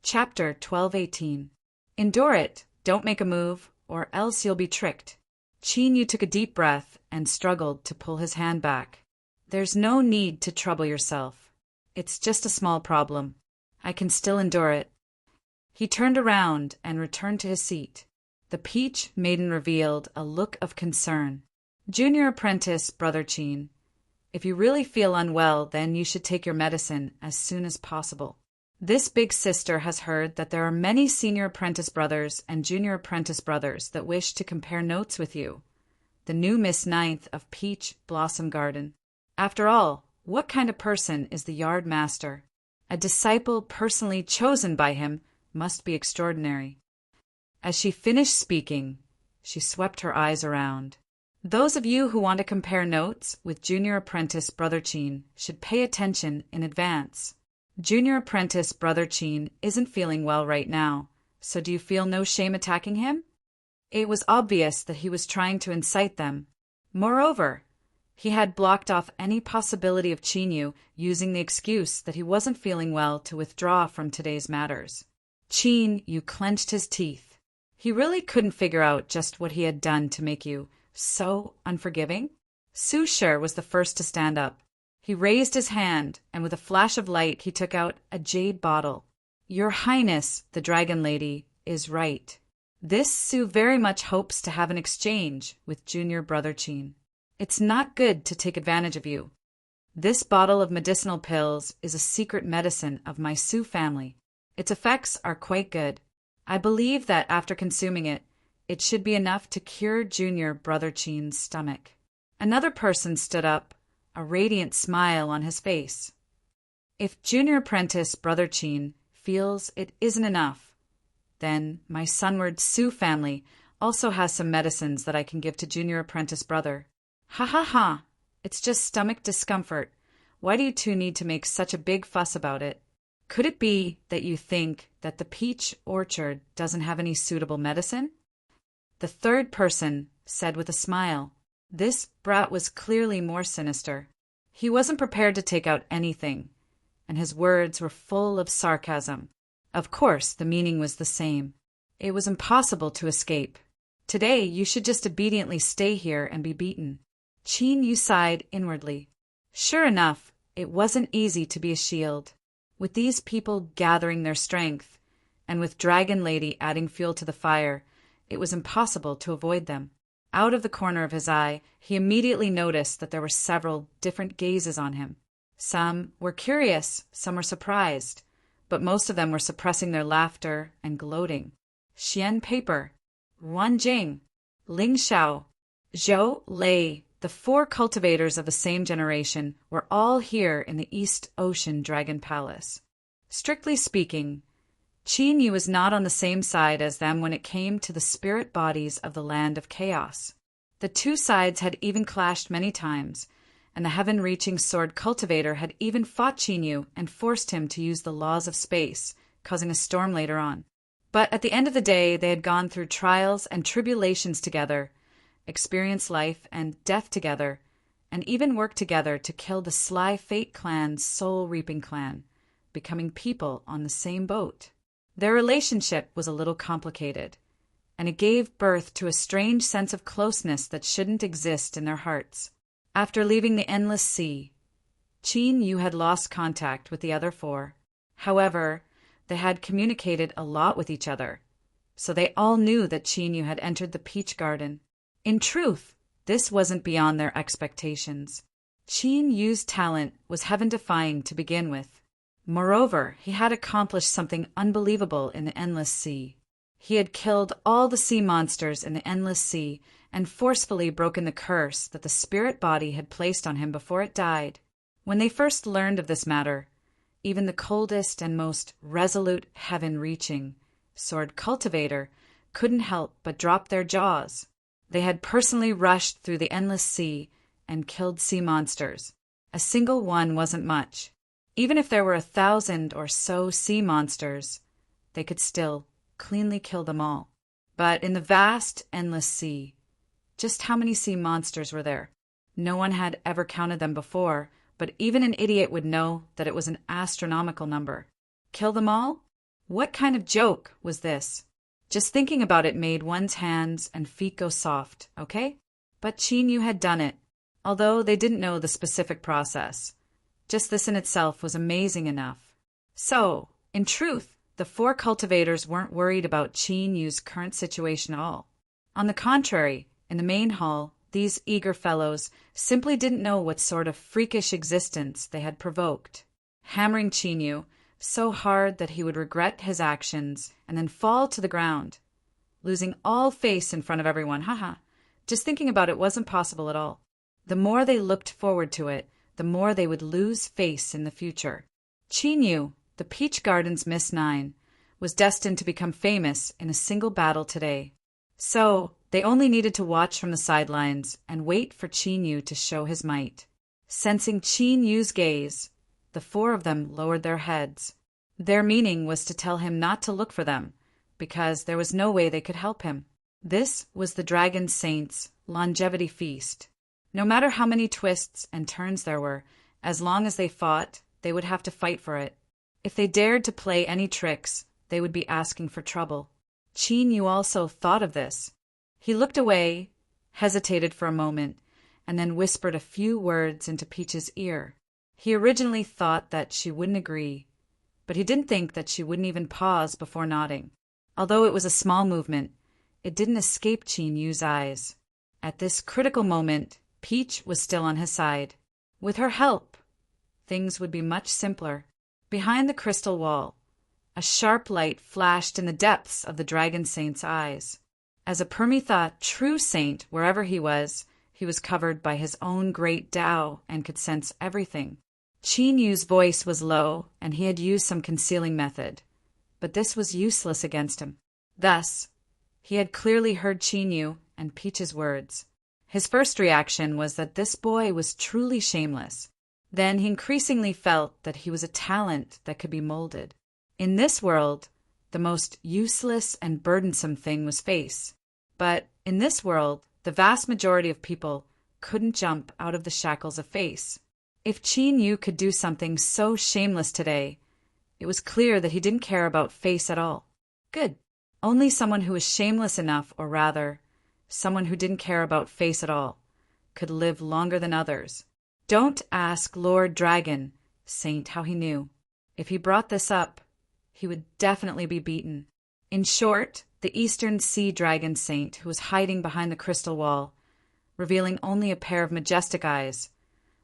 Chapter 12:18. Endure it, don't make a move, or else you'll be tricked. Yu took a deep breath and struggled to pull his hand back. There's no need to trouble yourself. It's just a small problem. I can still endure it. He turned around and returned to his seat. The Peach Maiden revealed a look of concern. Junior Apprentice, Brother Chin, if you really feel unwell, then you should take your medicine as soon as possible. This big sister has heard that there are many senior apprentice brothers and junior apprentice brothers that wish to compare notes with you, the new Miss Ninth of Peach Blossom Garden. After all, what kind of person is the yard master? A disciple personally chosen by him must be extraordinary. As she finished speaking, she swept her eyes around. Those of you who want to compare notes with Junior Apprentice Brother Chin should pay attention in advance. Junior Apprentice Brother Chin isn't feeling well right now, so do you feel no shame attacking him? It was obvious that he was trying to incite them. Moreover, he had blocked off any possibility of Yu using the excuse that he wasn't feeling well to withdraw from today's matters. Yu clenched his teeth. He really couldn't figure out just what he had done to make you so unforgiving. Su Shi was the first to stand up. He raised his hand, and with a flash of light he took out a jade bottle. Your Highness, the Dragon Lady, is right. This Su very much hopes to have an exchange with Junior Brother Chin. It's not good to take advantage of you. This bottle of medicinal pills is a secret medicine of my Su family. Its effects are quite good. I believe that after consuming it, it should be enough to cure Junior Brother Chin's stomach. Another person stood up, a radiant smile on his face. If Junior Apprentice Brother Chin feels it isn't enough, then my Sunward Su family also has some medicines that I can give to Junior Apprentice Brother. Ha ha ha! It's just stomach discomfort. Why do you two need to make such a big fuss about it? Could it be that you think that the peach orchard doesn't have any suitable medicine? The third person said with a smile. This brat was clearly more sinister. He wasn't prepared to take out anything, and his words were full of sarcasm. Of course, the meaning was the same. It was impossible to escape. Today, you should just obediently stay here and be beaten. Yu sighed inwardly. Sure enough, it wasn't easy to be a shield. With these people gathering their strength, and with Dragon Lady adding fuel to the fire, it was impossible to avoid them. Out of the corner of his eye, he immediately noticed that there were several different gazes on him. Some were curious, some were surprised, but most of them were suppressing their laughter and gloating. Xian Paper, Wan Jing, Ling Xiao, Zhou Lei, the 4 cultivators of the same generation, were all here in the East Ocean Dragon Palace. Strictly speaking, Yu was not on the same side as them when it came to the spirit bodies of the land of chaos. The two sides had even clashed many times, and the heaven-reaching sword cultivator had even fought Yu and forced him to use the laws of space, causing a storm later on. But at the end of the day, they had gone through trials and tribulations together, experienced life and death together, and even worked together to kill the Sly Fate Clan's soul-reaping clan, becoming people on the same boat. Their relationship was a little complicated, and it gave birth to a strange sense of closeness that shouldn't exist in their hearts. After leaving the Endless Sea, Yu had lost contact with the other 4. However, they had communicated a lot with each other, so they all knew that Yu had entered the Peach Garden. In truth, this wasn't beyond their expectations. Yu's talent was heaven-defying to begin with. Moreover, he had accomplished something unbelievable in the Endless Sea. He had killed all the sea monsters in the Endless Sea and forcefully broken the curse that the spirit body had placed on him before it died. When they first learned of this matter, even the coldest and most resolute heaven-reaching sword cultivator couldn't help but drop their jaws. They had personally rushed through the Endless Sea and killed sea monsters. A single one wasn't much. Even if there were 1,000 or so sea monsters, they could still cleanly kill them all. But in the vast, endless sea, just how many sea monsters were there? No one had ever counted them before, but even an idiot would know that it was an astronomical number. Kill them all? What kind of joke was this? Just thinking about it made one's hands and feet go soft, okay? But Qin Yu had done it, although they didn't know the specific process. Just this in itself was amazing enough. So, in truth, the four cultivators weren't worried about Qin Yu's current situation at all. On the contrary, in the main hall, these eager fellows simply didn't know what sort of freakish existence they had provoked, hammering Qin Yu so hard that he would regret his actions and then fall to the ground, losing all face in front of everyone. Haha. Just thinking about it wasn't possible at all. The more they looked forward to it, the more they would lose face in the future. Qin Yu, the Peach Garden's Miss Nine, was destined to become famous in a single battle today. So, they only needed to watch from the sidelines and wait for Qin Yu to show his might. Sensing Qin Yu's gaze, the four of them lowered their heads. Their meaning was to tell him not to look for them, because there was no way they could help him. This was the Dragon Saint's longevity feast. No matter how many twists and turns there were, as long as they fought, they would have to fight for it. If they dared to play any tricks, they would be asking for trouble. Qin Yu also thought of this. He looked away, hesitated for a moment, and then whispered a few words into Peach's ear. He originally thought that she wouldn't agree, but he didn't think that she wouldn't even pause before nodding. Although it was a small movement, it didn't escape Qin Yu's eyes. At this critical moment, Peach was still on his side. With her help, things would be much simpler. Behind the crystal wall, a sharp light flashed in the depths of the Dragon Saint's eyes. As a Permitha true saint, wherever he was covered by his own great Tao and could sense everything. Qin Yu's voice was low, and he had used some concealing method, but this was useless against him. Thus, he had clearly heard Qin Yu and Peach's words. His first reaction was that this boy was truly shameless. Then he increasingly felt that he was a talent that could be molded. In this world, the most useless and burdensome thing was face. But in this world, the vast majority of people couldn't jump out of the shackles of face. If Qin Yu could do something so shameless today, it was clear that he didn't care about face at all. Good. Only someone who was shameless enough, or rather, someone who didn't care about face at all, could live longer than others. Don't ask Lord Dragon, Saint, how he knew. If he brought this up, he would definitely be beaten. In short, the Eastern Sea Dragon Saint, who was hiding behind the crystal wall, revealing only a pair of majestic eyes,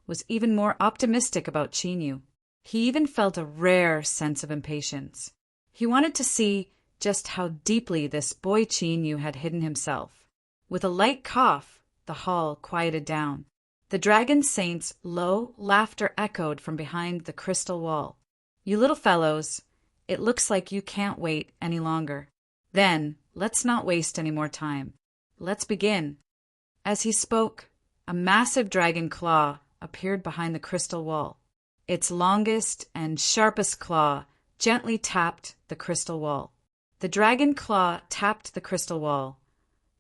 was even more optimistic about Qin Yu. He even felt a rare sense of impatience. He wanted to see just how deeply this boy Qin Yu had hidden himself. With a light cough, the hall quieted down. The Dragon Saint's low laughter echoed from behind the crystal wall. You little fellows, it looks like you can't wait any longer. Then, let's not waste any more time. Let's begin. As he spoke, a massive dragon claw appeared behind the crystal wall. Its longest and sharpest claw gently tapped the crystal wall. The dragon claw tapped the crystal wall,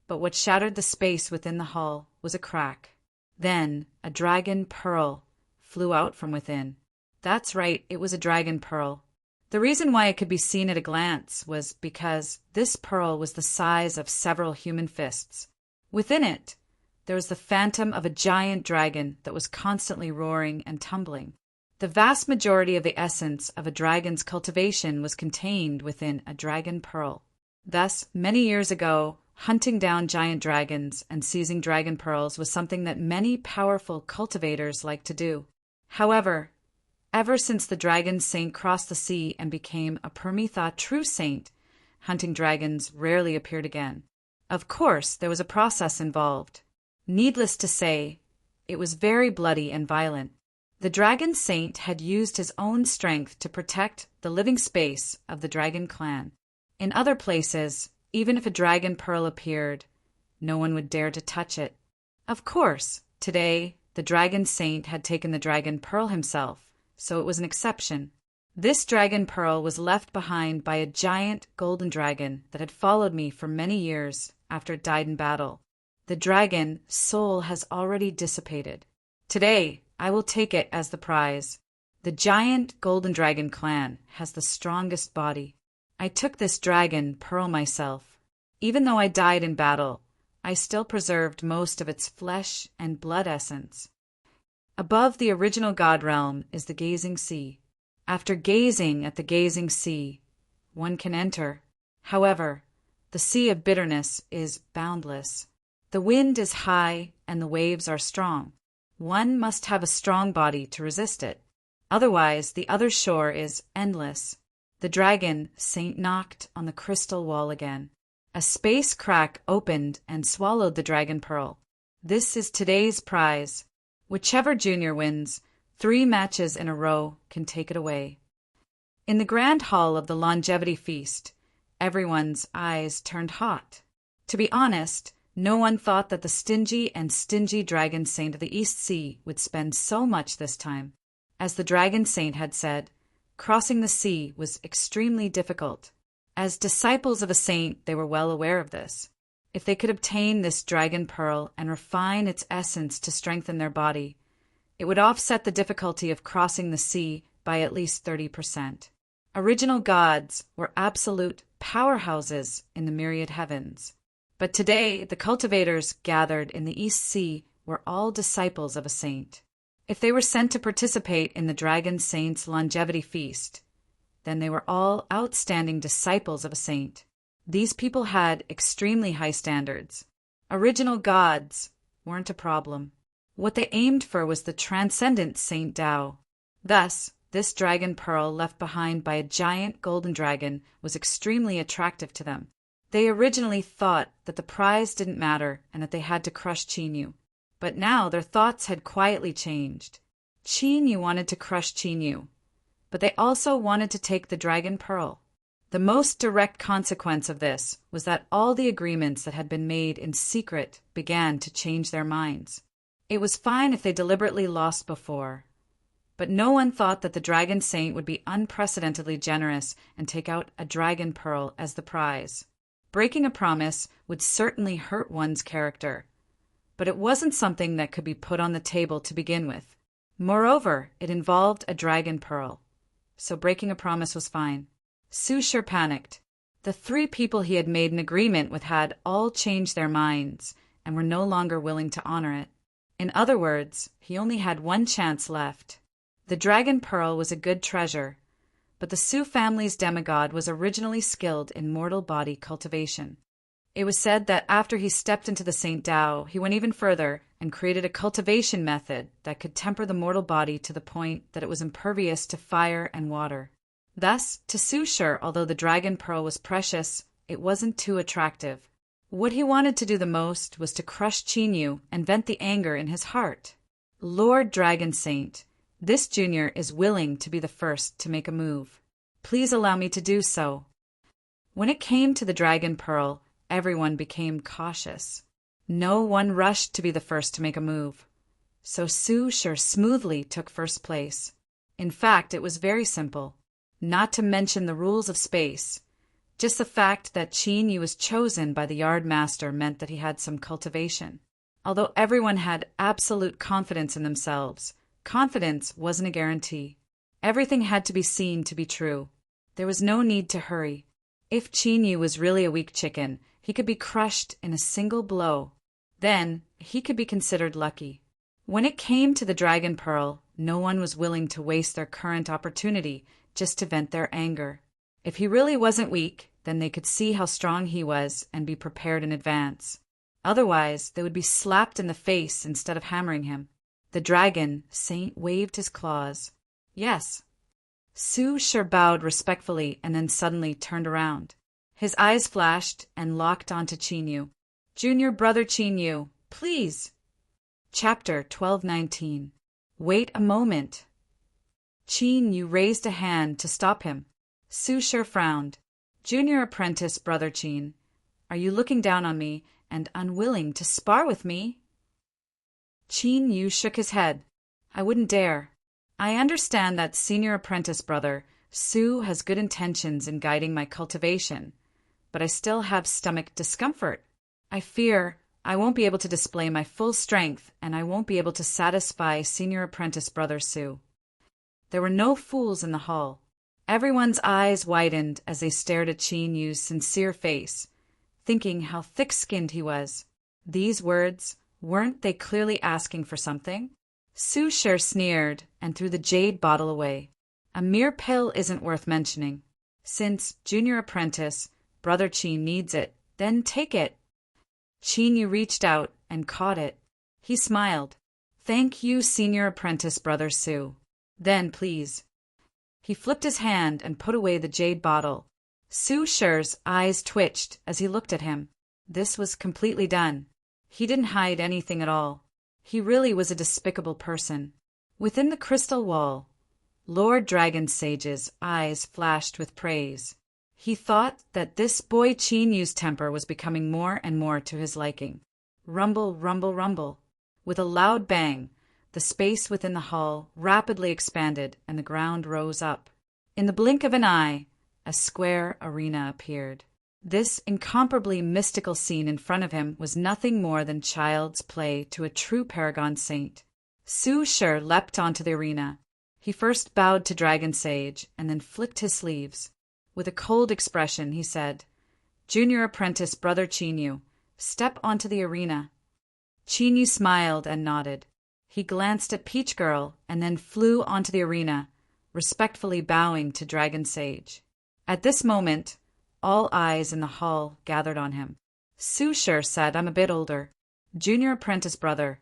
but what shattered the space within the hall was a crack. Then a dragon pearl flew out from within. That's right, it was a dragon pearl. The reason why it could be seen at a glance was because this pearl was the size of several human fists. Within it, there was the phantom of a giant dragon that was constantly roaring and tumbling. The vast majority of the essence of a dragon's cultivation was contained within a dragon pearl. Thus, many years ago, hunting down giant dragons and seizing dragon pearls was something that many powerful cultivators liked to do. However, ever since the Dragon Saint crossed the sea and became a Permitha true saint, hunting dragons rarely appeared again. Of course, there was a process involved. Needless to say, it was very bloody and violent. The Dragon Saint had used his own strength to protect the living space of the dragon clan. In other places, even if a dragon pearl appeared, no one would dare to touch it. Of course, today, the Dragon Saint had taken the dragon pearl himself, so it was an exception. This dragon pearl was left behind by a giant golden dragon that had followed me for many years after it died in battle. The dragon soul has already dissipated. Today, I will take it as the prize. The giant golden dragon clan has the strongest body. I took this dragon pearl myself. Even though I died in battle, I still preserved most of its flesh and blood essence. Above the original god realm is the gazing sea. After gazing at the gazing sea, one can enter. However, the sea of bitterness is boundless. The wind is high and the waves are strong. One must have a strong body to resist it. Otherwise, the other shore is endless. The dragon Saint knocked on the crystal wall again. A space crack opened and swallowed the dragon pearl. This is today's prize. Whichever junior wins, 3 matches in a row can take it away. In the grand hall of the longevity feast, everyone's eyes turned hot. To be honest, no one thought that the stingy dragon saint of the East Sea would spend so much this time. As the dragon saint had said, crossing the sea was extremely difficult. As disciples of a saint, they were well aware of this. If they could obtain this dragon pearl and refine its essence to strengthen their body, it would offset the difficulty of crossing the sea by at least 30%. Original gods were absolute powerhouses in the myriad heavens. But today, the cultivators gathered in the East Sea were all disciples of a saint. If they were sent to participate in the dragon saint's longevity feast, then they were all outstanding disciples of a saint. These people had extremely high standards. Original gods weren't a problem. What they aimed for was the transcendent Saint Tao. Thus, this dragon pearl left behind by a giant golden dragon was extremely attractive to them. They originally thought that the prize didn't matter and that they had to crush Qinyu. But now their thoughts had quietly changed. Qinyu wanted to crush Qinyu, but they also wanted to take the dragon pearl. The most direct consequence of this was that all the agreements that had been made in secret began to change their minds. It was fine if they deliberately lost before, but no one thought that the dragon saint would be unprecedentedly generous and take out a dragon pearl as the prize. Breaking a promise would certainly hurt one's character, but it wasn't something that could be put on the table to begin with. Moreover, it involved a dragon pearl, so breaking a promise was fine. Su sure panicked. The 3 people he had made an agreement with had all changed their minds and were no longer willing to honor it. In other words, he only had one chance left. The dragon pearl was a good treasure, but the Su family's demigod was originally skilled in mortal body cultivation. It was said that after he stepped into the Saint Tao, he went even further and created a cultivation method that could temper the mortal body to the point that it was impervious to fire and water. Thus, to Su Sure, although the dragon pearl was precious, it wasn't too attractive. What he wanted to do the most was to crush Qinyu and vent the anger in his heart. Lord Dragon Saint, this junior is willing to be the first to make a move. Please allow me to do so. When it came to the dragon pearl, everyone became cautious. No one rushed to be the first to make a move. So Su Sure smoothly took first place. In fact, it was very simple. Not to mention the rules of space. Just the fact that Qinyu was chosen by the yard master meant that he had some cultivation. Although everyone had absolute confidence in themselves, confidence wasn't a guarantee. Everything had to be seen to be true. There was no need to hurry. If Qinyu was really a weak chicken, he could be crushed in a single blow. Then, he could be considered lucky. When it came to the dragon pearl, no one was willing to waste their current opportunity just to vent their anger. If he really wasn't weak, then they could see how strong he was and be prepared in advance. Otherwise, they would be slapped in the face instead of hammering him. The dragon saint waved his claws. Yes. Su Sure bowed respectfully and then suddenly turned around. His eyes flashed and locked onto Qinyu. Junior brother Qinyu, please. Chapter 1219. Wait a moment. Qinyu raised a hand to stop him. Su Sure frowned. Junior apprentice brother Qin, are you looking down on me and unwilling to spar with me? Qinyu shook his head. I wouldn't dare. I understand that senior apprentice brother Su has good intentions in guiding my cultivation, but I still have stomach discomfort. I fear I won't be able to display my full strength and I won't be able to satisfy senior apprentice brother Su. There were no fools in the hall. Everyone's eyes widened as they stared at Qin Yu's sincere face, thinking how thick-skinned he was. These words, weren't they clearly asking for something? Su Shi sneered and threw the jade bottle away. A mere pill isn't worth mentioning. Since junior apprentice, Brother Qin needs it, then take it. Qin Yu reached out and caught it. He smiled. Thank you, senior apprentice Brother Su. Then, please. He flipped his hand and put away the jade bottle. Su Shi's eyes twitched as he looked at him. This was completely done. He didn't hide anything at all. He really was a despicable person. Within the crystal wall, Lord Dragon Sage's eyes flashed with praise. He thought that this boy Qin Yu's temper was becoming more and more to his liking. Rumble, rumble, rumble. With a loud bang, the space within the hall rapidly expanded and the ground rose up. In the blink of an eye, a square arena appeared. This incomparably mystical scene in front of him was nothing more than child's play to a true paragon saint. Su Shi leapt onto the arena. He first bowed to Dragon Sage and then flicked his sleeves. With a cold expression, he said, Junior apprentice Brother Qin Yu, step onto the arena. Qin Yu smiled and nodded. He glanced at Peach Girl and then flew onto the arena, respectfully bowing to Dragon Sage. At this moment, all eyes in the hall gathered on him. Su Shi said, I'm a bit older. Junior apprentice brother.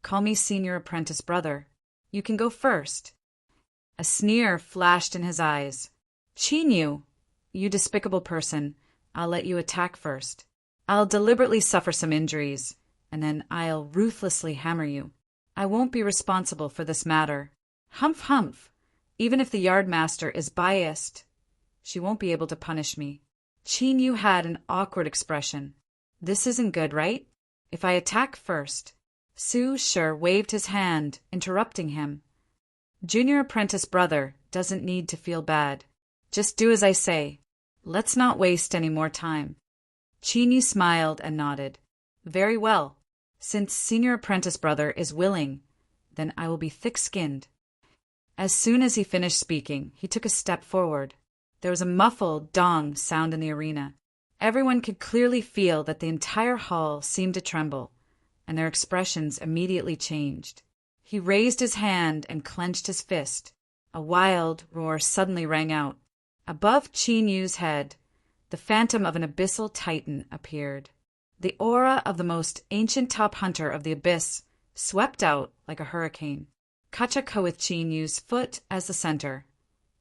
Call me senior apprentice brother. You can go first. A sneer flashed in his eyes. Qin Yu, you despicable person, I'll let you attack first. I'll deliberately suffer some injuries, and then I'll ruthlessly hammer you. I won't be responsible for this matter. Humph, humph. Even if the yardmaster is biased, she won't be able to punish me. Qin Yu had an awkward expression. This isn't good, right? If I attack first. Su Shi waved his hand, interrupting him. Junior apprentice brother doesn't need to feel bad. Just do as I say. Let's not waste any more time. Qin Yu smiled and nodded. Very well. Since senior apprentice brother is willing, then I will be thick-skinned. As soon as he finished speaking, he took a step forward. There was a muffled dong sound in the arena. Everyone could clearly feel that the entire hall seemed to tremble, and their expressions immediately changed. He raised his hand and clenched his fist. A wild roar suddenly rang out. Above Qin Yu's head, the phantom of an abyssal titan appeared. The aura of the most ancient top hunter of the abyss swept out like a hurricane. Kachako with Qin Yu's foot as the center.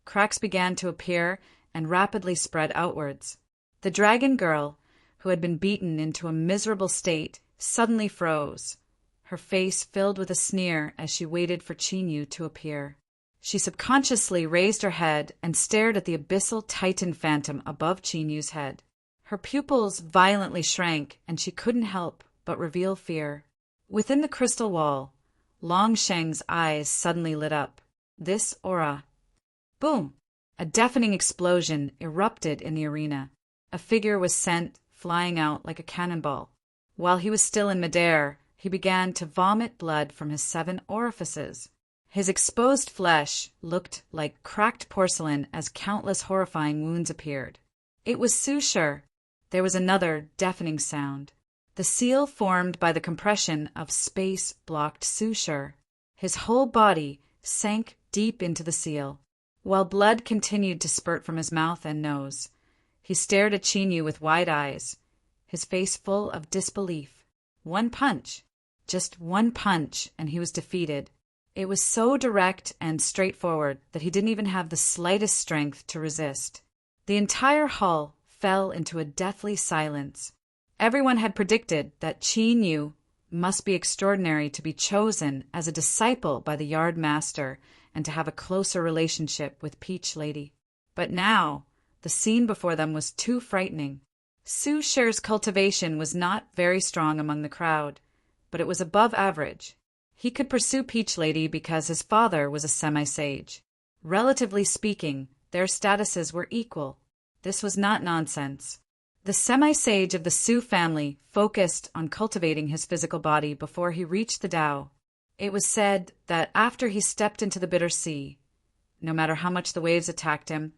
Cracks began to appear and rapidly spread outwards. The dragon girl, who had been beaten into a miserable state, suddenly froze, her face filled with a sneer as she waited for Qin Yu to appear. She subconsciously raised her head and stared at the abyssal titan phantom above Qin Yu's head. Her pupils violently shrank, and she couldn't help but reveal fear. Within the crystal wall, Long Sheng's eyes suddenly lit up. This aura. Boom! A deafening explosion erupted in the arena. A figure was sent flying out like a cannonball. While he was still in midair, he began to vomit blood from his 7 orifices. His exposed flesh looked like cracked porcelain as countless horrifying wounds appeared. It was Su Shi. There was another deafening sound. The seal formed by the compression of space blocked Su Shi. His whole body sank deep into the seal, while blood continued to spurt from his mouth and nose. He stared at Qin Yu with wide eyes, his face full of disbelief. One punch, just one punch, and he was defeated. It was so direct and straightforward that he didn't even have the slightest strength to resist. The entire hall fell into a deathly silence. Everyone had predicted that Qin Yu must be extraordinary to be chosen as a disciple by the yard master and to have a closer relationship with Peach Lady. But now, the scene before them was too frightening. Su Shi's cultivation was not very strong among the crowd, but it was above average. He could pursue Peach Lady because his father was a semi-sage. Relatively speaking, their statuses were equal. This was not nonsense. The semi-sage of the Su family focused on cultivating his physical body before he reached the Tao. It was said that after he stepped into the bitter sea, no matter how much the waves attacked him,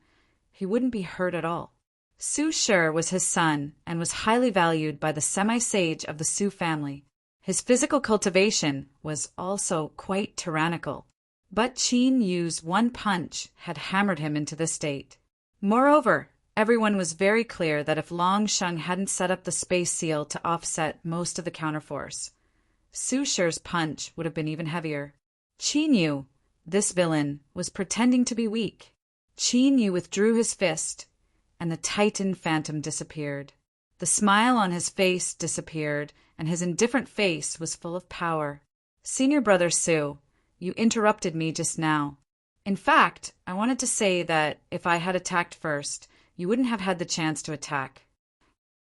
he wouldn't be hurt at all. Su Shi was his son and was highly valued by the semi-sage of the Su family. His physical cultivation was also quite tyrannical, but Qin Yu's one punch had hammered him into this state. Moreover, everyone was very clear that if Long Sheng hadn't set up the space seal to offset most of the counterforce, Su Shi's punch would have been even heavier. Qin Yu, this villain, was pretending to be weak. Qin Yu withdrew his fist, and the Titan phantom disappeared. The smile on his face disappeared, and his indifferent face was full of power. Senior brother Su, you interrupted me just now. In fact, I wanted to say that if I had attacked first, you wouldn't have had the chance to attack.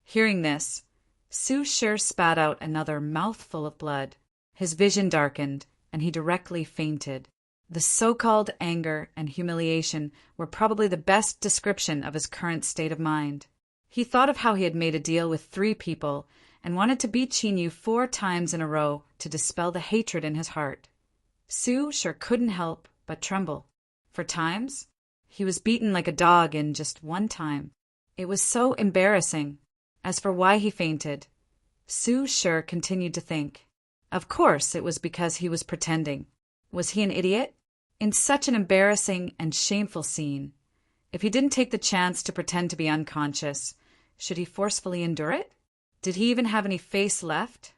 Hearing this, Su Shi spat out another mouthful of blood. His vision darkened, and he directly fainted. The so-called anger and humiliation were probably the best description of his current state of mind. He thought of how he had made a deal with 3 people and wanted to beat Qin Yu 4 times in a row to dispel the hatred in his heart. Su sure couldn't help but tremble. For times, he was beaten like a dog in just 1 time. It was so embarrassing. As for why he fainted, Su sure continued to think. Of course it was because he was pretending. Was he an idiot? In such an embarrassing and shameful scene, if he didn't take the chance to pretend to be unconscious, should he forcefully endure it? Did he even have any face left?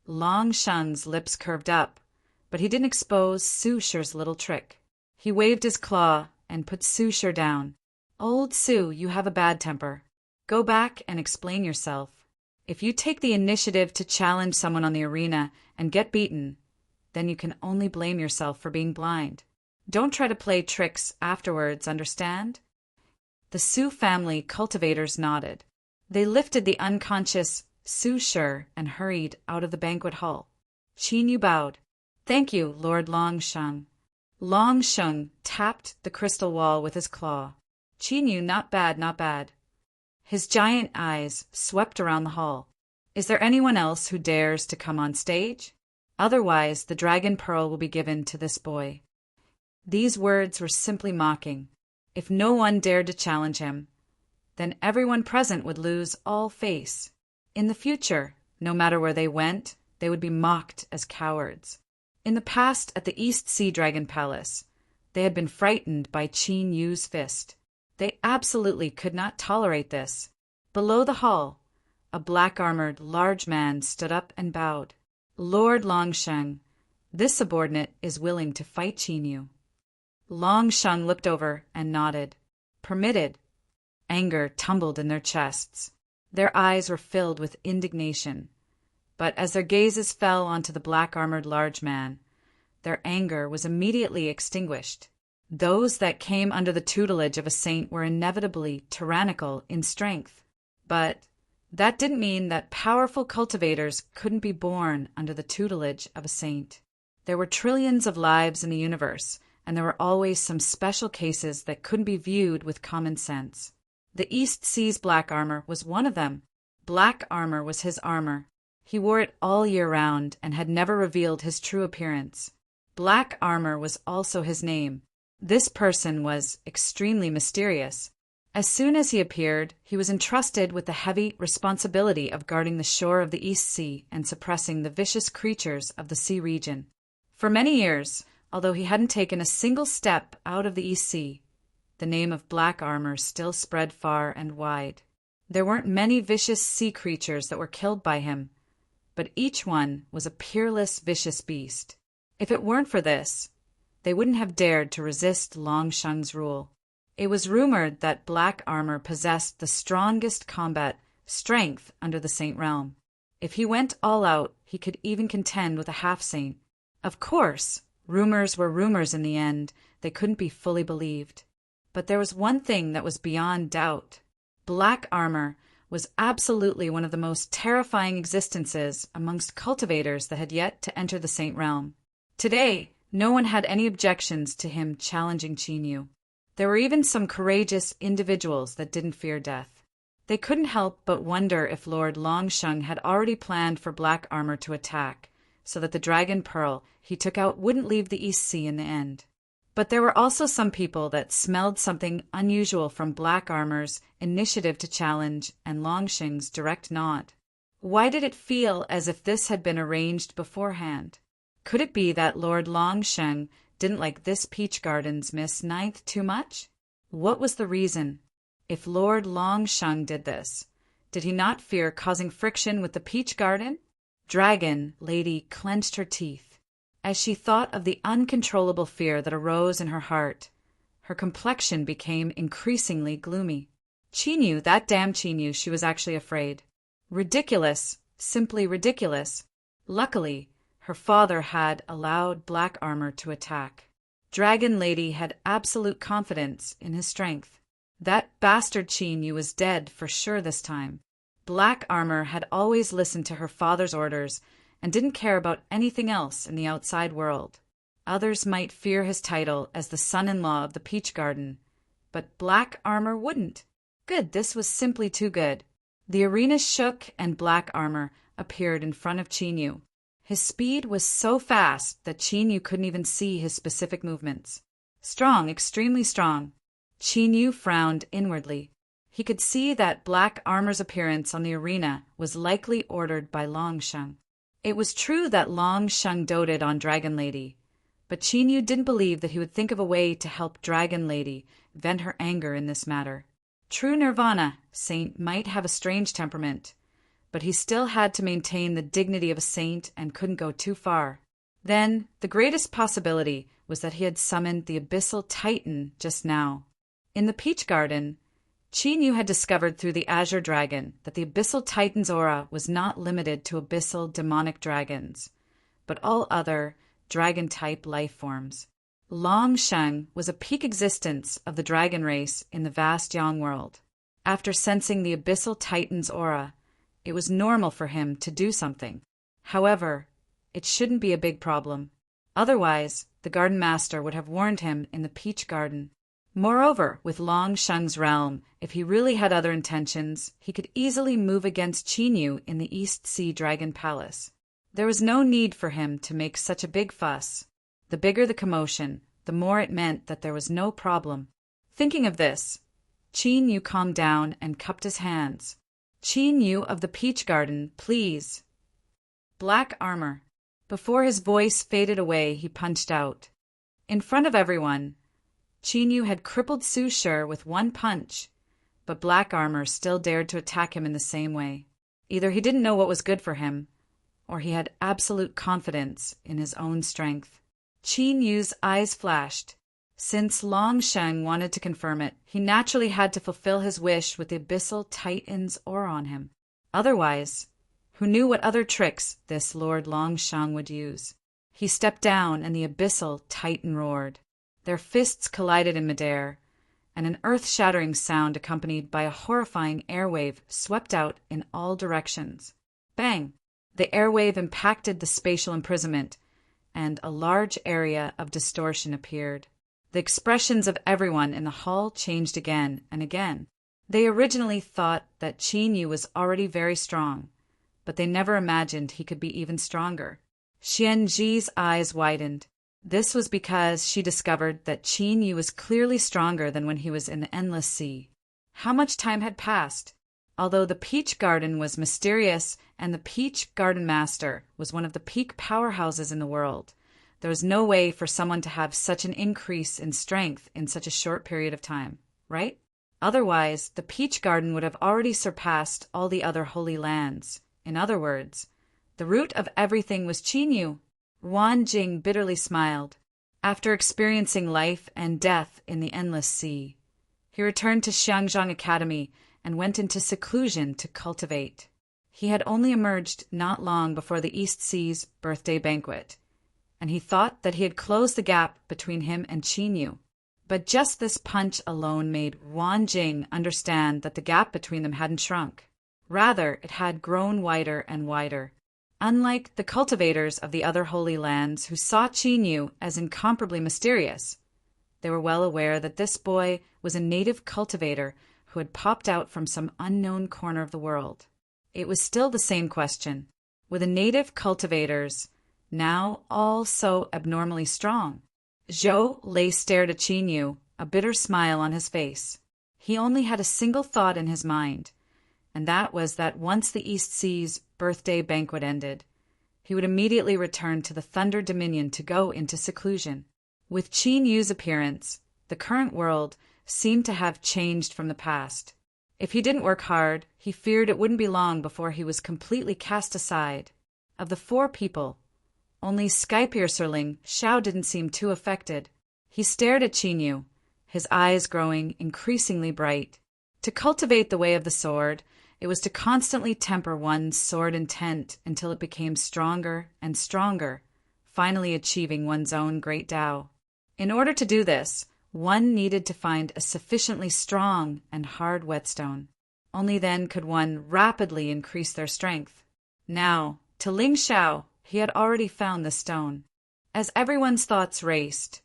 Long Sheng's lips curved up, but he didn't expose Su Shi's little trick. He waved his claw and put Su Shi down. Old Su, you have a bad temper. Go back and explain yourself. If you take the initiative to challenge someone on the arena and get beaten, then you can only blame yourself for being blind. Don't try to play tricks afterwards, understand? The Su family cultivators nodded. They lifted the unconscious Su Shi and hurried out of the banquet hall. Qin Yu bowed. Thank you, Lord Long Sheng. Long Sheng tapped the crystal wall with his claw. Qin Yu, not bad, not bad. His giant eyes swept around the hall. Is there anyone else who dares to come on stage? Otherwise, the dragon pearl will be given to this boy. These words were simply mocking. If no one dared to challenge him, then everyone present would lose all face. In the future, no matter where they went, they would be mocked as cowards. In the past, at the East Sea Dragon Palace, they had been frightened by Qin Yu's fist. They absolutely could not tolerate this. Below the hall, a black-armored, large man stood up and bowed. Lord Long Sheng, this subordinate is willing to fight Qin Yu. Long Sheng looked over and nodded. Permitted. Anger tumbled in their chests. Their eyes were filled with indignation. But as their gazes fell onto the black-armored large man, their anger was immediately extinguished. Those that came under the tutelage of a saint were inevitably tyrannical in strength. But that didn't mean that powerful cultivators couldn't be born under the tutelage of a saint. There were trillions of lives in the universe, and there were always some special cases that couldn't be viewed with common sense. The East Sea's black armor was one of them. Black armor was his armor. He wore it all year round and had never revealed his true appearance. Black armor was also his name. This person was extremely mysterious. As soon as he appeared, he was entrusted with the heavy responsibility of guarding the shore of the East Sea and suppressing the vicious creatures of the sea region. For many years, although he hadn't taken a single step out of the East Sea, the name of Black Armor still spread far and wide. There weren't many vicious sea creatures that were killed by him, but each one was a peerless, vicious beast. If it weren't for this, they wouldn't have dared to resist Long Sheng's rule. It was rumored that Black Armor possessed the strongest combat strength under the Saint Realm. If he went all out, he could even contend with a half-saint. Of course, rumors were rumors in the end. They couldn't be fully believed. But there was one thing that was beyond doubt. Black Armor was absolutely one of the most terrifying existences amongst cultivators that had yet to enter the Saint Realm. Today, no one had any objections to him challenging Qin Yu. There were even some courageous individuals that didn't fear death. They couldn't help but wonder if Lord Long Sheng had already planned for Black Armor to attack, so that the Dragon Pearl he took out wouldn't leave the East Sea in the end. But there were also some people that smelled something unusual from Black Armor's initiative to challenge and Longsheng's direct nod. Why did it feel as if this had been arranged beforehand? Could it be that Lord Longsheng didn't like this peach garden's Miss Ninth too much? What was the reason? If Lord Longsheng did this, did he not fear causing friction with the peach garden? Dragon Lady clenched her teeth. As she thought of the uncontrollable fear that arose in her heart, her complexion became increasingly gloomy. She knew, that damn she knew, she was actually afraid. Ridiculous, simply ridiculous. Luckily, her father had allowed Black Armor to attack. Dragon Lady had absolute confidence in his strength. That bastard Qin was dead for sure this time. Black Armor had always listened to her father's orders and didn't care about anything else in the outside world. Others might fear his title as the son-in-law of the Peach Garden, but Black Armor wouldn't. Good, this was simply too good. The arena shook and Black Armor appeared in front of Qin. His speed was so fast that Qin couldn't even see his specific movements. Strong, extremely strong. Qin frowned inwardly. He could see that Black Armor's appearance on the arena was likely ordered by Longsheng. It was true that Longsheng doted on Dragon Lady, but Qin didn't believe that he would think of a way to help Dragon Lady vent her anger in this matter. True Nirvana Saint might have a strange temperament, but he still had to maintain the dignity of a saint and couldn't go too far. Then, the greatest possibility was that he had summoned the Abyssal Titan just now. In the Peach Garden, Qin had discovered through the Azure Dragon that the Abyssal Titan's aura was not limited to abyssal demonic dragons, but all other dragon-type life forms. Longsheng was a peak existence of the dragon race in the vast Yang world. After sensing the Abyssal Titan's aura, it was normal for him to do something. However, it shouldn't be a big problem. Otherwise, the Garden Master would have warned him in the Peach Garden. Moreover, with Longsheng's realm, if he really had other intentions, he could easily move against Qin in the East Sea Dragon Palace. There was no need for him to make such a big fuss. The bigger the commotion, the more it meant that there was no problem. Thinking of this, Qin calmed down and cupped his hands. Qin of the Peach Garden, please. Black Armor. Before his voice faded away, he punched out. In front of everyone, Qin had crippled Su Shi with one punch, but Black Armor still dared to attack him in the same way. Either he didn't know what was good for him, or he had absolute confidence in his own strength. Qin eyes flashed. Since Longsheng wanted to confirm it, he naturally had to fulfill his wish with the Abyssal Titan's aura on him. Otherwise, who knew what other tricks this Lord Longsheng would use? He stepped down and the Abyssal Titan roared. Their fists collided in midair, and an earth-shattering sound accompanied by a horrifying airwave swept out in all directions. Bang! The airwave impacted the spatial imprisonment, and a large area of distortion appeared. The expressions of everyone in the hall changed again and again. They originally thought that Qin was already very strong, but they never imagined he could be even stronger. Xianji's eyes widened. This was because she discovered that Qin was clearly stronger than when he was in the Endless Sea. How much time had passed? Although the Peach Garden was mysterious and the Peach Garden Master was one of the peak powerhouses in the world, there was no way for someone to have such an increase in strength in such a short period of time, right? Otherwise, the Peach Garden would have already surpassed all the other holy lands. In other words, the root of everything was Qin. Wan Jing bitterly smiled. After experiencing life and death in the Endless Sea, he returned to Xiangzhang Academy and went into seclusion to cultivate. He had only emerged not long before the East Sea's birthday banquet, and he thought that he had closed the gap between him and Qin. But just this punch alone made Wan Jing understand that the gap between them hadn't shrunk. Rather, it had grown wider and wider. Unlike the cultivators of the other holy lands who saw Qin as incomparably mysterious, they were well aware that this boy was a native cultivator who had popped out from some unknown corner of the world. It was still the same question. Were the native cultivators now all so abnormally strong? Zhou Lei stared at Qin Yu, a bitter smile on his face. He only had a single thought in his mind, and that was that once the East Sea's birthday banquet ended, he would immediately return to the Thunder Dominion to go into seclusion. With Qin Yu's appearance, the current world seemed to have changed from the past. If he didn't work hard, he feared it wouldn't be long before he was completely cast aside. Of the four people, only Skypiercerling Xiao didn't seem too affected. He stared at Qin Yu, his eyes growing increasingly bright. To cultivate the way of the sword, it was to constantly temper one's sword intent until it became stronger and stronger, finally achieving one's own great Tao. In order to do this, one needed to find a sufficiently strong and hard whetstone. Only then could one rapidly increase their strength. Now, to Ling Xiao, he had already found the stone. As everyone's thoughts raced,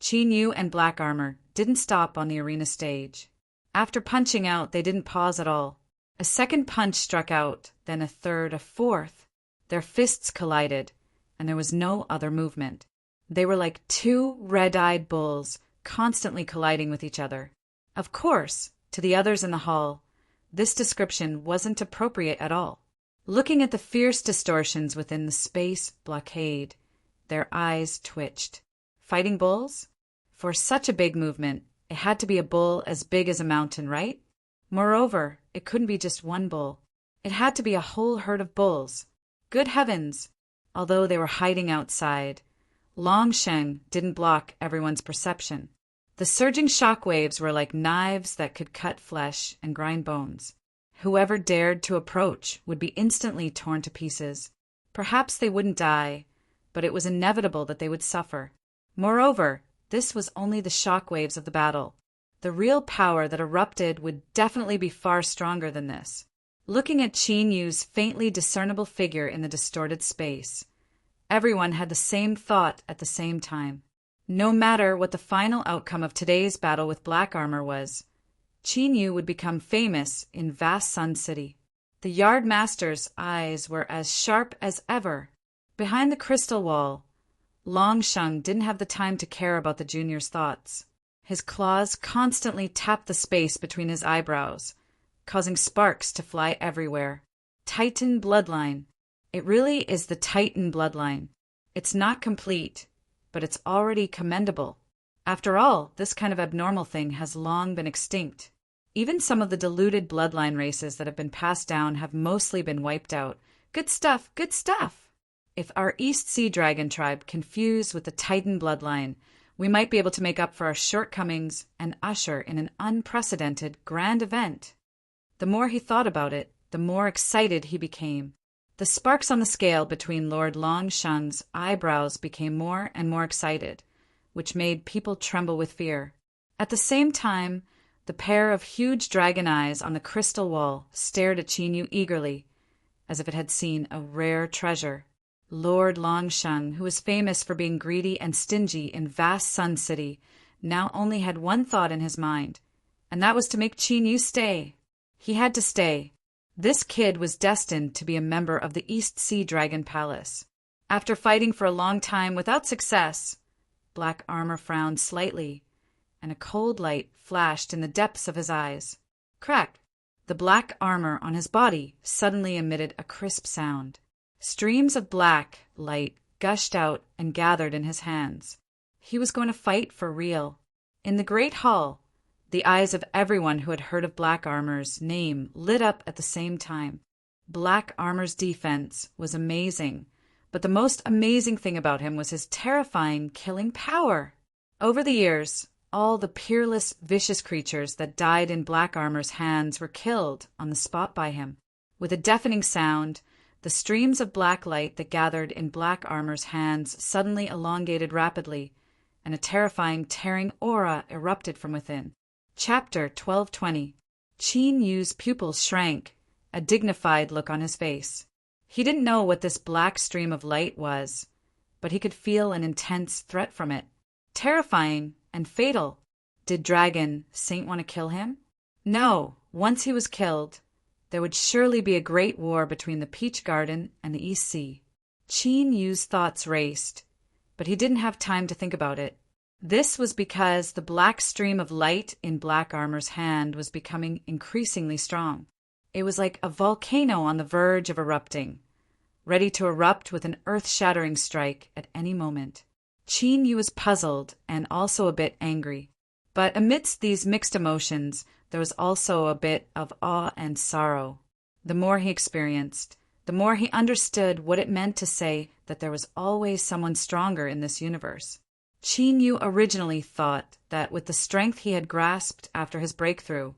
Qin Yu and Black Armor didn't stop on the arena stage. After punching out, they didn't pause at all. A second punch struck out, then a third, a fourth. Their fists collided, and there was no other movement. They were like two red-eyed bulls, constantly colliding with each other. Of course, to the others in the hall, this description wasn't appropriate at all. Looking at the fierce distortions within the space blockade, their eyes twitched. Fighting bulls? For such a big movement, it had to be a bull as big as a mountain, right? Moreover, it couldn't be just one bull. It had to be a whole herd of bulls. Good heavens! Although they were hiding outside, Longsheng didn't block everyone's perception. The surging shock waves were like knives that could cut flesh and grind bones. Whoever dared to approach would be instantly torn to pieces. Perhaps they wouldn't die, but it was inevitable that they would suffer. Moreover, this was only the shock waves of the battle. The real power that erupted would definitely be far stronger than this. Looking at Qin Yu's faintly discernible figure in the distorted space, everyone had the same thought at the same time. No matter what the final outcome of today's battle with Black Armor was, Qin Yu would become famous in vast Sun City. The Yard Master's eyes were as sharp as ever. Behind the crystal wall, Longsheng didn't have the time to care about the junior's thoughts. His claws constantly tapped the space between his eyebrows, causing sparks to fly everywhere. Titan bloodline. It really is the Titan bloodline. It's not complete, but it's already commendable. After all, this kind of abnormal thing has long been extinct. Even some of the diluted bloodline races that have been passed down have mostly been wiped out. Good stuff, good stuff! If our East Sea Dragon tribe can fuse with the Titan bloodline, we might be able to make up for our shortcomings and usher in an unprecedented grand event. The more he thought about it, the more excited he became. The sparks on the scale between Lord Longsheng's eyebrows became more and more excited, which made people tremble with fear. At the same time, the pair of huge dragon eyes on the crystal wall stared at Qin Yu eagerly, as if it had seen a rare treasure. Lord Longsheng, who was famous for being greedy and stingy in vast Sun City, now only had one thought in his mind, and that was to make Qin Yu stay. He had to stay. This kid was destined to be a member of the East Sea Dragon Palace. After fighting for a long time without success, Black Armor frowned slightly, and a cold light flashed in the depths of his eyes. Crack! The black armor on his body suddenly emitted a crisp sound. Streams of black light gushed out and gathered in his hands. He was going to fight for real. In the great hall, the eyes of everyone who had heard of Black Armor's name lit up at the same time. Black Armor's defense was amazing, but the most amazing thing about him was his terrifying killing power. Over the years, all the peerless, vicious creatures that died in Black Armor's hands were killed on the spot by him. With a deafening sound, the streams of black light that gathered in Black Armor's hands suddenly elongated rapidly, and a terrifying, tearing aura erupted from within. Chapter 1220. Qin Yu's pupils shrank, a dignified look on his face. He didn't know what this black stream of light was, but he could feel an intense threat from it. Terrifying and fatal. Did Dragon Saint want to kill him? No. Once he was killed, there would surely be a great war between the Peach Garden and the East Sea. Qin Yu's thoughts raced, but he didn't have time to think about it. This was because the black stream of light in Black Armor's hand was becoming increasingly strong. It was like a volcano on the verge of erupting, ready to erupt with an earth-shattering strike at any moment. Qin Yu was puzzled and also a bit angry. But amidst these mixed emotions, there was also a bit of awe and sorrow. The more he experienced, the more he understood what it meant to say that there was always someone stronger in this universe. Qin Yu originally thought that with the strength he had grasped after his breakthrough,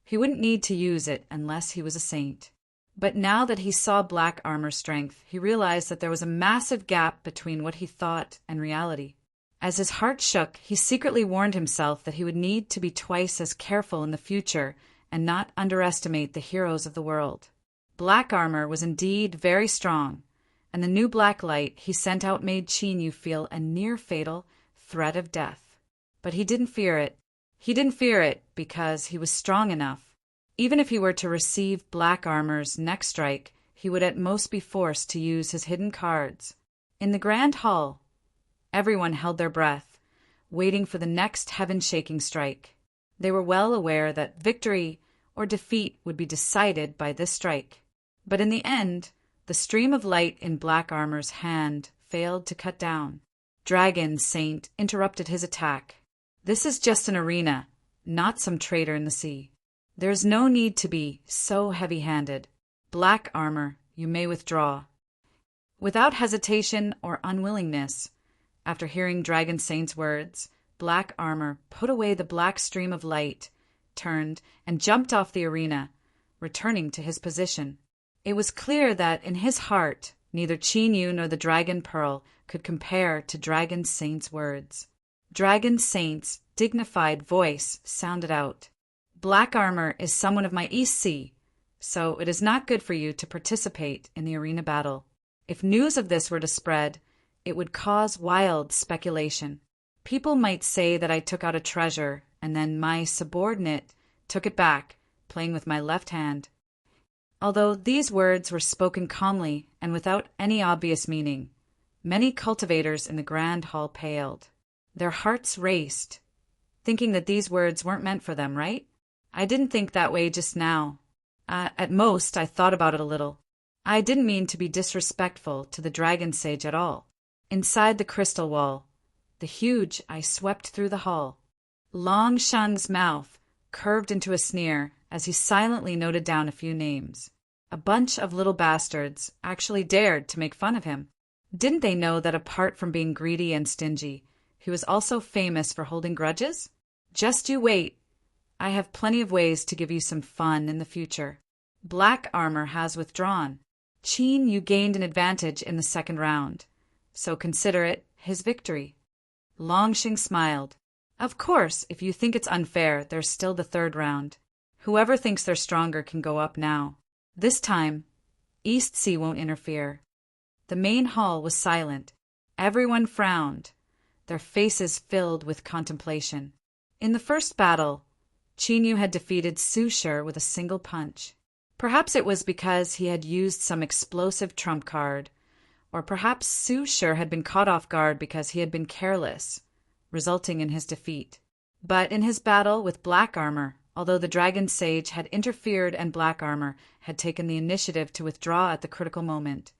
he wouldn't need to use it unless he was a saint. But now that he saw Black Armor's strength, he realized that there was a massive gap between what he thought and reality. As his heart shook, he secretly warned himself that he would need to be twice as careful in the future and not underestimate the heroes of the world. Black Armor was indeed very strong, and the new black light he sent out made Qin Yu feel a near-fatal threat of death. But he didn't fear it. He didn't fear it because he was strong enough. Even if he were to receive Black Armor's next strike, he would at most be forced to use his hidden cards. In the Grand Hall, everyone held their breath, waiting for the next heaven-shaking strike. They were well aware that victory or defeat would be decided by this strike. But in the end, the stream of light in Black Armor's hand failed to cut down. Dragon Saint interrupted his attack. This is just an arena, not some traitor in the sea. There is no need to be so heavy-handed. Black Armor, you may withdraw. Without hesitation or unwillingness, after hearing Dragon Saint's words, Black Armor put away the black stream of light, turned, and jumped off the arena, returning to his position. It was clear that in his heart, neither Qin Yu nor the Dragon Pearl could compare to Dragon Saint's words. Dragon Saint's dignified voice sounded out. Black Armor is someone of my East Sea, so it is not good for you to participate in the arena battle. If news of this were to spread, it would cause wild speculation. People might say that I took out a treasure, and then my subordinate took it back, playing with my left hand. Although these words were spoken calmly and without any obvious meaning, many cultivators in the Grand Hall paled. Their hearts raced, thinking that these words weren't meant for them, right? I didn't think that way just now. At most, I thought about it a little. I didn't mean to be disrespectful to the Dragon Sage at all. Inside the crystal wall, the huge eye swept through the hall. Long Shang's mouth curved into a sneer as he silently noted down a few names. A bunch of little bastards actually dared to make fun of him. Didn't they know that apart from being greedy and stingy, he was also famous for holding grudges? Just you wait. I have plenty of ways to give you some fun in the future. Black Armor has withdrawn. Qin Yu gained an advantage in the second round, so consider it his victory. Longxing smiled. Of course, if you think it's unfair, there's still the third round. Whoever thinks they're stronger can go up now. This time, East Sea won't interfere. The main hall was silent. Everyone frowned, their faces filled with contemplation. In the first battle, Qin Yu had defeated Su Shi with a single punch. Perhaps it was because he had used some explosive trump card, or perhaps Su Shi had been caught off guard because he had been careless, resulting in his defeat. But in his battle with Black Armor, although the Dragon Sage had interfered and Black Armor had taken the initiative to withdraw at the critical moment,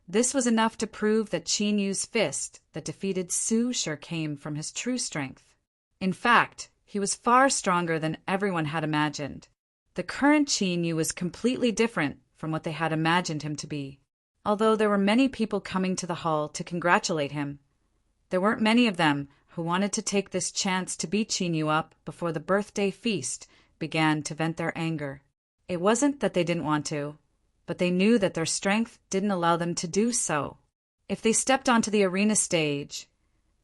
this was enough to prove that Qin Yu's fist that defeated Su Shi came from his true strength. In fact, he was far stronger than everyone had imagined. The current Qin Yu was completely different from what they had imagined him to be. Although there were many people coming to the hall to congratulate him, there weren't many of them who wanted to take this chance to beat Qin Yu up before the birthday feast began to vent their anger. It wasn't that they didn't want to, but they knew that their strength didn't allow them to do so. If they stepped onto the arena stage,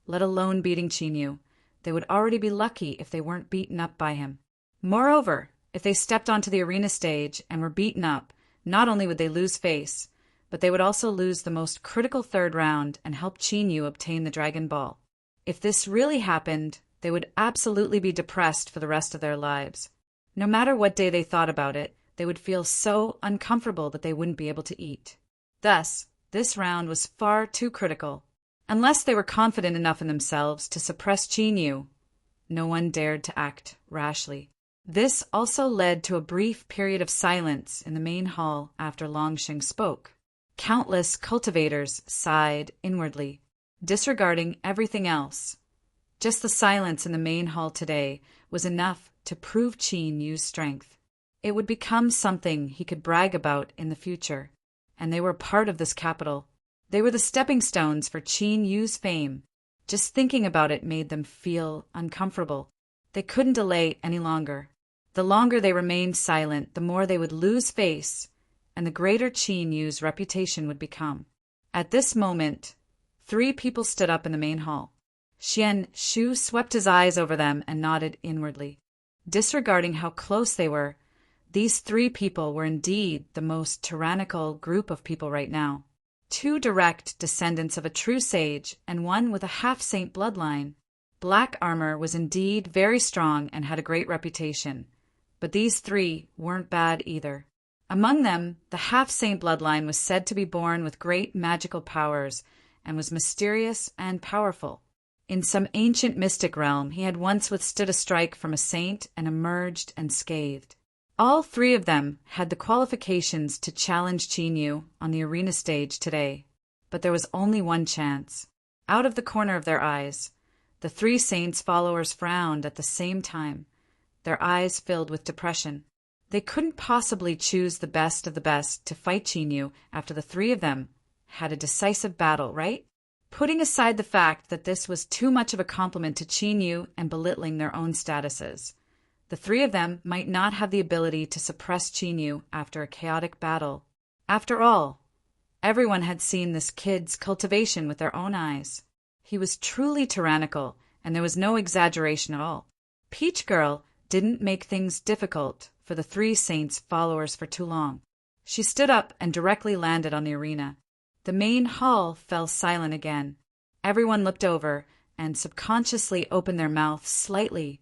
let alone beating Qin Yu, they would already be lucky if they weren't beaten up by him. Moreover, if they stepped onto the arena stage and were beaten up, not only would they lose face, but they would also lose the most critical third round and help Qin Yu obtain the Dragon Ball. If this really happened, they would absolutely be depressed for the rest of their lives. No matter what day they thought about it, they would feel so uncomfortable that they wouldn't be able to eat. Thus, this round was far too critical. Unless they were confident enough in themselves to suppress Qin Yu, no one dared to act rashly. This also led to a brief period of silence in the main hall after Longsheng spoke. Countless cultivators sighed inwardly, disregarding everything else. Just the silence in the main hall today was enough to prove Qin Yu's strength. It would become something he could brag about in the future, and they were part of this capital. They were the stepping stones for Qin Yu's fame. Just thinking about it made them feel uncomfortable. They couldn't delay any longer. The longer they remained silent, the more they would lose face, and the greater Qin Yu's reputation would become. At this moment, 3 people stood up in the main hall. Xian Shu swept his eyes over them and nodded inwardly. Disregarding how close they were, these 3 people were indeed the most tyrannical group of people right now. 2 direct descendants of a true sage and 1 with a half-saint bloodline. Black armor was indeed very strong and had a great reputation, but these 3 weren't bad either. Among them, the half-saint bloodline was said to be born with great magical powers and was mysterious and powerful. In some ancient mystic realm, he had once withstood a strike from a saint and emerged unscathed. All 3 of them had the qualifications to challenge Qin Yu on the arena stage today, but there was only one chance. Out of the corner of their eyes, the 3 saints' followers frowned at the same time, their eyes filled with depression. They couldn't possibly choose the best of the best to fight Qin Yu after the 3 of them had a decisive battle, right? Putting aside the fact that this was too much of a compliment to Qin Yu and belittling their own statuses, the 3 of them might not have the ability to suppress Qin Yu after a chaotic battle. After all, everyone had seen this kid's cultivation with their own eyes. He was truly tyrannical, and there was no exaggeration at all. Peach Girl didn't make things difficult for the 3 saints' followers for too long. She stood up and directly landed on the arena. The main hall fell silent again. Everyone looked over and subconsciously opened their mouths slightly,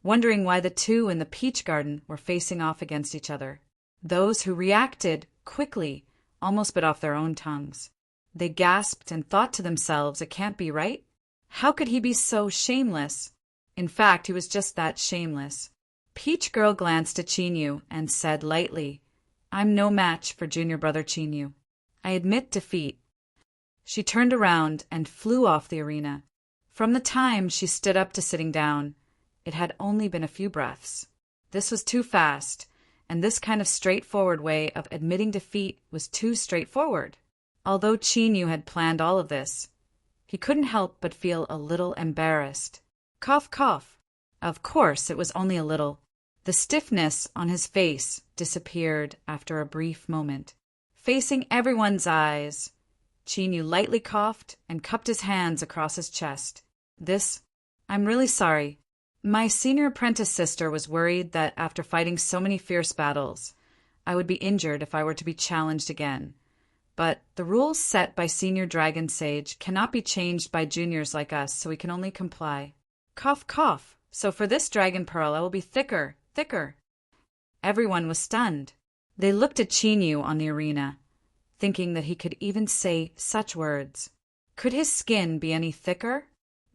wondering why the 2 in the peach garden were facing off against each other. Those who reacted quickly almost bit off their own tongues. They gasped and thought to themselves, it can't be right. How could he be so shameless? In fact, he was just that shameless. Peach Girl glanced at Qin Yu and said lightly, I'm no match for junior brother Qin Yu. I admit defeat. She turned around and flew off the arena. From the time she stood up to sitting down, it had only been a few breaths. This was too fast, and this kind of straightforward way of admitting defeat was too straightforward. Although Qin Yu had planned all of this, he couldn't help but feel a little embarrassed. Cough, cough. Of course, it was only a little. The stiffness on his face disappeared after a brief moment. Facing everyone's eyes, Qin Yu lightly coughed and cupped his hands across his chest. I'm really sorry. My senior apprentice sister was worried that after fighting so many fierce battles, I would be injured if I were to be challenged again. But the rules set by Senior Dragon Sage cannot be changed by juniors like us, so we can only comply. Cough, cough. So for this dragon pearl, I will be thicker. Everyone was stunned. They looked at Qin Yu on the arena, thinking that he could even say such words. Could his skin be any thicker?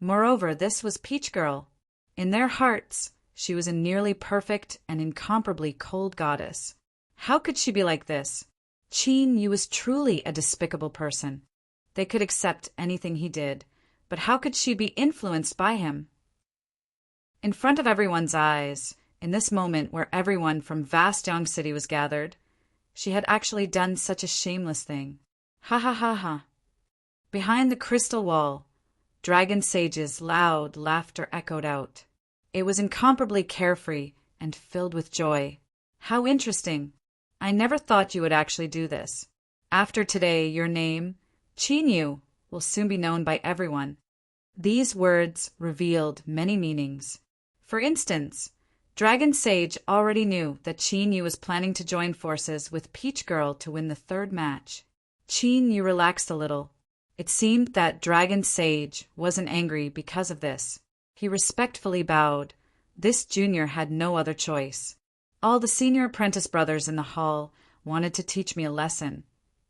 Moreover, this was Peach Girl. In their hearts, she was a nearly perfect and incomparably cold goddess. How could she be like this? Qin Yu was truly a despicable person. They could accept anything he did, but how could she be influenced by him? In front of everyone's eyes, in this moment where everyone from vast Yang City was gathered, she had actually done such a shameless thing. Ha ha ha ha. Behind the crystal wall, Dragon Sage's loud laughter echoed out. It was incomparably carefree and filled with joy. How interesting. I never thought you would actually do this. After today, your name, Qin Yu, will soon be known by everyone. These words revealed many meanings. For instance, Dragon Sage already knew that Qin Yu was planning to join forces with Peach Girl to win the 3rd match. Qin Yu relaxed a little. It seemed that Dragon Sage wasn't angry because of this. He respectfully bowed. This junior had no other choice. All the senior apprentice brothers in the hall wanted to teach me a lesson,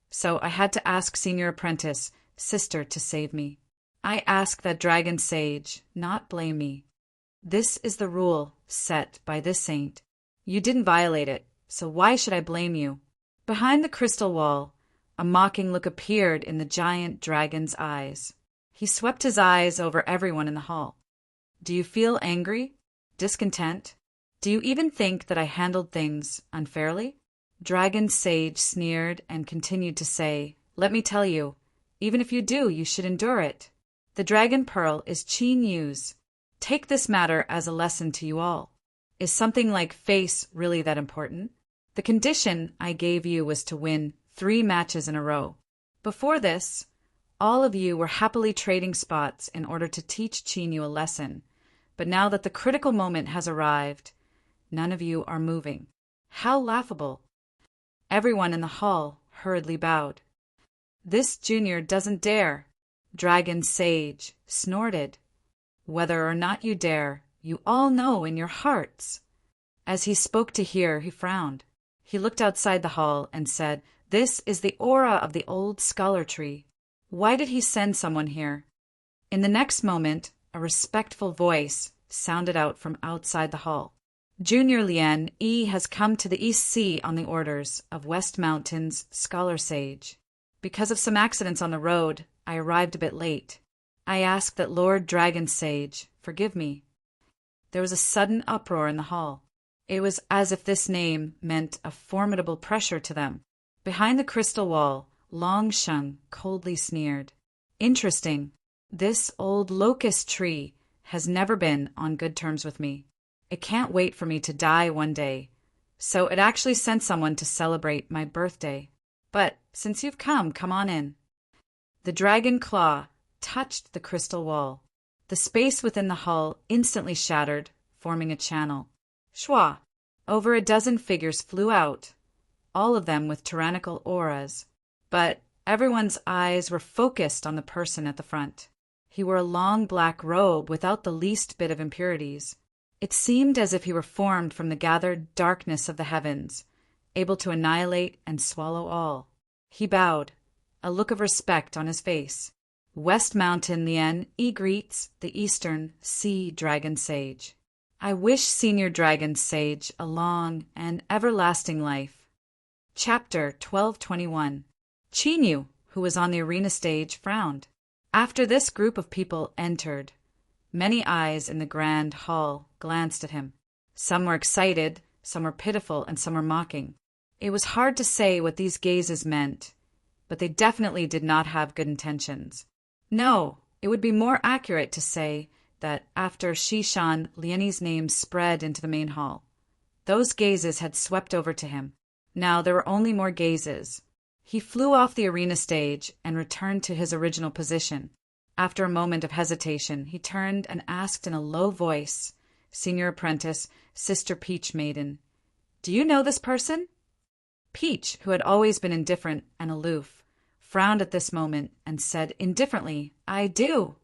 so I had to ask senior apprentice sister to save me. I ask that dragon sage not blame me. This is the rule set by this saint. You didn't violate it, so why should I blame you? Behind the crystal wall, a mocking look appeared in the giant dragon's eyes. He swept his eyes over everyone in the hall. Do you feel angry? Discontent? Do you even think that I handled things unfairly? Dragon Sage sneered and continued to say, Let me tell you, even if you do, you should endure it. The dragon pearl is Qin Yu's. Take this matter as a lesson to you all. Is something like face really that important? The condition I gave you was to win 3 matches in a row. Before this, all of you were happily trading spots in order to teach Qin Yu a lesson. But now that the critical moment has arrived, none of you are moving. How laughable. Everyone in the hall hurriedly bowed. This junior doesn't dare, Dragon Sage snorted. Whether or not you dare, you all know in your hearts. As he spoke to hear, he frowned. He looked outside the hall and said, This is the aura of the old scholar tree. Why did he send someone here? In the next moment, a respectful voice sounded out from outside the hall. Junior Lien Yi has come to the East Sea on the orders of West Mountain's scholar sage. Because of some accidents on the road, I arrived a bit late. I ask that Lord Dragon Sage forgive me. There was a sudden uproar in the hall. It was as if this name meant a formidable pressure to them. Behind the crystal wall, Long Sheng coldly sneered. Interesting. This old locust tree has never been on good terms with me. It can't wait for me to die one day, so it actually sent someone to celebrate my birthday. But since you've come on in. The dragon claw touched the crystal wall. The space within the hull instantly shattered, forming a channel. Schwa! Over a dozen figures flew out, all of them with tyrannical auras. But everyone's eyes were focused on the person at the front. He wore a long black robe without the least bit of impurities. It seemed as if he were formed from the gathered darkness of the heavens, able to annihilate and swallow all. He bowed, a look of respect on his face. West Mountain Lien Yi greets the Eastern Sea Dragon Sage. I wish Senior Dragon Sage a long and everlasting life. Chapter 1221. Qin Yu, who was on the arena stage, frowned. After this group of people entered, many eyes in the grand hall glanced at him. Some were excited, some were pitiful, and some were mocking. It was hard to say what these gazes meant, but they definitely did not have good intentions. No, it would be more accurate to say that after Shishan Liani's name spread into the main hall, those gazes had swept over to him. Now there were only more gazes. He flew off the arena stage and returned to his original position. After a moment of hesitation, he turned and asked in a low voice, Senior Apprentice, Sister Peach Maiden, Do you know this person? Peach, who had always been indifferent and aloof, frowned at this moment and said indifferently, I do.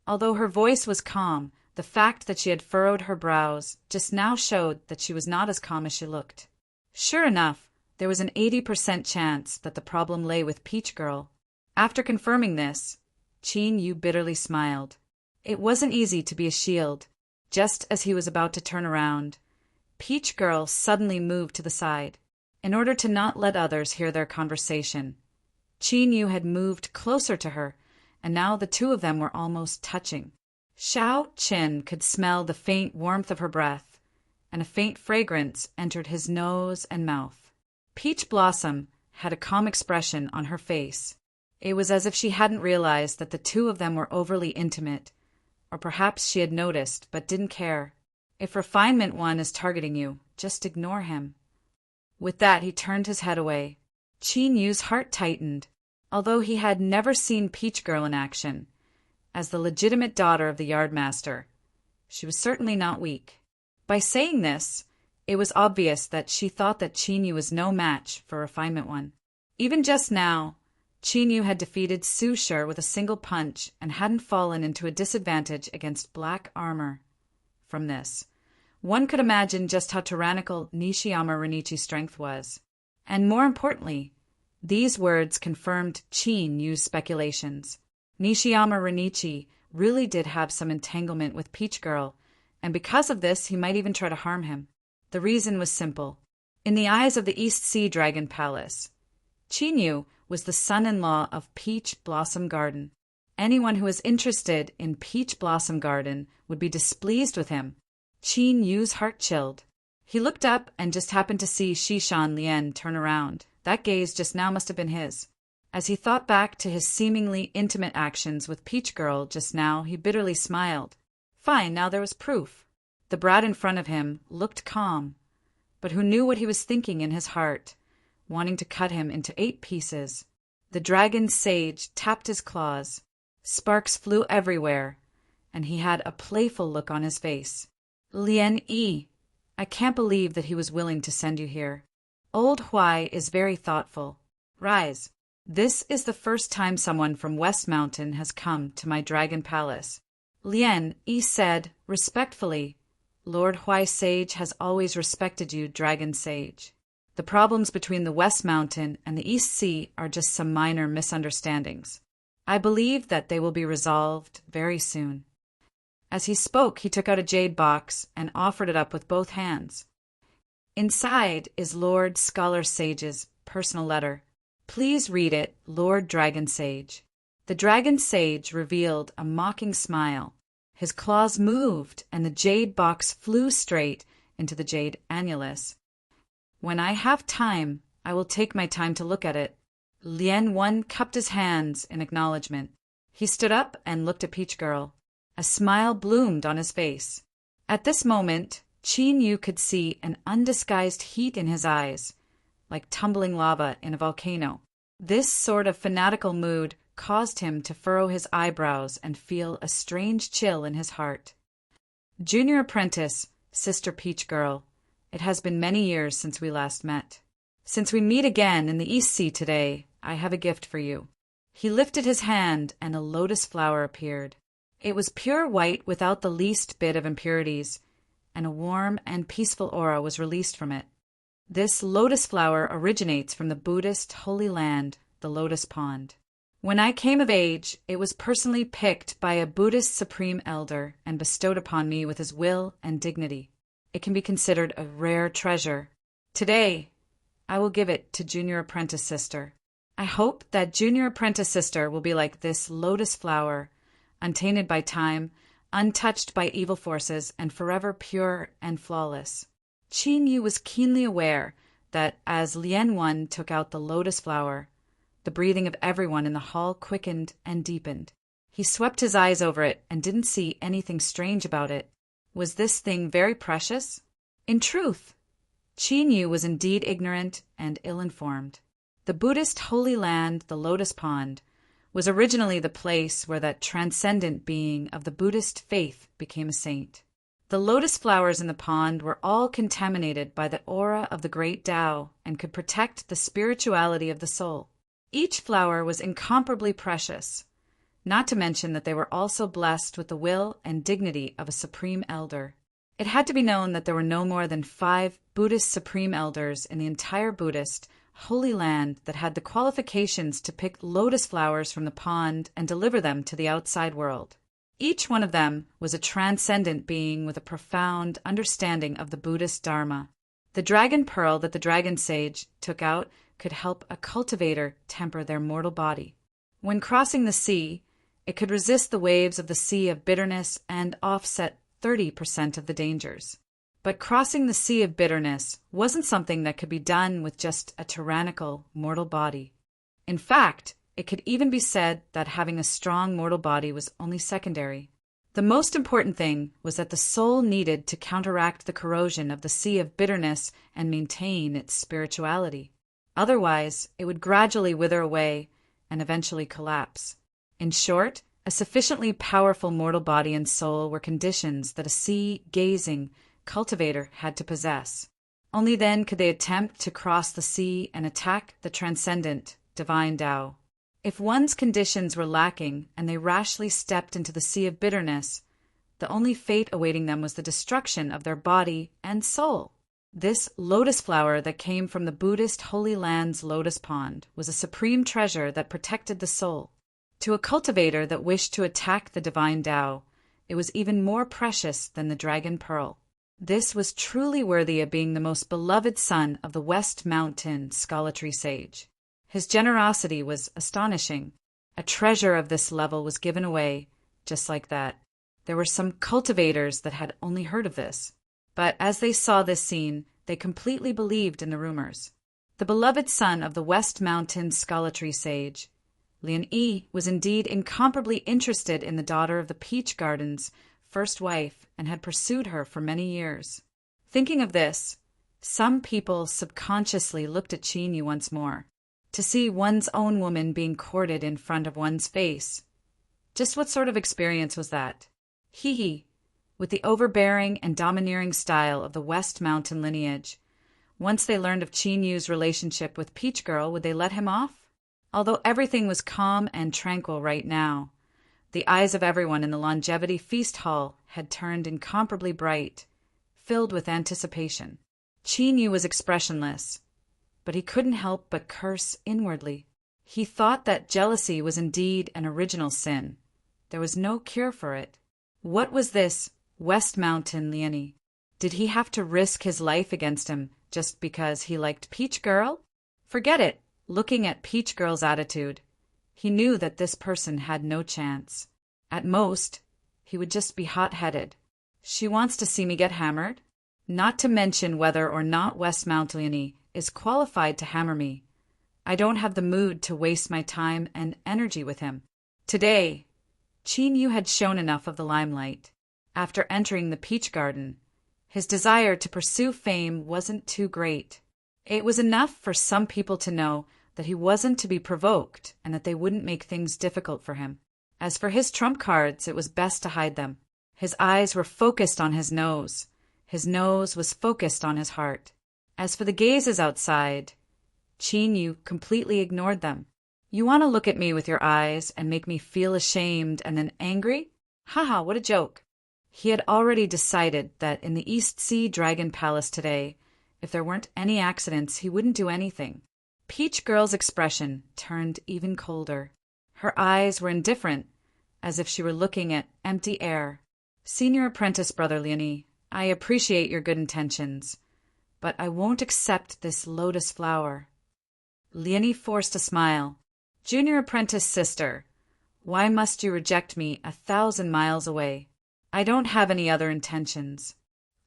Although her voice was calm, the fact that she had furrowed her brows just now showed that she was not as calm as she looked. Sure enough, there was an 80% chance that the problem lay with Peach Girl. After confirming this, Qin Yu bitterly smiled. It wasn't easy to be a shield. Just as he was about to turn around, Peach Girl suddenly moved to the side. In order to not let others hear their conversation, Qin Yu had moved closer to her, and now the two of them were almost touching. Xiao Qin could smell the faint warmth of her breath, and a faint fragrance entered his nose and mouth. Peach Blossom had a calm expression on her face. It was as if she hadn't realized that the two of them were overly intimate, or perhaps she had noticed but didn't care. If Refinement One is targeting you, just ignore him. With that, he turned his head away. Qin Yu's heart tightened, although he had never seen Peach Girl in action. As the legitimate daughter of the yardmaster, she was certainly not weak. By saying this, it was obvious that she thought that Qin Yu was no match for Refinement One. Even just now, Qin Yu had defeated Su Shi with a single punch and hadn't fallen into a disadvantage against black armor. From this, one could imagine just how tyrannical Nishiyama Renichi's strength was. And more importantly, these words confirmed Qin Yu's speculations. Nishiyama Renichi really did have some entanglement with Peach Girl, and because of this he might even try to harm him. The reason was simple. In the eyes of the East Sea Dragon Palace, Chinyu was the son-in-law of Peach Blossom Garden. Anyone who was interested in Peach Blossom Garden would be displeased with him. Chinyu's heart chilled. He looked up and just happened to see Shishan Lien turn around. That gaze just now must have been his. As he thought back to his seemingly intimate actions with Peach Girl just now, he bitterly smiled. Fine, now there was proof. The brat in front of him looked calm, but who knew what he was thinking in his heart, wanting to cut him into 8 pieces. The dragon sage tapped his claws. Sparks flew everywhere, and he had a playful look on his face. Lien Yi, I can't believe that he was willing to send you here. Old Huai is very thoughtful. Rise. This is the first time someone from West Mountain has come to my dragon palace. Lien Yi said, respectfully, Lord Huai Sage has always respected you, Dragon Sage. The problems between the West Mountain and the East Sea are just some minor misunderstandings. I believe that they will be resolved very soon. As he spoke, he took out a jade box and offered it up with both hands. Inside is Lord Scholar Sage's personal letter. Please read it, Lord Dragon Sage. The Dragon Sage revealed a mocking smile. His claws moved, and the jade box flew straight into the jade annulus. When I have time, I will take my time to look at it. Lien Wen cupped his hands in acknowledgement. He stood up and looked at Peach Girl. A smile bloomed on his face. At this moment, Chinyu could see an undisguised heat in his eyes, like tumbling lava in a volcano. This sort of fanatical mood caused him to furrow his eyebrows and feel a strange chill in his heart. Junior apprentice, Sister Peach Girl, it has been many years since we last met. Since we meet again in the East Sea today, I have a gift for you. He lifted his hand and a lotus flower appeared. It was pure white without the least bit of impurities, and a warm and peaceful aura was released from it. This lotus flower originates from the Buddhist holy land, the Lotus Pond. When I came of age, it was personally picked by a Buddhist supreme elder and bestowed upon me with his will and dignity. It can be considered a rare treasure. Today, I will give it to Junior Apprentice Sister. I hope that Junior Apprentice Sister will be like this lotus flower, untainted by time, untouched by evil forces, and forever pure and flawless. Chinyu was keenly aware that as Lien Wen took out the lotus flower, the breathing of everyone in the hall quickened and deepened. He swept his eyes over it and didn't see anything strange about it. Was this thing very precious? In truth, Chinyu was indeed ignorant and ill-informed. The Buddhist holy land, the Lotus Pond, was originally the place where that transcendent being of the Buddhist faith became a saint. The lotus flowers in the pond were all contaminated by the aura of the great Tao and could protect the spirituality of the soul. Each flower was incomparably precious, not to mention that they were also blessed with the will and dignity of a supreme elder. It had to be known that there were no more than 5 Buddhist supreme elders in the entire Buddhist holy land that had the qualifications to pick lotus flowers from the pond and deliver them to the outside world. Each one of them was a transcendent being with a profound understanding of the Buddhist Dharma. The dragon pearl that the dragon sage took out could help a cultivator temper their mortal body. When crossing the sea, it could resist the waves of the sea of bitterness and offset 30% of the dangers. But crossing the sea of bitterness wasn't something that could be done with just a tyrannical mortal body. In fact, it could even be said that having a strong mortal body was only secondary. The most important thing was that the soul needed to counteract the corrosion of the sea of bitterness and maintain its spirituality. Otherwise, it would gradually wither away and eventually collapse. In short, a sufficiently powerful mortal body and soul were conditions that a sea-gazing cultivator had to possess. Only then could they attempt to cross the sea and attack the transcendent, divine Tao. If one's conditions were lacking and they rashly stepped into the sea of bitterness, the only fate awaiting them was the destruction of their body and soul. This lotus flower that came from the Buddhist holy land's lotus pond was a supreme treasure that protected the soul. To a cultivator that wished to attack the divine Tao, it was even more precious than the dragon pearl. This was truly worthy of being the most beloved son of the West Mountain scholarly sage. His generosity was astonishing. A treasure of this level was given away, just like that. There were some cultivators that had only heard of this, but as they saw this scene, they completely believed in the rumors. The beloved son of the West Mountain scholarly sage, Lian Yi, was indeed incomparably interested in the daughter of the Peach Garden's first wife and had pursued her for many years. Thinking of this, some people subconsciously looked at Qin Yu once more. To see one's own woman being courted in front of one's face. Just what sort of experience was that? Hee. With the overbearing and domineering style of the West Mountain lineage, once they learned of Qin Yu's relationship with Peach Girl, would they let him off? Although everything was calm and tranquil right now, the eyes of everyone in the Longevity Feast Hall had turned incomparably bright, filled with anticipation. Qin Yu was expressionless, but he couldn't help but curse inwardly. He thought that jealousy was indeed an original sin. There was no cure for it. What was this West Mountain Liani? Did he have to risk his life against him just because he liked Peach Girl? Forget it. Looking at Peach Girl's attitude, he knew that this person had no chance. At most, he would just be hot-headed. She wants to see me get hammered? Not to mention whether or not West Mountain Liani is qualified to hammer me. I don't have the mood to waste my time and energy with him. Today, Qin Yu had shown enough of the limelight. After entering the Peach Garden, his desire to pursue fame wasn't too great. It was enough for some people to know that he wasn't to be provoked and that they wouldn't make things difficult for him. As for his trump cards, it was best to hide them. His eyes were focused on his nose. His nose was focused on his heart. As for the gazes outside, Qin Yu completely ignored them. You want to look at me with your eyes and make me feel ashamed and then angry? Haha, what a joke. He had already decided that in the East Sea Dragon Palace today, if there weren't any accidents, he wouldn't do anything. Peach Girl's expression turned even colder. Her eyes were indifferent, as if she were looking at empty air. Senior Apprentice Brother Liani, I appreciate your good intentions, but I won't accept this lotus flower. Liani forced a smile. Junior Apprentice Sister, why must you reject me 1,000 miles away? I don't have any other intentions.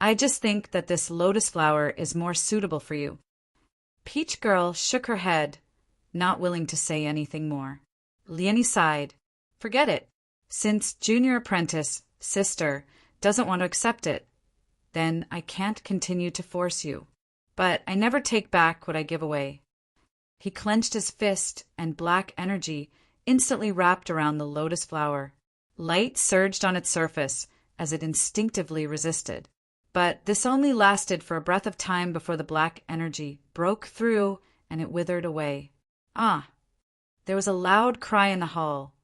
I just think that this lotus flower is more suitable for you. Peach Girl shook her head, not willing to say anything more. Liani sighed. Forget it. Since Junior Apprentice Sister doesn't want to accept it, then I can't continue to force you. But I never take back what I give away. He clenched his fist, and black energy instantly wrapped around the lotus flower. Light surged on its surface as it instinctively resisted. But this only lasted for a breath of time before the black energy broke through and it withered away. Ah! There was a loud cry in the hall,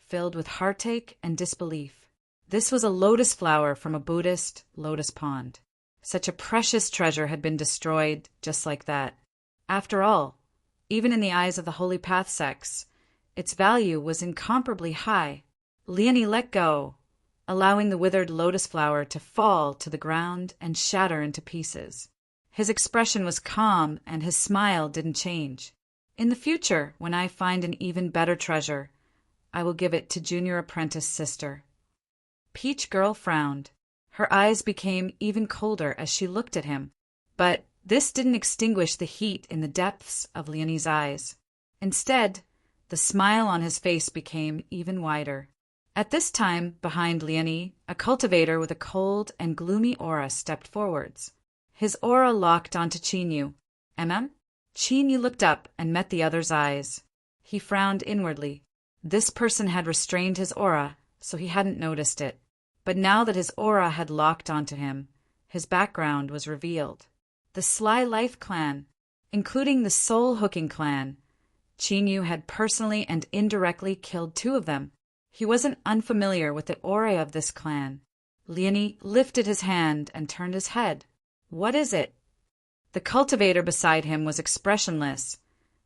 filled with heartache and disbelief. This was a lotus flower from a Buddhist lotus pond. Such a precious treasure had been destroyed just like that. After all, even in the eyes of the Holy Path sects, its value was incomparably high. Liani let go, allowing the withered lotus flower to fall to the ground and shatter into pieces. His expression was calm and his smile didn't change. In the future, when I find an even better treasure, I will give it to Junior Apprentice Sister. Peach Girl frowned. Her eyes became even colder as she looked at him. But this didn't extinguish the heat in the depths of Liani's eyes. Instead, the smile on his face became even wider. At this time, behind Liani, a cultivator with a cold and gloomy aura stepped forwards. His aura locked onto Qin Yu. Qin Yu looked up and met the other's eyes. He frowned inwardly. This person had restrained his aura, so he hadn't noticed it. But now that his aura had locked onto him, his background was revealed. The Sly Life clan, including the Soul Hooking clan. Qin Yu had personally and indirectly killed 2 of them. He wasn't unfamiliar with the aura of this clan. Liani lifted his hand and turned his head. What is it? The cultivator beside him was expressionless,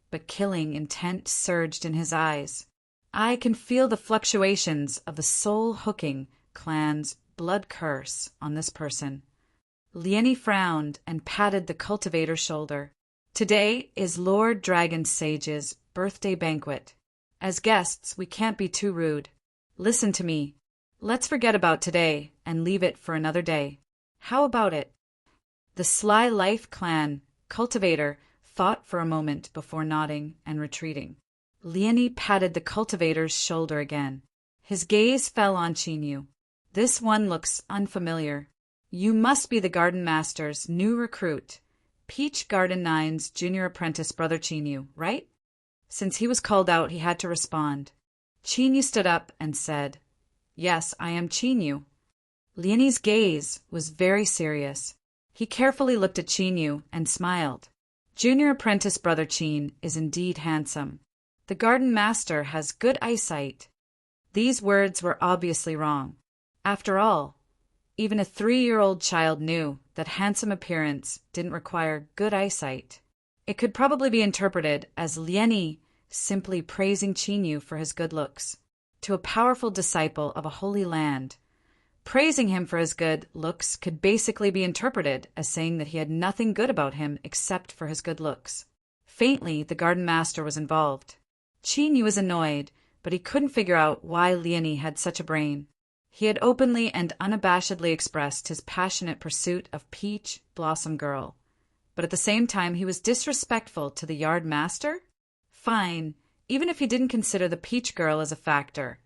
but killing intent surged in his eyes. I can feel the fluctuations of the soul-hooking clan's blood curse on this person. Lieni frowned and patted the cultivator's shoulder. Today is Lord Dragon Sage's birthday banquet. As guests, we can't be too rude. Listen to me. Let's forget about today and leave it for another day. How about it? The Sly Life clan cultivator thought for a moment before nodding and retreating. Lieni patted the cultivator's shoulder again. His gaze fell on Chinyu. This one looks unfamiliar. You must be the garden master's new recruit, Peach Garden Nine's junior apprentice brother Chinyu, right? Since he was called out, he had to respond. Chinyu stood up and said, Yes, I am Chinyu. Lieni's gaze was very serious. He carefully looked at Chinyu and smiled. Junior apprentice brother Chin is indeed handsome. The garden master has good eyesight. These words were obviously wrong. After all, even a 3-year-old child knew that handsome appearance didn't require good eyesight. It could probably be interpreted as Lieni simply praising Chinyu for his good looks. To a powerful disciple of a holy land, praising him for his good looks could basically be interpreted as saying that he had nothing good about him except for his good looks. Faintly, the garden master was involved. Chinyu was annoyed, but he couldn't figure out why Lieni had such a brain. He had openly and unabashedly expressed his passionate pursuit of Peach Blossom Girl. But at the same time, he was disrespectful to the yard master? Fine, even if he didn't consider the Peach Girl as a factor.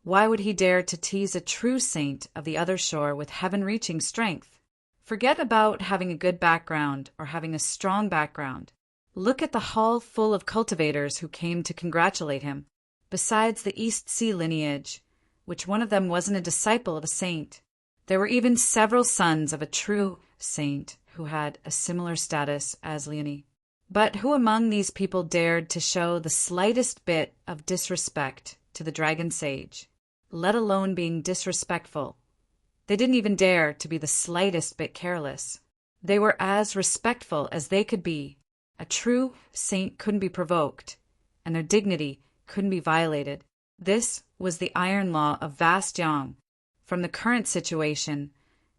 Why would he dare to tease a true saint of the other shore with heaven-reaching strength? Forget about having a good background or having a strong background. Look at the hall full of cultivators who came to congratulate him. Besides the East Sea lineage, which one of them wasn't a disciple of a saint, there were even several sons of a true saint who had a similar status as Lieni. But who among these people dared to show the slightest bit of disrespect to the dragon sage, let alone being disrespectful? They didn't even dare to be the slightest bit careless. They were as respectful as they could be. A true saint couldn't be provoked, and their dignity couldn't be violated. This was the iron law of Vast Yang. From the current situation,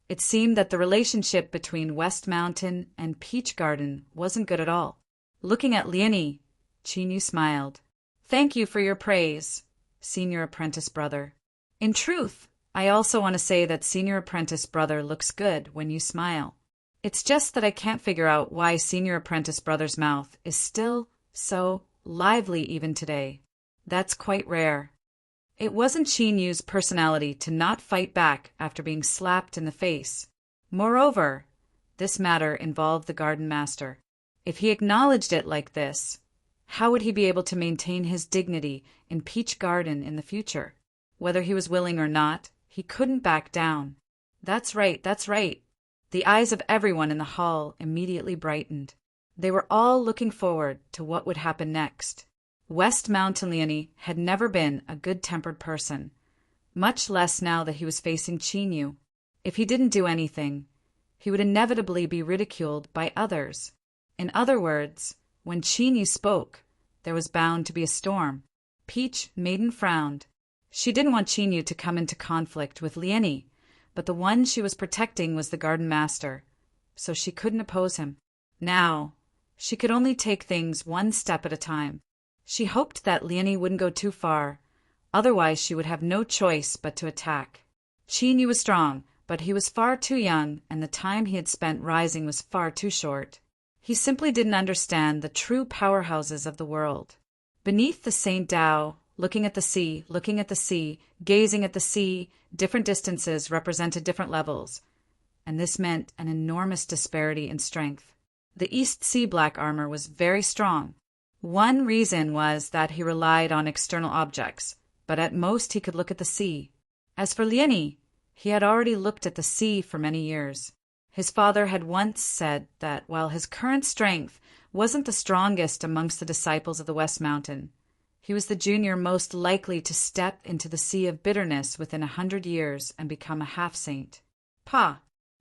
it seemed that the relationship between West Mountain and Peach Garden wasn't good at all. Looking at Lieni, Chinyu smiled. Thank you for your praise, senior apprentice brother. In truth, I also want to say that senior apprentice brother looks good when you smile. It's just that I can't figure out why senior apprentice brother's mouth is still so lively even today. That's quite rare. It wasn't Chinyu's personality to not fight back after being slapped in the face. Moreover, this matter involved the garden master. If he acknowledged it like this, how would he be able to maintain his dignity in Peach Garden in the future? Whether he was willing or not, he couldn't back down. That's right, that's right. The eyes of everyone in the hall immediately brightened. They were all looking forward to what would happen next. West Mountain Lieni had never been a good-tempered person, much less now that he was facing Chinyu. If he didn't do anything, he would inevitably be ridiculed by others. In other words, when Chinyu spoke, there was bound to be a storm. Peach Maiden frowned. She didn't want Chinyu to come into conflict with Lieni, but the one she was protecting was the garden master, so she couldn't oppose him. Now, she could only take things one step at a time. She hoped that Lieni wouldn't go too far, otherwise she would have no choice but to attack. Chinyu was strong, but he was far too young, and the time he had spent rising was far too short. He simply didn't understand the true powerhouses of the world. Beneath the St. Tao, looking at the sea, gazing at the sea, different distances represented different levels, and this meant an enormous disparity in strength. The East Sea black armor was very strong. One reason was that he relied on external objects, but at most he could look at the sea. As for Lieni, he had already looked at the sea for many years. His father had once said that while his current strength wasn't the strongest amongst the disciples of the West Mountain, he was the junior most likely to step into the sea of bitterness within 100 years and become a half-saint. Pa!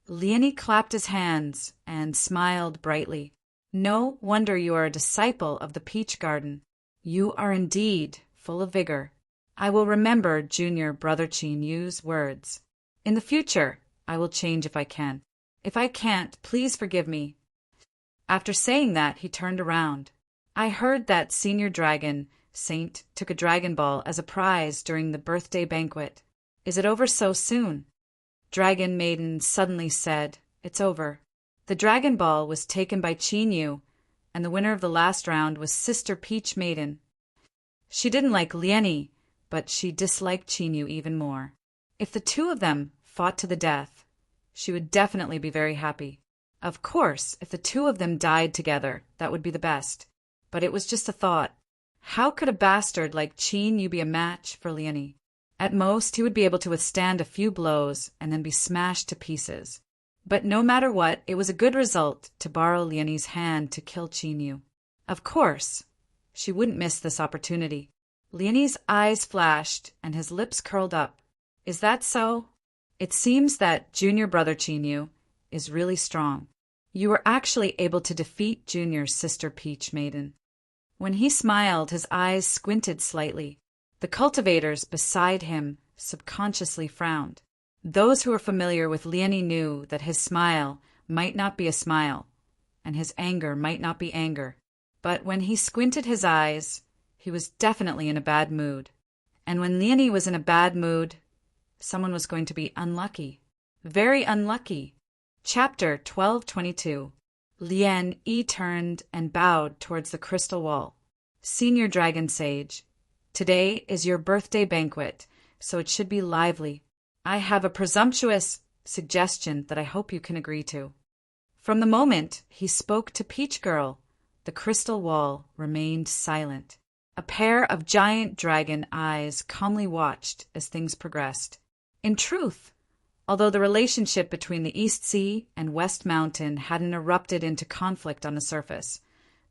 Lieni clapped his hands and smiled brightly. No wonder you are a disciple of the Peach Garden. You are indeed full of vigor. I will remember Junior Brother Chin Yu's words. In the future, I will change if I can. If I can't, please forgive me. After saying that, he turned around. I heard that Senior Dragon Saint took a Dragon Ball as a prize during the birthday banquet. Is it over so soon? Dragon Maiden suddenly said, It's over. The Dragon Ball was taken by Chin Yu, and the winner of the last round was Sister Peach Maiden. She didn't like Lieni, but she disliked Chin Yu even more. If the two of them fought to the death, she would definitely be very happy. Of course, if the two of them died together, that would be the best. But it was just a thought. How could a bastard like Chin Yu be a match for Lieni? At most, he would be able to withstand a few blows and then be smashed to pieces. But no matter what, it was a good result to borrow Lieni's hand to kill Chin Yu. Of course, she wouldn't miss this opportunity. Lieni's eyes flashed and his lips curled up. Is that so? It seems that Junior Brother Chin Yu is really strong. You were actually able to defeat Junior's Sister Peach Maiden. When he smiled, his eyes squinted slightly. The cultivators beside him subconsciously frowned. Those who were familiar with Lieni knew that his smile might not be a smile, and his anger might not be anger. But when he squinted his eyes, he was definitely in a bad mood. And when Lieni was in a bad mood, someone was going to be unlucky. Very unlucky. Chapter 1222. Lien Yi turned and bowed towards the crystal wall. Senior Dragon Sage, today is your birthday banquet, so it should be lively. I have a presumptuous suggestion that I hope you can agree to. From the moment he spoke to Peach Girl, the crystal wall remained silent. A pair of giant dragon eyes calmly watched as things progressed. In truth, although the relationship between the East Sea and West Mountain hadn't erupted into conflict on the surface,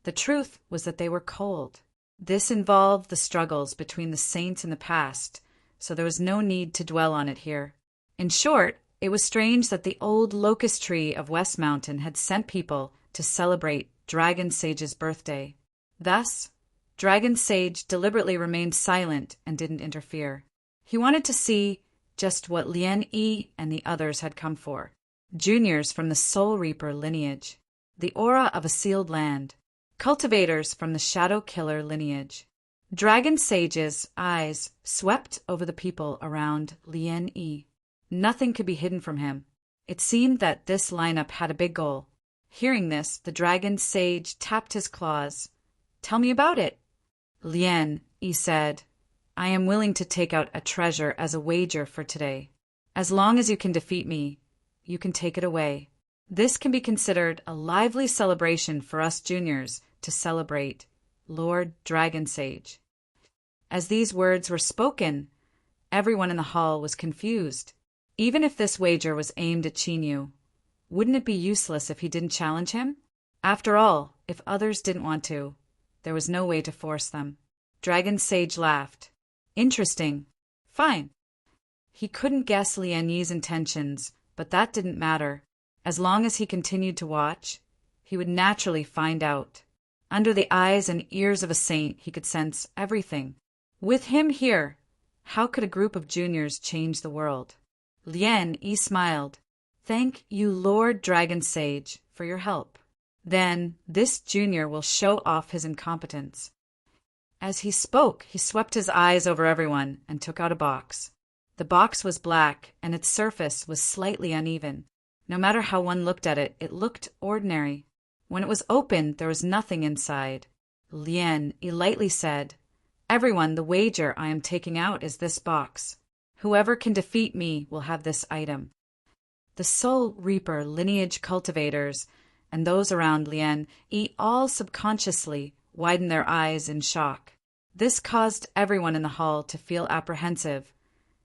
the truth was that they were cold. This involved the struggles between the saints in the past, so there was no need to dwell on it here. In short, it was strange that the old locust tree of West Mountain had sent people to celebrate Dragon Sage's birthday. Thus, Dragon Sage deliberately remained silent and didn't interfere. He wanted to see just what Lien Yi and the others had come for. Juniors from the Soul Reaper lineage, the aura of a sealed land, cultivators from the Shadow Killer lineage. Dragon Sage's eyes swept over the people around Lien Yi. Nothing could be hidden from him. It seemed that this lineup had a big goal. Hearing this, the Dragon Sage tapped his claws. Tell me about it. Lien Yi said, I am willing to take out a treasure as a wager for today. As long as you can defeat me, you can take it away. This can be considered a lively celebration for us juniors to celebrate Lord Dragon Sage. As these words were spoken, everyone in the hall was confused. Even if this wager was aimed at Chin Yu, wouldn't it be useless if he didn't challenge him? After all, if others didn't want to, there was no way to force them. Dragon Sage laughed. Interesting. Fine. He couldn't guess Lien Yi's intentions, but that didn't matter. As long as he continued to watch, he would naturally find out. Under the eyes and ears of a saint, he could sense everything. With him here, how could a group of juniors change the world? Lien Yi smiled. Thank you, Lord Dragon Sage, for your help. Then this junior will show off his incompetence. As he spoke, he swept his eyes over everyone and took out a box. The box was black, and its surface was slightly uneven. No matter how one looked at it, it looked ordinary. When it was opened, there was nothing inside. Lien Yi lightly said, Everyone, the wager I am taking out is this box. Whoever can defeat me will have this item. The Soul Reaper lineage cultivators and those around Lien Yi all subconsciously widened their eyes in shock. This caused everyone in the hall to feel apprehensive,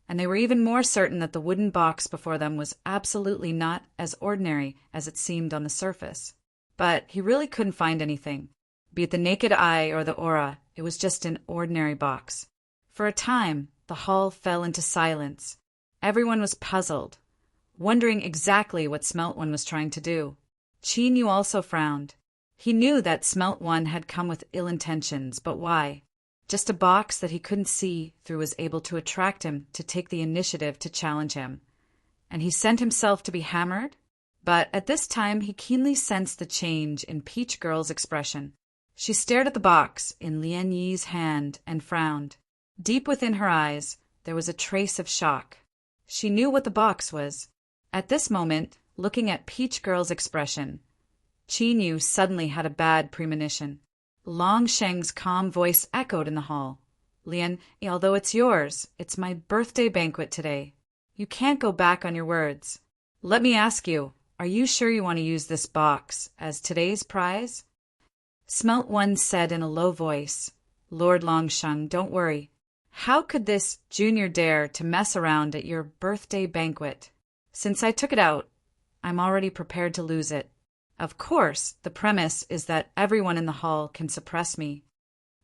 and they were even more certain that the wooden box before them was absolutely not as ordinary as it seemed on the surface. But he really couldn't find anything. Be it the naked eye or the aura, it was just an ordinary box. For a time, the hall fell into silence. Everyone was puzzled, wondering exactly what Smelt One was trying to do. Chin Yu also frowned. He knew that Smelt One had come with ill intentions, but why? Just a box that he couldn't see through was able to attract him to take the initiative to challenge him. And he sent himself to be hammered? But at this time he keenly sensed the change in Peach Girl's expression. She stared at the box in Lian Yi's hand and frowned. Deep within her eyes there was a trace of shock. She knew what the box was. At this moment, looking at Peach Girl's expression, Qin Yu suddenly had a bad premonition. Long Sheng's calm voice echoed in the hall. Lian, although it's yours, it's my birthday banquet today. You can't go back on your words. Let me ask you, are you sure you want to use this box as today's prize? Smelt One said in a low voice, Lord Longsheng, don't worry. How could this junior dare to mess around at your birthday banquet? Since I took it out, I'm already prepared to lose it. Of course, the premise is that everyone in the hall can suppress me.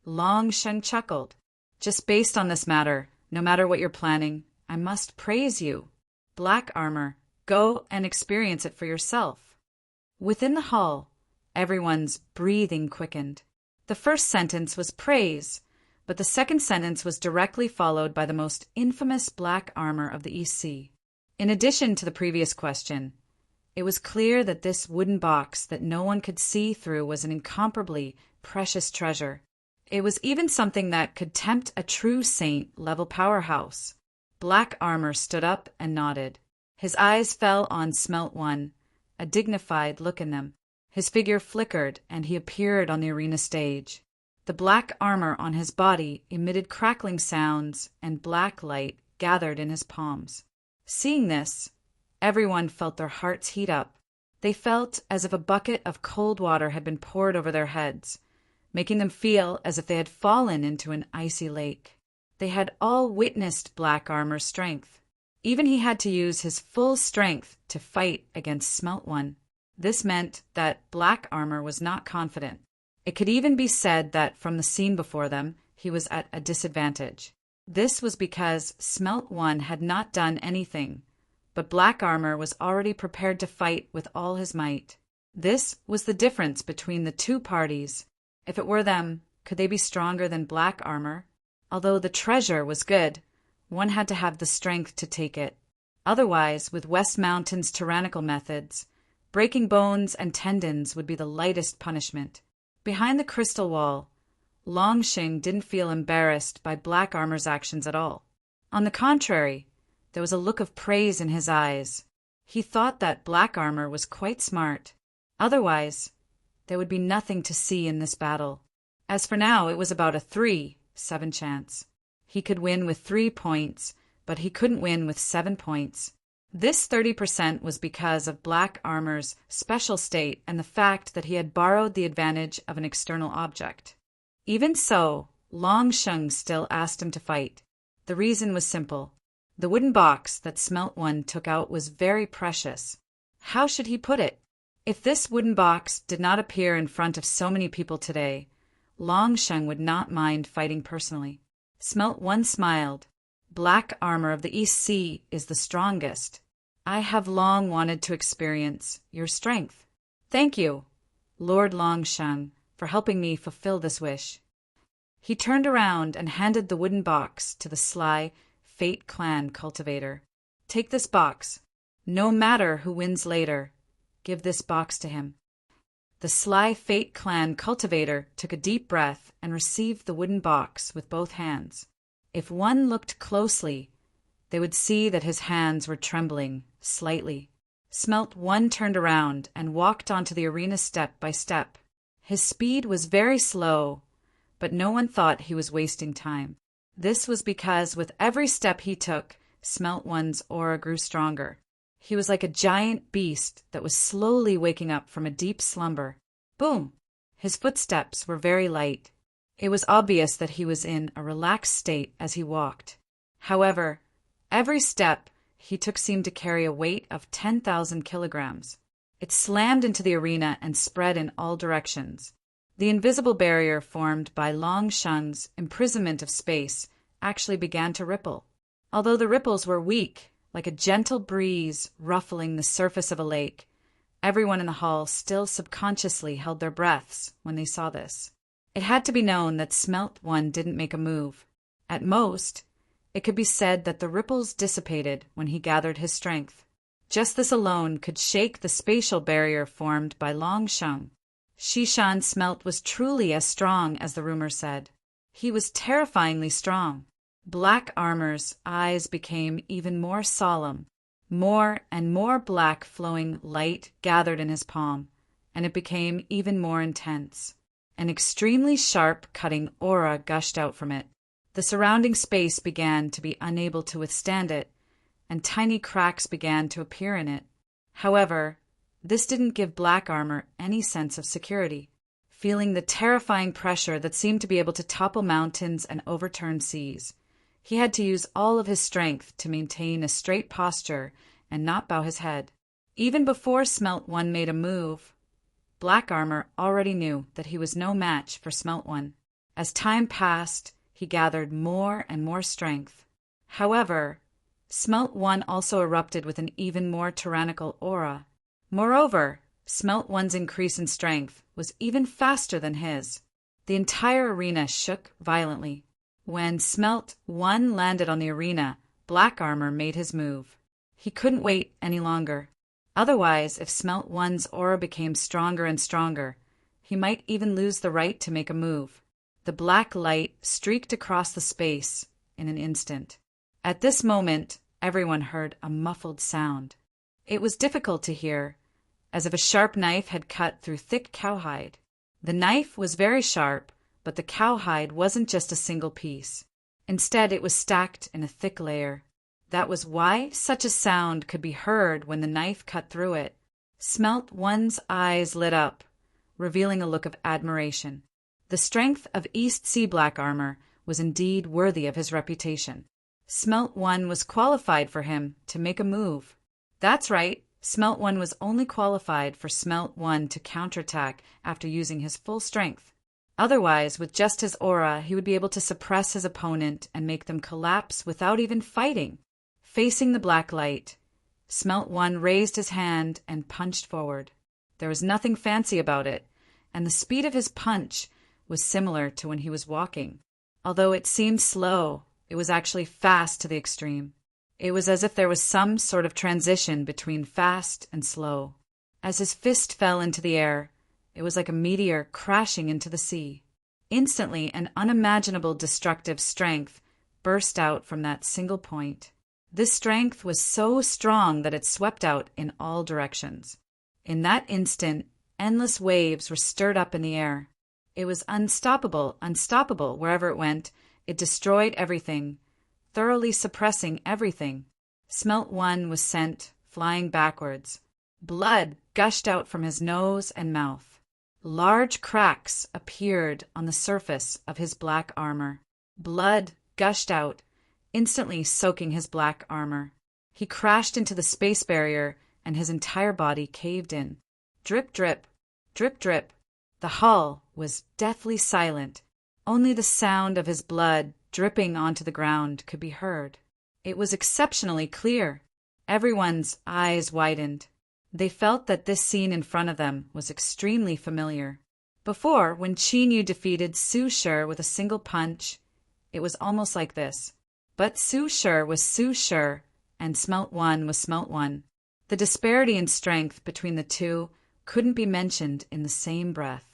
Longsheng chuckled. Just based on this matter, no matter what you're planning, I must praise you. Black Armor, go and experience it for yourself. Within the hall, everyone's breathing quickened. The first sentence was praise, but the second sentence was directly followed by the most infamous black armor of the East Sea. In addition to the previous question, it was clear that this wooden box that no one could see through was an incomparably precious treasure. It was even something that could tempt a true saint-level powerhouse. Black Armor stood up and nodded. His eyes fell on Smelt One, a dignified look in them. His figure flickered, and he appeared on the arena stage. The black armor on his body emitted crackling sounds, and black light gathered in his palms. Seeing this, everyone felt their hearts heat up. They felt as if a bucket of cold water had been poured over their heads, making them feel as if they had fallen into an icy lake. They had all witnessed Black Armor's strength. Even he had to use his full strength to fight against Smelt One. This meant that Black Armor was not confident. It could even be said that from the scene before them, he was at a disadvantage. This was because Smelt One had not done anything, but Black Armor was already prepared to fight with all his might. This was the difference between the two parties. If it were them, could they be stronger than Black Armor? Although the treasure was good, one had to have the strength to take it. Otherwise, with West Mountain's tyrannical methods, breaking bones and tendons would be the lightest punishment. Behind the crystal wall, Longsheng didn't feel embarrassed by Black Armor's actions at all. On the contrary, there was a look of praise in his eyes. He thought that Black Armor was quite smart. Otherwise, there would be nothing to see in this battle. As for now, it was about a 3-7 chance. He could win with 3 points, but he couldn't win with 7 points. This 30% was because of Black Armor's special state and the fact that he had borrowed the advantage of an external object. Even so, Longsheng still asked him to fight. The reason was simple. The wooden box that Smelt One took out was very precious. How should he put it? If this wooden box did not appear in front of so many people today, Longsheng would not mind fighting personally. Smelt One smiled. Black Armor of the East Sea is the strongest. I have long wanted to experience your strength. Thank you, Lord Longsheng, for helping me fulfill this wish. He turned around and handed the wooden box to the sly Fate Clan cultivator. Take this box. No matter who wins later, give this box to him. The sly Fate Clan cultivator took a deep breath and received the wooden box with both hands. If one looked closely, they would see that his hands were trembling slightly. Smelt One turned around and walked onto the arena step by step. His speed was very slow, but no one thought he was wasting time. This was because with every step he took, Smelt One's aura grew stronger. He was like a giant beast that was slowly waking up from a deep slumber. Boom! His footsteps were very light. It was obvious that he was in a relaxed state as he walked. However, every step he took seemed to carry a weight of 10,000 kilograms. It slammed into the arena and spread in all directions. The invisible barrier formed by Longsheng's imprisonment of space actually began to ripple. Although the ripples were weak, like a gentle breeze ruffling the surface of a lake, everyone in the hall still subconsciously held their breaths when they saw this. It had to be known that Smelt 1 didn't make a move. At most, it could be said that the ripples dissipated when he gathered his strength. Just this alone could shake the spatial barrier formed by Long Sheng. Shishan Smelt was truly as strong as the rumor said. He was terrifyingly strong. Black Armor's eyes became even more solemn. More and more black flowing light gathered in his palm, and it became even more intense. An extremely sharp, cutting aura gushed out from it. The surrounding space began to be unable to withstand it, and tiny cracks began to appear in it. However, this didn't give Black Armor any sense of security. Feeling the terrifying pressure that seemed to be able to topple mountains and overturn seas, he had to use all of his strength to maintain a straight posture and not bow his head. Even before Smelt 1 made a move, Black Armor already knew that he was no match for Smelt 1. As time passed, he gathered more and more strength. However, Smelt 1 also erupted with an even more tyrannical aura. Moreover, Smelt 1's increase in strength was even faster than his. The entire arena shook violently. When Smelt 1 landed on the arena, Black Armor made his move. He couldn't wait any longer. Otherwise, if Smelt 1's aura became stronger and stronger, he might even lose the right to make a move. The black light streaked across the space in an instant. At this moment, everyone heard a muffled sound. It was difficult to hear, as if a sharp knife had cut through thick cowhide. The knife was very sharp, but the cowhide wasn't just a single piece. Instead, it was stacked in a thick layer. That was why such a sound could be heard when the knife cut through it. Smelt 1's eyes lit up, revealing a look of admiration. The strength of East Sea Black Armor was indeed worthy of his reputation. Smelt 1 was qualified for him to make a move. That's right, Smelt 1 was only qualified for Smelt 1 to counterattack after using his full strength. Otherwise, with just his aura, he would be able to suppress his opponent and make them collapse without even fighting. Facing the black light, Smelt 1 raised his hand and punched forward. There was nothing fancy about it, and the speed of his punch was similar to when he was walking. Although it seemed slow, it was actually fast to the extreme. It was as if there was some sort of transition between fast and slow. As his fist fell into the air, it was like a meteor crashing into the sea. Instantly, an unimaginable destructive strength burst out from that single point. This strength was so strong that it swept out in all directions. In that instant, endless waves were stirred up in the air. It was unstoppable wherever it went. It destroyed everything, thoroughly suppressing everything. Smelt 1 was sent flying backwards. Blood gushed out from his nose and mouth. Large cracks appeared on the surface of his black armor. Blood gushed out, instantly soaking his black armor. He crashed into the space barrier, and his entire body caved in. Drip, drip, drip, drip. The hull was deathly silent. Only the sound of his blood dripping onto the ground could be heard. It was exceptionally clear. Everyone's eyes widened. They felt that this scene in front of them was extremely familiar. Before, when Qin Yu defeated Su Shi with a single punch, it was almost like this. But Su Shi was Su Shi, and Smelt 1 was Smelt 1. The disparity in strength between the two couldn't be mentioned in the same breath.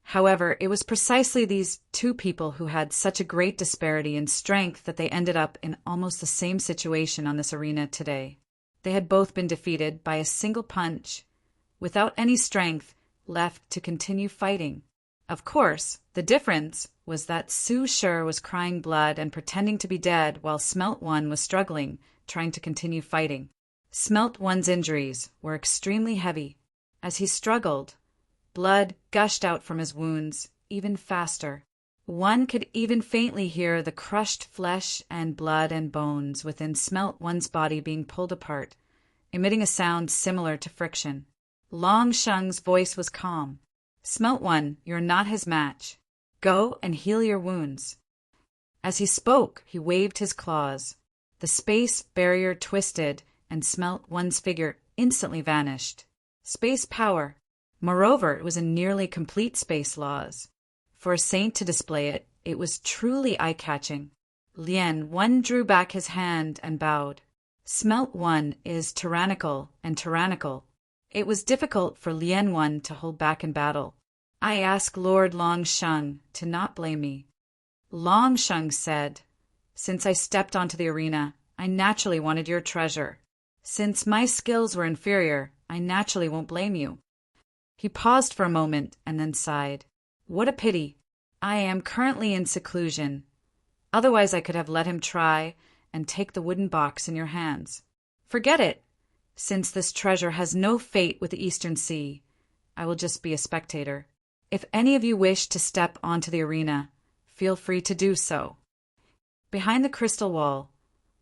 However, it was precisely these two people who had such a great disparity in strength that they ended up in almost the same situation on this arena today. They had both been defeated by a single punch, without any strength left to continue fighting. Of course, the difference was that Su Shi was crying blood and pretending to be dead while Smelt 1 was struggling, trying to continue fighting. Smelt 1's injuries were extremely heavy. As he struggled, blood gushed out from his wounds even faster. One could even faintly hear the crushed flesh and blood and bones within Smelt 1's body being pulled apart, emitting a sound similar to friction. Long Sheng's voice was calm. Smelt 1, you're not his match. Go and heal your wounds. As he spoke, he waved his claws. The space barrier twisted, and Smelt 1's figure instantly vanished. Space power. Moreover, it was a nearly complete space laws. For a saint to display it, it was truly eye-catching. Lien One drew back his hand and bowed. Smelt One is tyrannical and tyrannical. It was difficult for Lien One to hold back in battle. I ask Lord Long Sheng to not blame me. Long Sheng said, since I stepped onto the arena, I naturally wanted your treasure. Since my skills were inferior, I naturally won't blame you. He paused for a moment and then sighed. What a pity. I am currently in seclusion. Otherwise I could have let him try and take the wooden box in your hands. Forget it. Since this treasure has no fate with the Eastern Sea, I will just be a spectator. If any of you wish to step onto the arena, feel free to do so. Behind the crystal wall,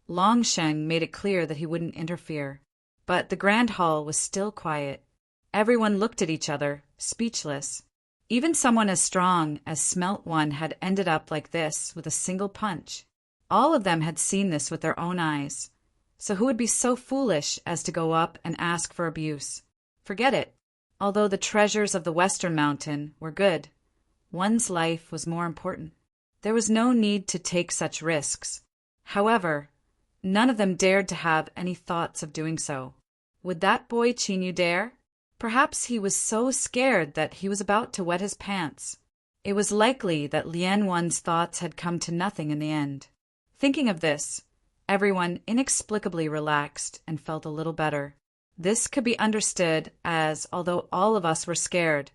Long Sheng made it clear that he wouldn't interfere. But the grand hall was still quiet. Everyone looked at each other, speechless. Even someone as strong as Smelt One had ended up like this with a single punch. All of them had seen this with their own eyes. So who would be so foolish as to go up and ask for abuse? Forget it. Although the treasures of the Western Mountain were good, one's life was more important. There was no need to take such risks. However, none of them dared to have any thoughts of doing so. Would that boy Chinyu dare? Perhaps he was so scared that he was about to wet his pants. It was likely that Lien One's thoughts had come to nothing in the end. Thinking of this, everyone inexplicably relaxed and felt a little better. This could be understood as, although all of us were scared,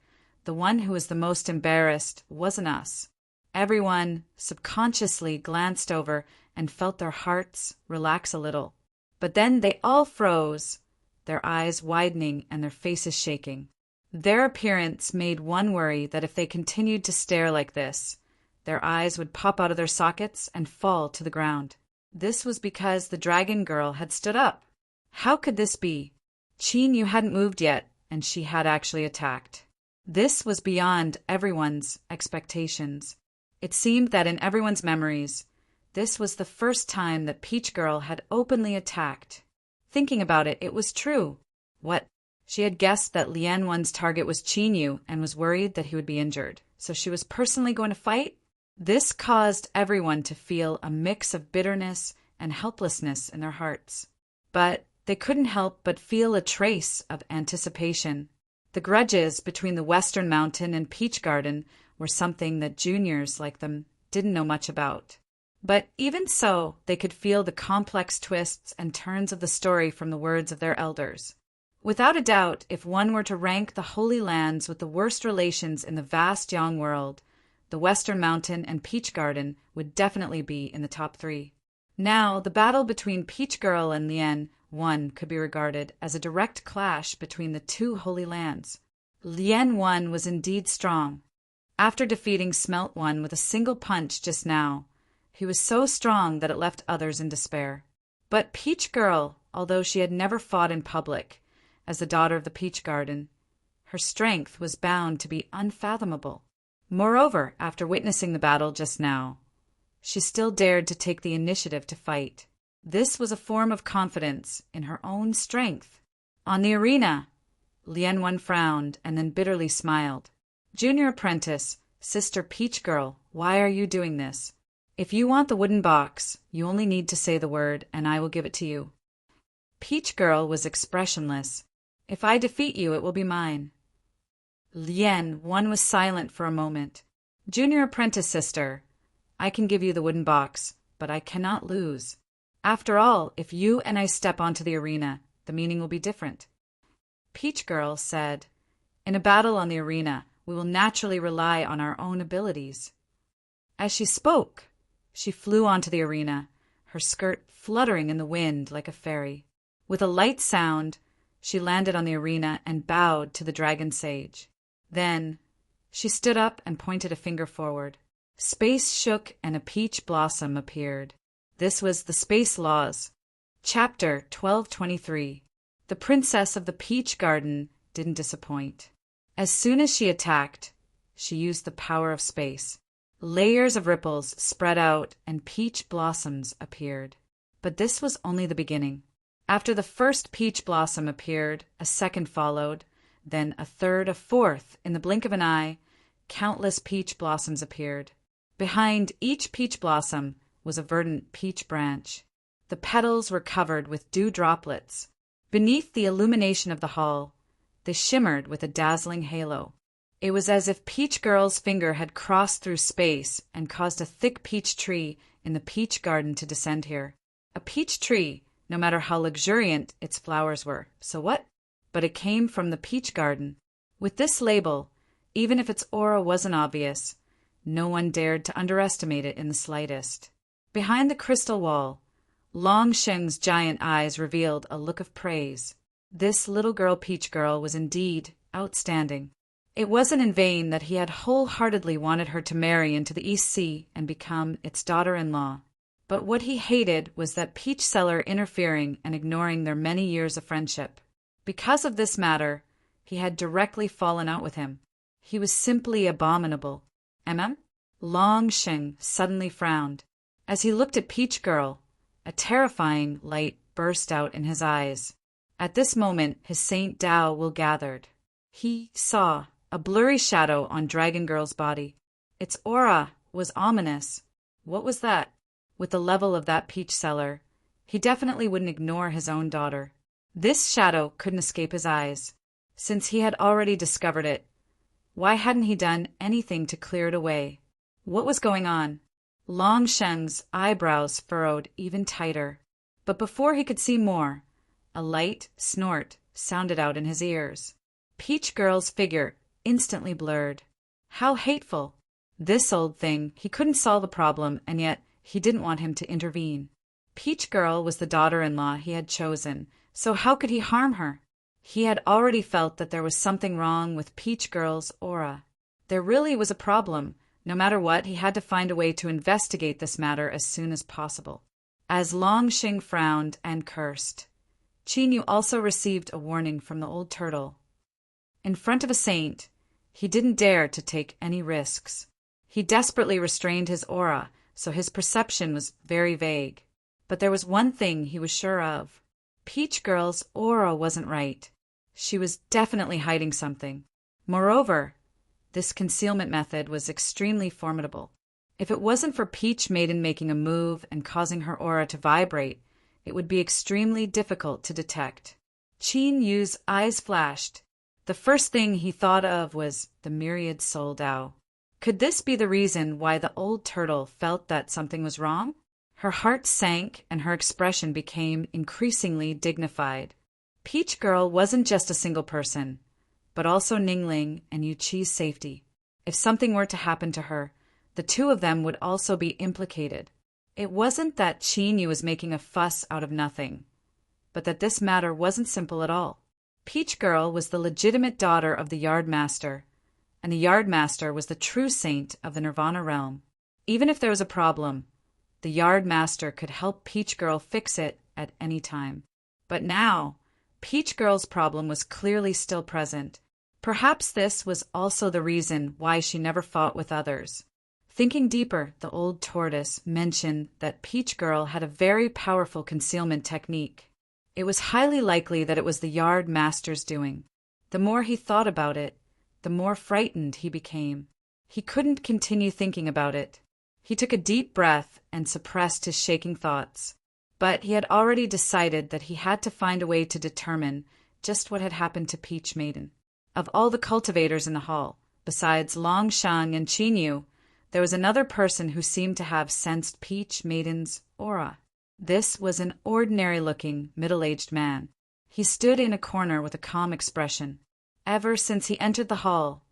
the one who was the most embarrassed wasn't us. Everyone subconsciously glanced over and felt their hearts relax a little. But then they all froze, their eyes widening and their faces shaking. Their appearance made one worry that if they continued to stare like this, their eyes would pop out of their sockets and fall to the ground. This was because the dragon girl had stood up. How could this be? Chinyu hadn't moved yet, and she had actually attacked. This was beyond everyone's expectations. It seemed that in everyone's memories, this was the first time that Peach Girl had openly attacked. Thinking about it, it was true. What? She had guessed that Lien One's target was Chinyu and was worried that he would be injured. So she was personally going to fight? This caused everyone to feel a mix of bitterness and helplessness in their hearts. But they couldn't help but feel a trace of anticipation. The grudges between the Western Mountain and Peach Garden were something that juniors like them didn't know much about. But even so, they could feel the complex twists and turns of the story from the words of their elders. Without a doubt, if one were to rank the Holy Lands with the worst relations in the vast Yang world, the Western Mountain and Peach Garden would definitely be in the top 3. Now, the battle between Peach Girl and Lien One could be regarded as a direct clash between the two Holy Lands. Lien One was indeed strong. After defeating Smelt One with a single punch just now, he was so strong that it left others in despair. But Peach Girl, although she had never fought in public, as the daughter of the Peach Garden, her strength was bound to be unfathomable. Moreover, after witnessing the battle just now, she still dared to take the initiative to fight. This was a form of confidence in her own strength. On the arena, Lien One frowned and then bitterly smiled. Junior apprentice, Sister Peach Girl, why are you doing this? If you want the wooden box, you only need to say the word and I will give it to you. Peach Girl was expressionless. If I defeat you, it will be mine. Lien One was silent for a moment. Junior apprentice sister, I can give you the wooden box, but I cannot lose. After all, if you and I step onto the arena, the meaning will be different. Peach Girl said, in a battle on the arena, we will naturally rely on our own abilities. As she spoke, she flew onto the arena, her skirt fluttering in the wind like a fairy. With a light sound, she landed on the arena and bowed to the dragon sage. Then, she stood up and pointed a finger forward. Space shook and a peach blossom appeared. This was the Space Laws. Chapter 1223. The Princess of the Peach Garden didn't disappoint. As soon as she attacked, she used the power of space. Layers of ripples spread out and peach blossoms appeared. But this was only the beginning. After the first peach blossom appeared, a second followed, then a third, a fourth. In the blink of an eye, countless peach blossoms appeared. Behind each peach blossom was a verdant peach branch. The petals were covered with dew droplets. Beneath the illumination of the hall, they shimmered with a dazzling halo. It was as if Peach Girl's finger had crossed through space and caused a thick peach tree in the peach garden to descend here. A peach tree, no matter how luxuriant its flowers were. So what? But it came from the peach garden. With this label, even if its aura wasn't obvious, no one dared to underestimate it in the slightest. Behind the crystal wall, Long Sheng's giant eyes revealed a look of praise. This little girl Peach Girl was indeed outstanding. It wasn't in vain that he had wholeheartedly wanted her to marry into the East Sea and become its daughter-in-law. But what he hated was that peach seller interfering and ignoring their many years of friendship. Because of this matter, he had directly fallen out with him. He was simply abominable. Long Sheng suddenly frowned. As he looked at Peach Girl, a terrifying light burst out in his eyes. At this moment, his Saint Tao will gathered. He saw a blurry shadow on Dragon Girl's body. Its aura was ominous. What was that? With the level of that peach seller, he definitely wouldn't ignore his own daughter. This shadow couldn't escape his eyes. Since he had already discovered it, why hadn't he done anything to clear it away? What was going on? Long Sheng's eyebrows furrowed even tighter. But before he could see more, a light snort sounded out in his ears. Peach Girl's figure instantly blurred. How hateful! This old thing, he couldn't solve the problem, and yet he didn't want him to intervene. Peach Girl was the daughter-in-law he had chosen, so how could he harm her? He had already felt that there was something wrong with Peach Girl's aura. There really was a problem. No matter what, he had to find a way to investigate this matter as soon as possible. As Long Sheng frowned and cursed, Qin Yu also received a warning from the old turtle. In front of a saint, he didn't dare to take any risks. He desperately restrained his aura, so his perception was very vague. But there was one thing he was sure of. Peach Girl's aura wasn't right. She was definitely hiding something. Moreover, this concealment method was extremely formidable. If it wasn't for Peach Maiden making a move and causing her aura to vibrate, it would be extremely difficult to detect. Qin Yu's eyes flashed. The first thing he thought of was the myriad soul Tao. Could this be the reason why the old turtle felt that something was wrong? Her heart sank and her expression became increasingly dignified. Peach Girl wasn't just a single person, but also Ningling and Yu Qi's safety. If something were to happen to her, the two of them would also be implicated. It wasn't that Qin Yu was making a fuss out of nothing, but that this matter wasn't simple at all. Peach Girl was the legitimate daughter of the Yard Master, and the Yard Master was the true saint of the Nirvana realm. Even if there was a problem, the Yard Master could help Peach Girl fix it at any time. But now, Peach Girl's problem was clearly still present. Perhaps this was also the reason why she never fought with others. Thinking deeper, the old tortoise mentioned that Peach Girl had a very powerful concealment technique. It was highly likely that it was the Yard Master's doing. The more he thought about it, the more frightened he became. He couldn't continue thinking about it. He took a deep breath and suppressed his shaking thoughts. But he had already decided that he had to find a way to determine just what had happened to Peach Maiden. Of all the cultivators in the hall, besides Long Sheng and Qin Yu, there was another person who seemed to have sensed Peach Maiden's aura. This was an ordinary-looking, middle-aged man. He stood in a corner with a calm expression. Ever since he entered the hall,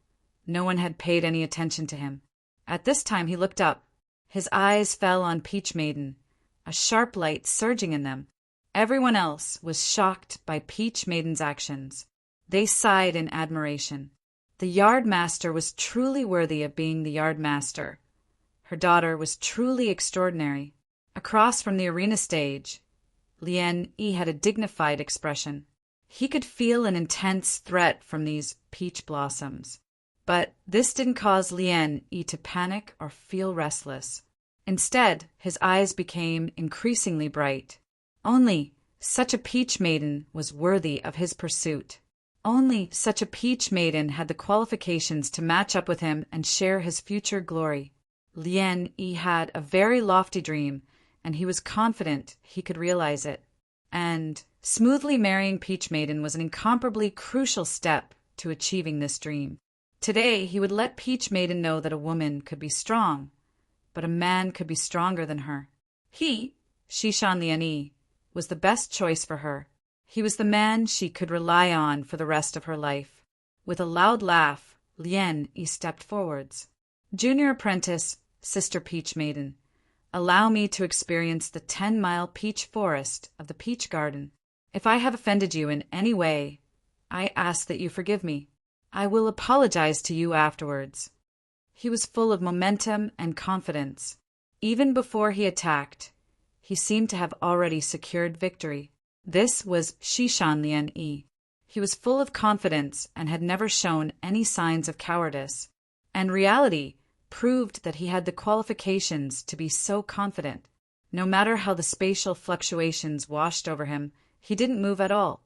no one had paid any attention to him. At this time he looked up. His eyes fell on Peach Maiden, a sharp light surging in them. Everyone else was shocked by Peach Maiden's actions. They sighed in admiration. The Yard Master was truly worthy of being the Yard Master. Her daughter was truly extraordinary. Across from the arena stage, Lien Yi had a dignified expression. He could feel an intense threat from these peach blossoms. But this didn't cause Lien Yi to panic or feel restless. Instead, his eyes became increasingly bright. Only such a peach maiden was worthy of his pursuit. Only such a peach maiden had the qualifications to match up with him and share his future glory. Lien Yi had a very lofty dream, and he was confident he could realize it. And smoothly marrying Peach Maiden was an incomparably crucial step to achieving this dream. Today, he would let Peach Maiden know that a woman could be strong, but a man could be stronger than her. He, Shishan Lien Yi, was the best choice for her. He was the man she could rely on for the rest of her life. With a loud laugh, Lien Yi stepped forwards. Junior apprentice, Sister Peach Maiden, allow me to experience the 10-mile peach forest of the peach garden. If I have offended you in any way, I ask that you forgive me. I will apologize to you afterwards. He was full of momentum and confidence. Even before he attacked, he seemed to have already secured victory. This was Shishan Lien Yi. He was full of confidence and had never shown any signs of cowardice. And reality proved that he had the qualifications to be so confident. No matter how the spatial fluctuations washed over him, he didn't move at all.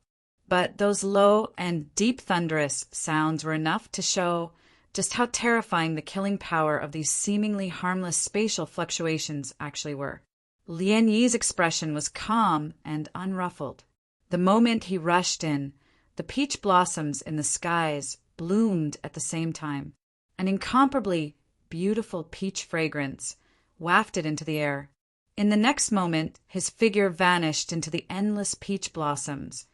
But those low and deep thunderous sounds were enough to show just how terrifying the killing power of these seemingly harmless spatial fluctuations actually were. Lien Yi's expression was calm and unruffled. The moment he rushed in, the peach blossoms in the skies bloomed at the same time. An incomparably beautiful peach fragrance wafted into the air. In the next moment, his figure vanished into the endless peach blossoms,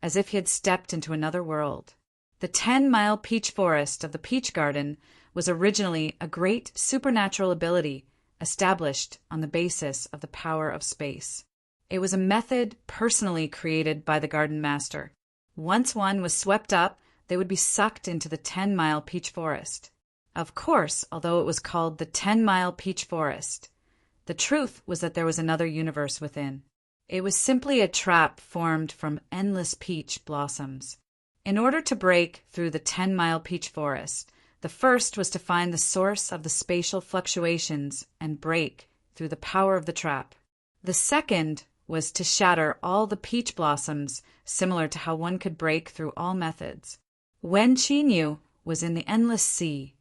as if he had stepped into another world. The 10-mile peach forest of the peach garden was originally a great supernatural ability established on the basis of the power of space. It was a method personally created by the garden master. Once one was swept up, they would be sucked into the 10-mile peach forest. Of course, although it was called the 10-mile peach forest, the truth was that there was another universe within. It was simply a trap formed from endless peach blossoms. In order to break through the 10-mile peach forest, the first was to find the source of the spatial fluctuations and break through the power of the trap. The second was to shatter all the peach blossoms, similar to how one could break through all methods. When Qinyu was in the endless sea,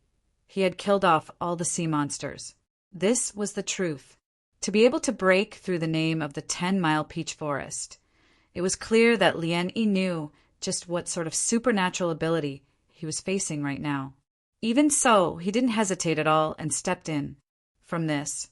he had killed off all the sea monsters. This was the truth. To be able to break through the name of the 10-mile peach forest, it was clear that Lien Yi knew just what sort of supernatural ability he was facing right now. Even so, he didn't hesitate at all and stepped in. From this,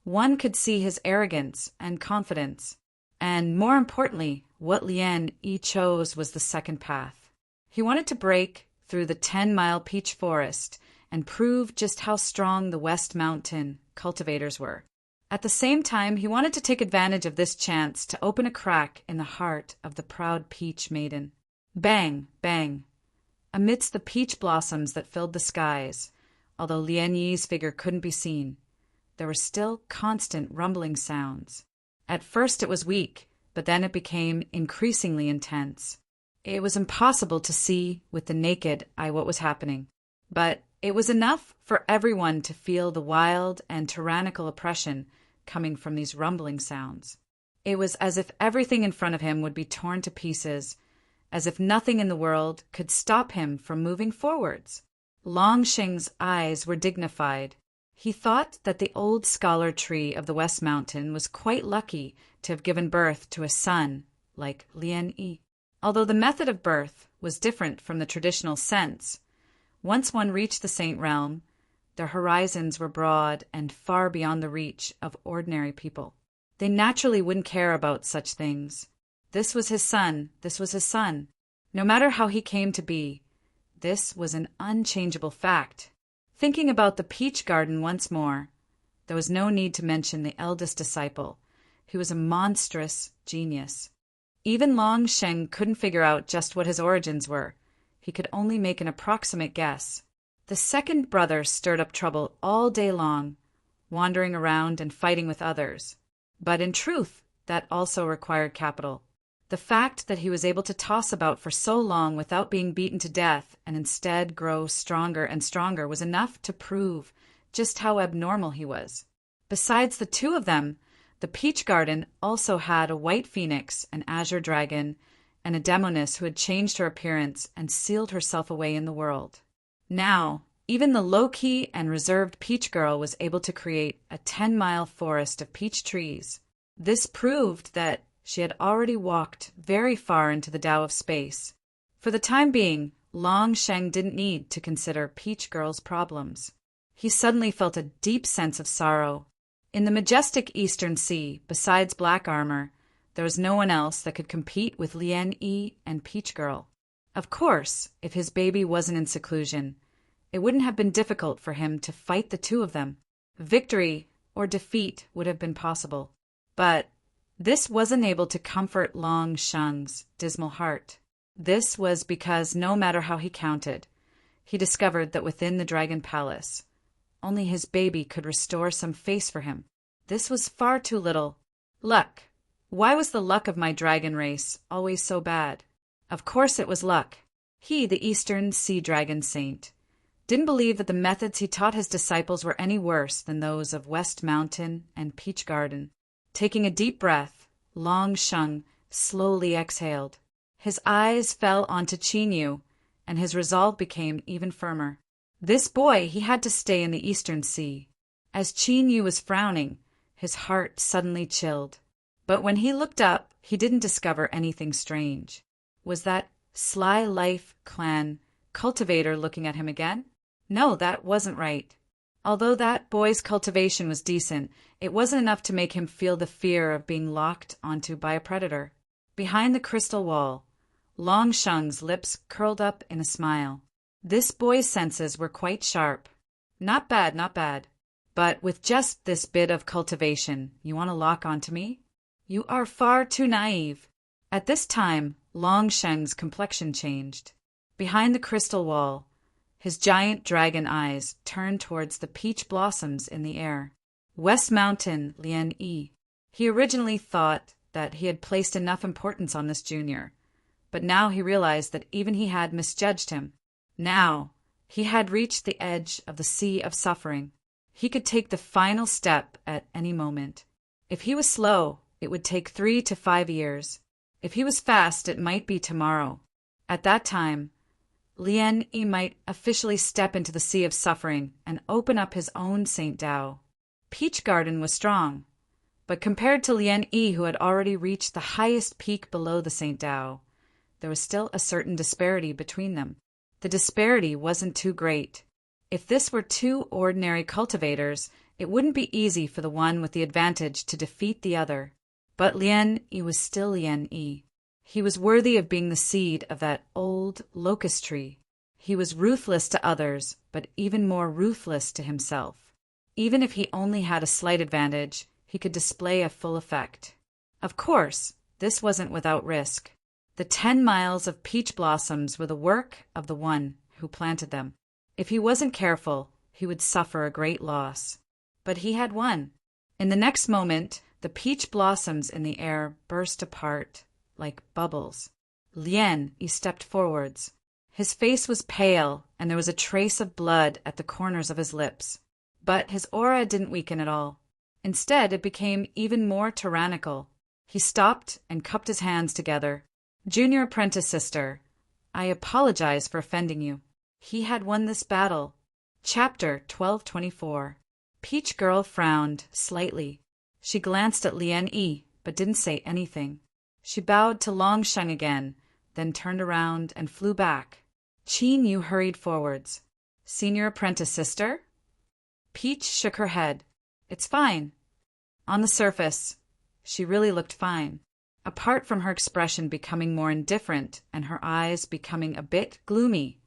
one could see his arrogance and confidence. And more importantly, what Lien Yi chose was the second path. He wanted to break through the 10-mile peach forest and prove just how strong the West Mountain cultivators were. At the same time, he wanted to take advantage of this chance to open a crack in the heart of the proud Peach Maiden. Bang, bang. Amidst the peach blossoms that filled the skies, although Lien Yi's figure couldn't be seen, there were still constant rumbling sounds. At first it was weak, but then it became increasingly intense. It was impossible to see with the naked eye what was happening, but it was enough for everyone to feel the wild and tyrannical oppression coming from these rumbling sounds. It was as if everything in front of him would be torn to pieces, as if nothing in the world could stop him from moving forwards. Longsheng's eyes were dignified. He thought that the old scholar tree of the West Mountain was quite lucky to have given birth to a son like Lien Yi. Although the method of birth was different from the traditional sense, once one reached the Saint Realm, their horizons were broad and far beyond the reach of ordinary people. They naturally wouldn't care about such things. This was his son. This was his son. No matter how he came to be, this was an unchangeable fact. Thinking about the peach garden once more, there was no need to mention the eldest disciple, who was a monstrous genius. Even Long Sheng couldn't figure out just what his origins were. He could only make an approximate guess. The second brother stirred up trouble all day long, wandering around and fighting with others. But in truth, that also required capital. The fact that he was able to toss about for so long without being beaten to death and instead grow stronger and stronger was enough to prove just how abnormal he was. Besides the two of them, the peach garden also had a white phoenix, an azure dragon, and a demoness who had changed her appearance and sealed herself away in the world. Now, even the low-key and reserved Peach Girl was able to create a 10-mile forest of peach trees. This proved that she had already walked very far into the Tao of space. For the time being, Long Sheng didn't need to consider Peach Girl's problems. He suddenly felt a deep sense of sorrow. In the majestic Eastern Sea, besides Black Armor, there was no one else that could compete with Lien Yi and Peach Girl. Of course, if his baby wasn't in seclusion, it wouldn't have been difficult for him to fight the two of them. Victory or defeat would have been possible. But this wasn't able to comfort Long Sheng's dismal heart. This was because no matter how he counted, he discovered that within the Dragon Palace, only his baby could restore some face for him. This was far too little. Luck. Why was the luck of my dragon race always so bad? Of course it was luck. He, the Eastern Sea Dragon Saint, didn't believe that the methods he taught his disciples were any worse than those of West Mountain and Peach Garden. Taking a deep breath, Long Sheng slowly exhaled. His eyes fell onto Qin Yu, and his resolve became even firmer. This boy, he had to stay in the Eastern Sea. As Qin Yu was frowning, his heart suddenly chilled. But when he looked up, he didn't discover anything strange. Was that Sly Life Clan cultivator looking at him again? No, that wasn't right. Although that boy's cultivation was decent, it wasn't enough to make him feel the fear of being locked onto by a predator. Behind the crystal wall, Long Sheng's lips curled up in a smile. This boy's senses were quite sharp. Not bad, not bad. But with just this bit of cultivation, you want to lock onto me? You are far too naive. At this time, Long Sheng's complexion changed. Behind the crystal wall, his giant dragon eyes turned towards the peach blossoms in the air. West Mountain Lien Yi. He originally thought that he had placed enough importance on this junior, but now he realized that even he had misjudged him. Now, he had reached the edge of the sea of suffering. He could take the final step at any moment. If he was slow, it would take 3 to 5 years. If he was fast, it might be tomorrow. At that time, Lien Yi might officially step into the sea of suffering and open up his own Saint Tao. Peach Garden was strong, but compared to Lien Yi, who had already reached the highest peak below the Saint Tao, there was still a certain disparity between them. The disparity wasn't too great. If this were two ordinary cultivators, it wouldn't be easy for the one with the advantage to defeat the other. But Lien Yi was still Lien Yi. He was worthy of being the seed of that old locust tree. He was ruthless to others, but even more ruthless to himself. Even if he only had a slight advantage, he could display a full effect. Of course, this wasn't without risk. The 10 miles of peach blossoms were the work of the one who planted them. If he wasn't careful, he would suffer a great loss. But he had won. In the next moment, the peach blossoms in the air burst apart like bubbles. Lien Yi stepped forwards. His face was pale, and there was a trace of blood at the corners of his lips. But his aura didn't weaken at all. Instead, it became even more tyrannical. He stopped and cupped his hands together. Junior apprentice sister, I apologize for offending you. He had won this battle. Chapter 1224. Peach Girl frowned slightly. She glanced at Lien Yi, but didn't say anything. She bowed to Long Sheng again, then turned around and flew back. Qin Yu hurried forwards. Senior apprentice sister? Peach shook her head. It's fine. On the surface, she really looked fine. Apart from her expression becoming more indifferent and her eyes becoming a bit gloomy,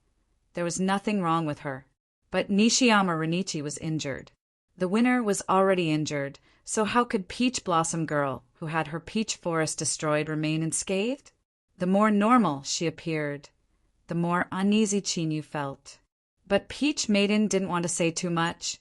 there was nothing wrong with her. But Nishiyama Renichi was injured. The winner was already injured, so how could Peach Blossom Girl, who had her peach forest destroyed, remain unscathed? The more normal she appeared, the more uneasy Qin Yu felt. But Peach Maiden didn't want to say too much,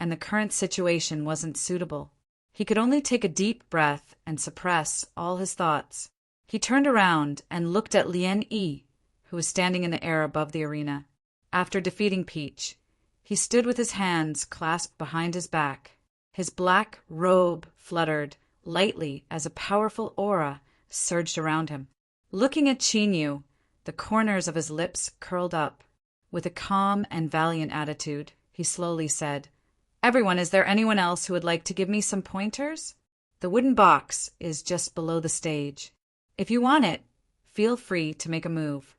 and the current situation wasn't suitable. He could only take a deep breath and suppress all his thoughts. He turned around and looked at Lien Yi, who was standing in the air above the arena. After defeating Peach, he stood with his hands clasped behind his back. His black robe fluttered lightly as a powerful aura surged around him. Looking at Chinyu, the corners of his lips curled up. With a calm and valiant attitude, he slowly said, "Everyone, is there anyone else who would like to give me some pointers? The wooden box is just below the stage. If you want it, feel free to make a move."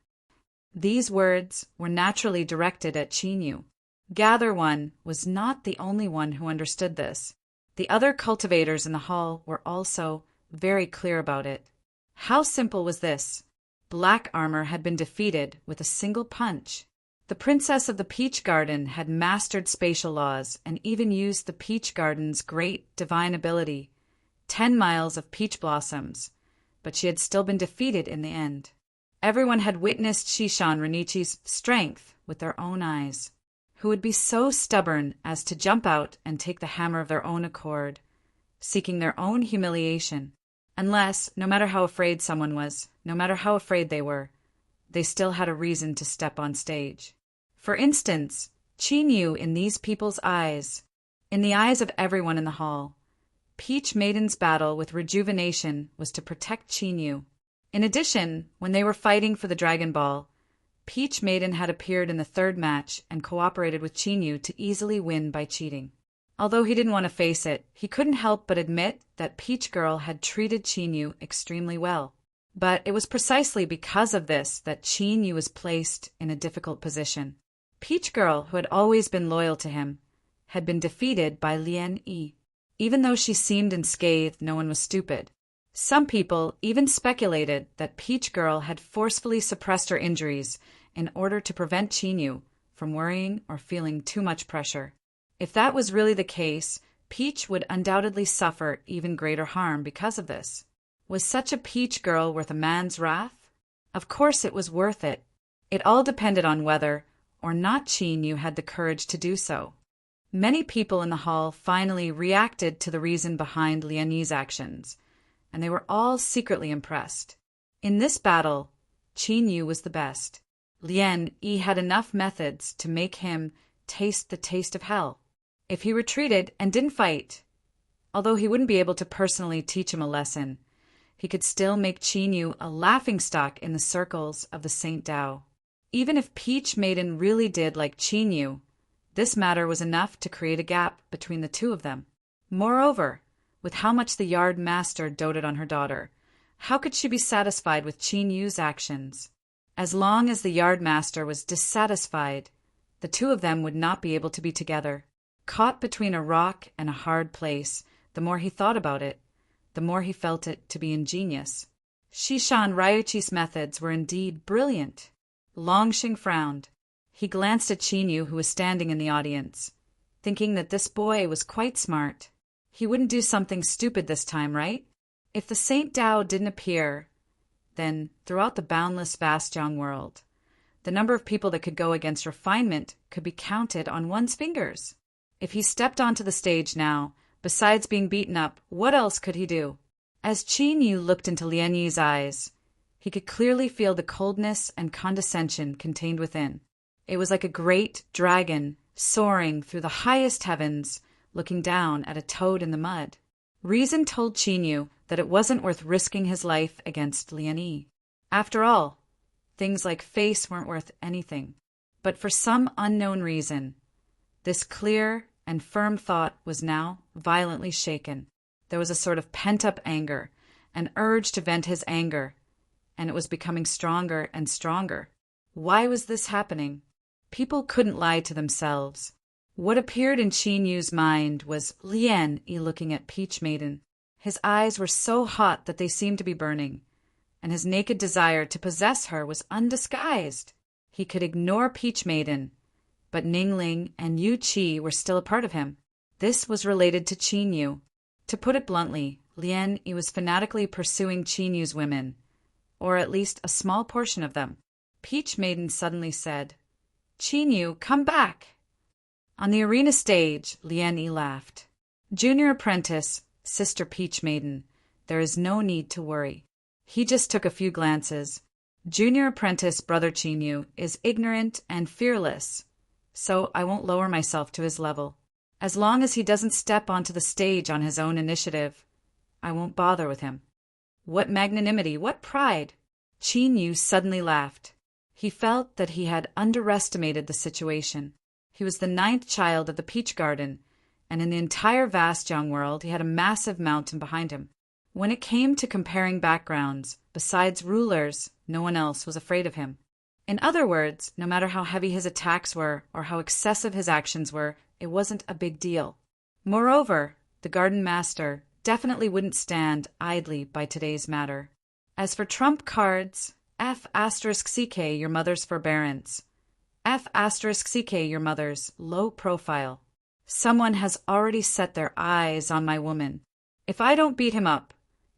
These words were naturally directed at Chinyu. Gather One was not the only one who understood this. The other cultivators in the hall were also very clear about it. How simple was this? Black Armor had been defeated with a single punch. The princess of the Peach Garden had mastered spatial laws and even used the Peach Garden's great divine ability, 10 miles of peach blossoms, but she had still been defeated in the end. Everyone had witnessed Shishan Renichi's strength with their own eyes. Who would be so stubborn as to jump out and take the hammer of their own accord, seeking their own humiliation, unless, no matter how afraid someone was, no matter how afraid they were, they still had a reason to step on stage. For instance, Chinyu in these people's eyes, in the eyes of everyone in the hall, Peach Maiden's battle with rejuvenation was to protect Chinyu. In addition, when they were fighting for the Dragon Ball, Peach Maiden had appeared in the third match and cooperated with Chinyu to easily win by cheating. Although he didn't want to face it, he couldn't help but admit that Peach Girl had treated Chinyu extremely well. But it was precisely because of this that Chinyu was placed in a difficult position. Peach Girl, who had always been loyal to him, had been defeated by Lian Yi. Even though she seemed unscathed, no one was stupid. Some people even speculated that Peach Girl had forcefully suppressed her injuries in order to prevent Chinyu from worrying or feeling too much pressure. If that was really the case, Peach would undoubtedly suffer even greater harm because of this. Was such a Peach Girl worth a man's wrath? Of course it was worth it. It all depended on whether or not Chinyu had the courage to do so. Many people in the hall finally reacted to the reason behind Lian Yi's actions, and they were all secretly impressed. In this battle, Chinyu was the best. Lian Yi had enough methods to make him taste the taste of hell. If he retreated and didn't fight, although he wouldn't be able to personally teach him a lesson, he could still make Chinyu a laughingstock in the circles of the Saint Tao. Even if Peach Maiden really did like Chinyu, this matter was enough to create a gap between the two of them. Moreover, with how much the yard master doted on her daughter, how could she be satisfied with Chinyu's actions? As long as the yard master was dissatisfied, the two of them would not be able to be together. Caught between a rock and a hard place, the more he thought about it, the more he felt it to be ingenious. Shishan Ryuchi's methods were indeed brilliant. Longxing frowned. He glanced at Chinyu, who was standing in the audience, thinking that this boy was quite smart. He wouldn't do something stupid this time, right? If the Saint Tao didn't appear, then throughout the boundless vast young world, the number of people that could go against refinement could be counted on one's fingers. If he stepped onto the stage now, besides being beaten up, what else could he do? As Chinyu looked into Lian Yi's eyes, he could clearly feel the coldness and condescension contained within. It was like a great dragon soaring through the highest heavens, looking down at a toad in the mud. Reason told Chinyu that it wasn't worth risking his life against Lian Yi. After all, things like face weren't worth anything. But for some unknown reason, this clear and firm thought was now violently shaken. There was a sort of pent-up anger, an urge to vent his anger, and it was becoming stronger and stronger. Why was this happening? People couldn't lie to themselves. What appeared in Chinyu's mind was Lian Yi looking at Peach Maiden. His eyes were so hot that they seemed to be burning, and his naked desire to possess her was undisguised. He could ignore Peach Maiden, but Ningling and Yu Qi were still a part of him. This was related to Chinyu. To put it bluntly, Lian Yi was fanatically pursuing Chinyu's women, or at least a small portion of them. Peach Maiden suddenly said, "Chinyu, come back!" On the arena stage, Lian Yi laughed. "Junior apprentice, Sister Peach Maiden, there is no need to worry." He just took a few glances. "Junior apprentice Brother Chinyu is ignorant and fearless, so I won't lower myself to his level. As long as he doesn't step onto the stage on his own initiative, I won't bother with him." What magnanimity, what pride! Qin Yu suddenly laughed. He felt that he had underestimated the situation. He was the 9th child of the Peach Garden, and in the entire vast young world he had a massive mountain behind him. When it came to comparing backgrounds, besides rulers, no one else was afraid of him. In other words, no matter how heavy his attacks were or how excessive his actions were, it wasn't a big deal. Moreover, the Garden Master definitely wouldn't stand idly by today's matter. As for trump cards, F*CK your mother's forbearance. F*CK your mother's low profile. Someone has already set their eyes on my woman. If I don't beat him up,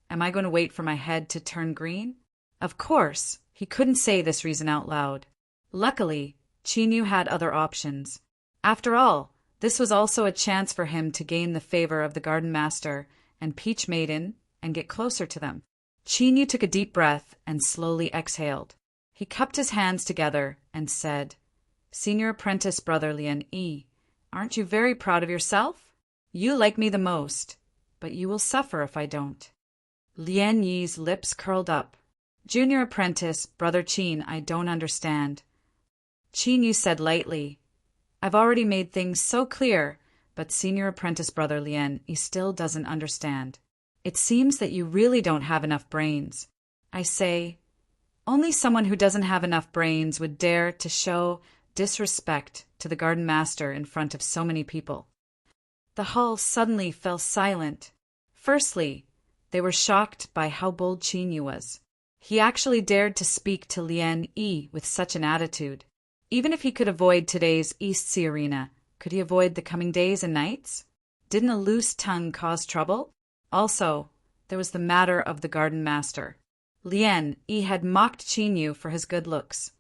am I going to wait for my head to turn green? Of course, he couldn't say this reason out loud. Luckily, Qin Yu had other options. After all, this was also a chance for him to gain the favor of the Garden Master and Peach Maiden and get closer to them. Qin Yu took a deep breath and slowly exhaled. He cupped his hands together and said, Senior Apprentice Brother Lian Yi, aren't you very proud of yourself? You like me the most, but you will suffer if I don't. Lian Yi's lips curled up. Junior Apprentice Brother Qin, I don't understand. Qin Yu said lightly, I've already made things so clear, but Senior Apprentice Brother Lian, he still doesn't understand. It seems that you really don't have enough brains. I say, only someone who doesn't have enough brains would dare to show disrespect to the Garden Master in front of so many people. The hall suddenly fell silent. Firstly, they were shocked by how bold Qin Yu was. He actually dared to speak to Lian Yi with such an attitude. Even if he could avoid today's East Sea Arena, could he avoid the coming days and nights? Didn't a loose tongue cause trouble? Also, there was the matter of the Garden Master. Lian Yi had mocked Qin Yu for his good looks.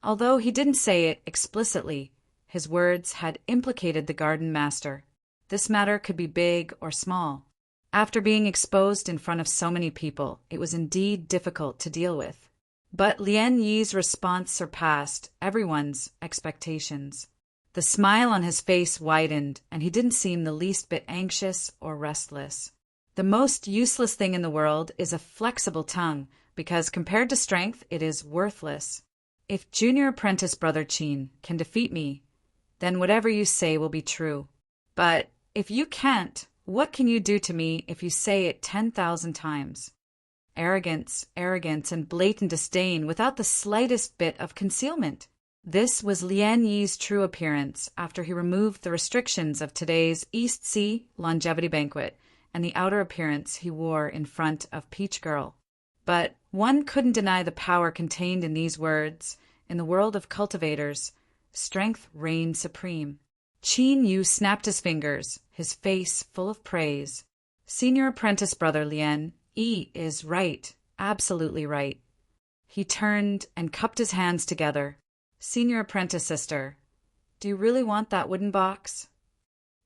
Although he didn't say it explicitly, his words had implicated the Garden Master. This matter could be big or small. After being exposed in front of so many people, it was indeed difficult to deal with. But Lian Yi's response surpassed everyone's expectations. The smile on his face widened, and he didn't seem the least bit anxious or restless. The most useless thing in the world is a flexible tongue, because compared to strength, it is worthless. If Junior Apprentice Brother Qin can defeat me, then whatever you say will be true. But if you can't, what can you do to me if you say it 10,000 times? Arrogance, and blatant disdain without the slightest bit of concealment. This was Lian Yi's true appearance after he removed the restrictions of today's East Sea longevity banquet and the outer appearance he wore in front of Peach Girl. But one couldn't deny the power contained in these words. In the world of cultivators, strength reigned supreme. Qin Yu snapped his fingers, his face full of praise. Senior Apprentice Brother Lian Yi is right, absolutely right. He turned and cupped his hands together. Senior Apprentice Sister, do you really want that wooden box?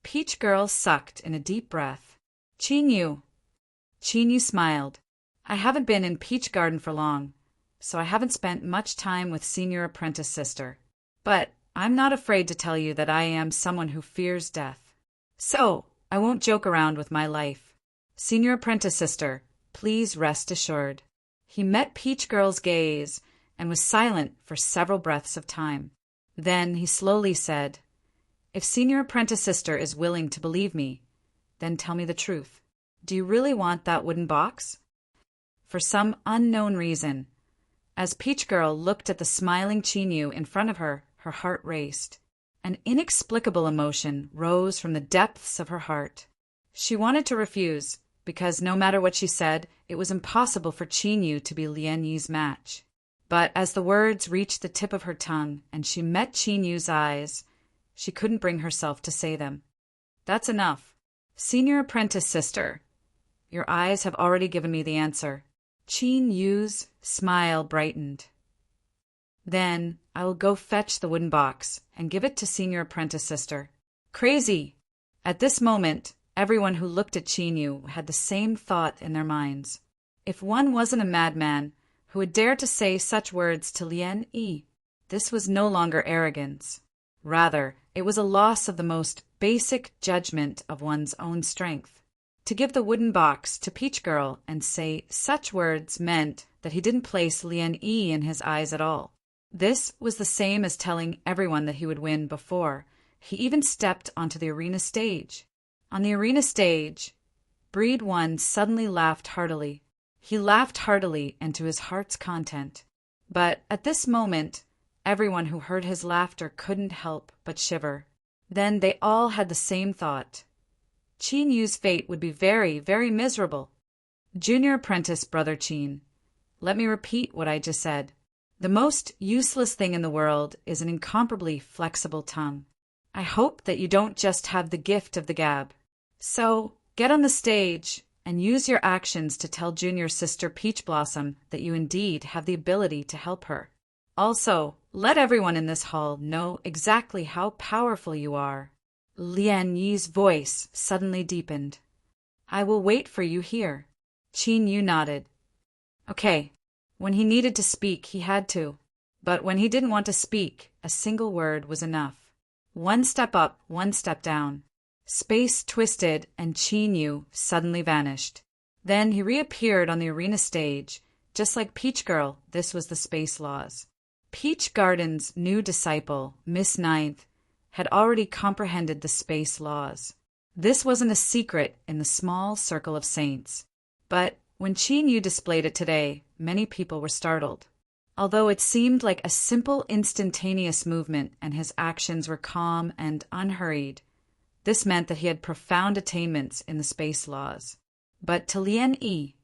Peach Girl sucked in a deep breath. Qin Yu smiled. I haven't been in Peach Garden for long, so I haven't spent much time with Senior Apprentice Sister. But I'm not afraid to tell you that I am someone who fears death. So, I won't joke around with my life. Senior Apprentice Sister, please rest assured. He met Peach Girl's gaze and was silent for several breaths of time. Then he slowly said, If Senior Apprentice Sister is willing to believe me, then tell me the truth. Do you really want that wooden box? For some unknown reason, as Peach Girl looked at the smiling Qin Yu in front of her, her heart raced. An inexplicable emotion rose from the depths of her heart. She wanted to refuse, because no matter what she said, it was impossible for Qin Yu to be Lian Yi's match. But as the words reached the tip of her tongue and she met Qin Yu's eyes, she couldn't bring herself to say them. That's enough. Senior Apprentice Sister, your eyes have already given me the answer. Qin Yu's smile brightened. Then I will go fetch the wooden box and give it to Senior Apprentice Sister. Crazy! At this moment, everyone who looked at Qin Yu had the same thought in their minds. If one wasn't a madman who would dare to say such words to Lian Yi, this was no longer arrogance. Rather, it was a loss of the most basic judgment of one's own strength. To give the wooden box to Peach Girl and say such words meant that he didn't place Lian Yi in his eyes at all. This was the same as telling everyone that he would win before he even stepped onto the arena stage. On the arena stage, Breed 1 suddenly laughed heartily. He laughed heartily and to his heart's content. But at this moment, everyone who heard his laughter couldn't help but shiver. Then they all had the same thought. Qin Yu's fate would be very, very miserable. Junior apprentice Brother Qin, let me repeat what I just said. The most useless thing in the world is an incomparably flexible tongue. I hope that you don't just have the gift of the gab. So, get on the stage and use your actions to tell Junior sister Peach Blossom that you indeed have the ability to help her. Also, let everyone in this hall know exactly how powerful you are. Lian Yi's voice suddenly deepened. I will wait for you here. Qin Yu nodded. Okay. When he needed to speak, he had to. But when he didn't want to speak, a single word was enough. One step up, one step down. Space twisted and Qin Yu suddenly vanished. Then he reappeared on the arena stage. Just like Peach Girl, this was the space laws. Peach Garden's new disciple, Miss Ninth, had already comprehended the space laws. This wasn't a secret in the small circle of saints. But when Qin Yu displayed it today, many people were startled. Although it seemed like a simple instantaneous movement and his actions were calm and unhurried, this meant that he had profound attainments in the space laws. But to Lian Yi,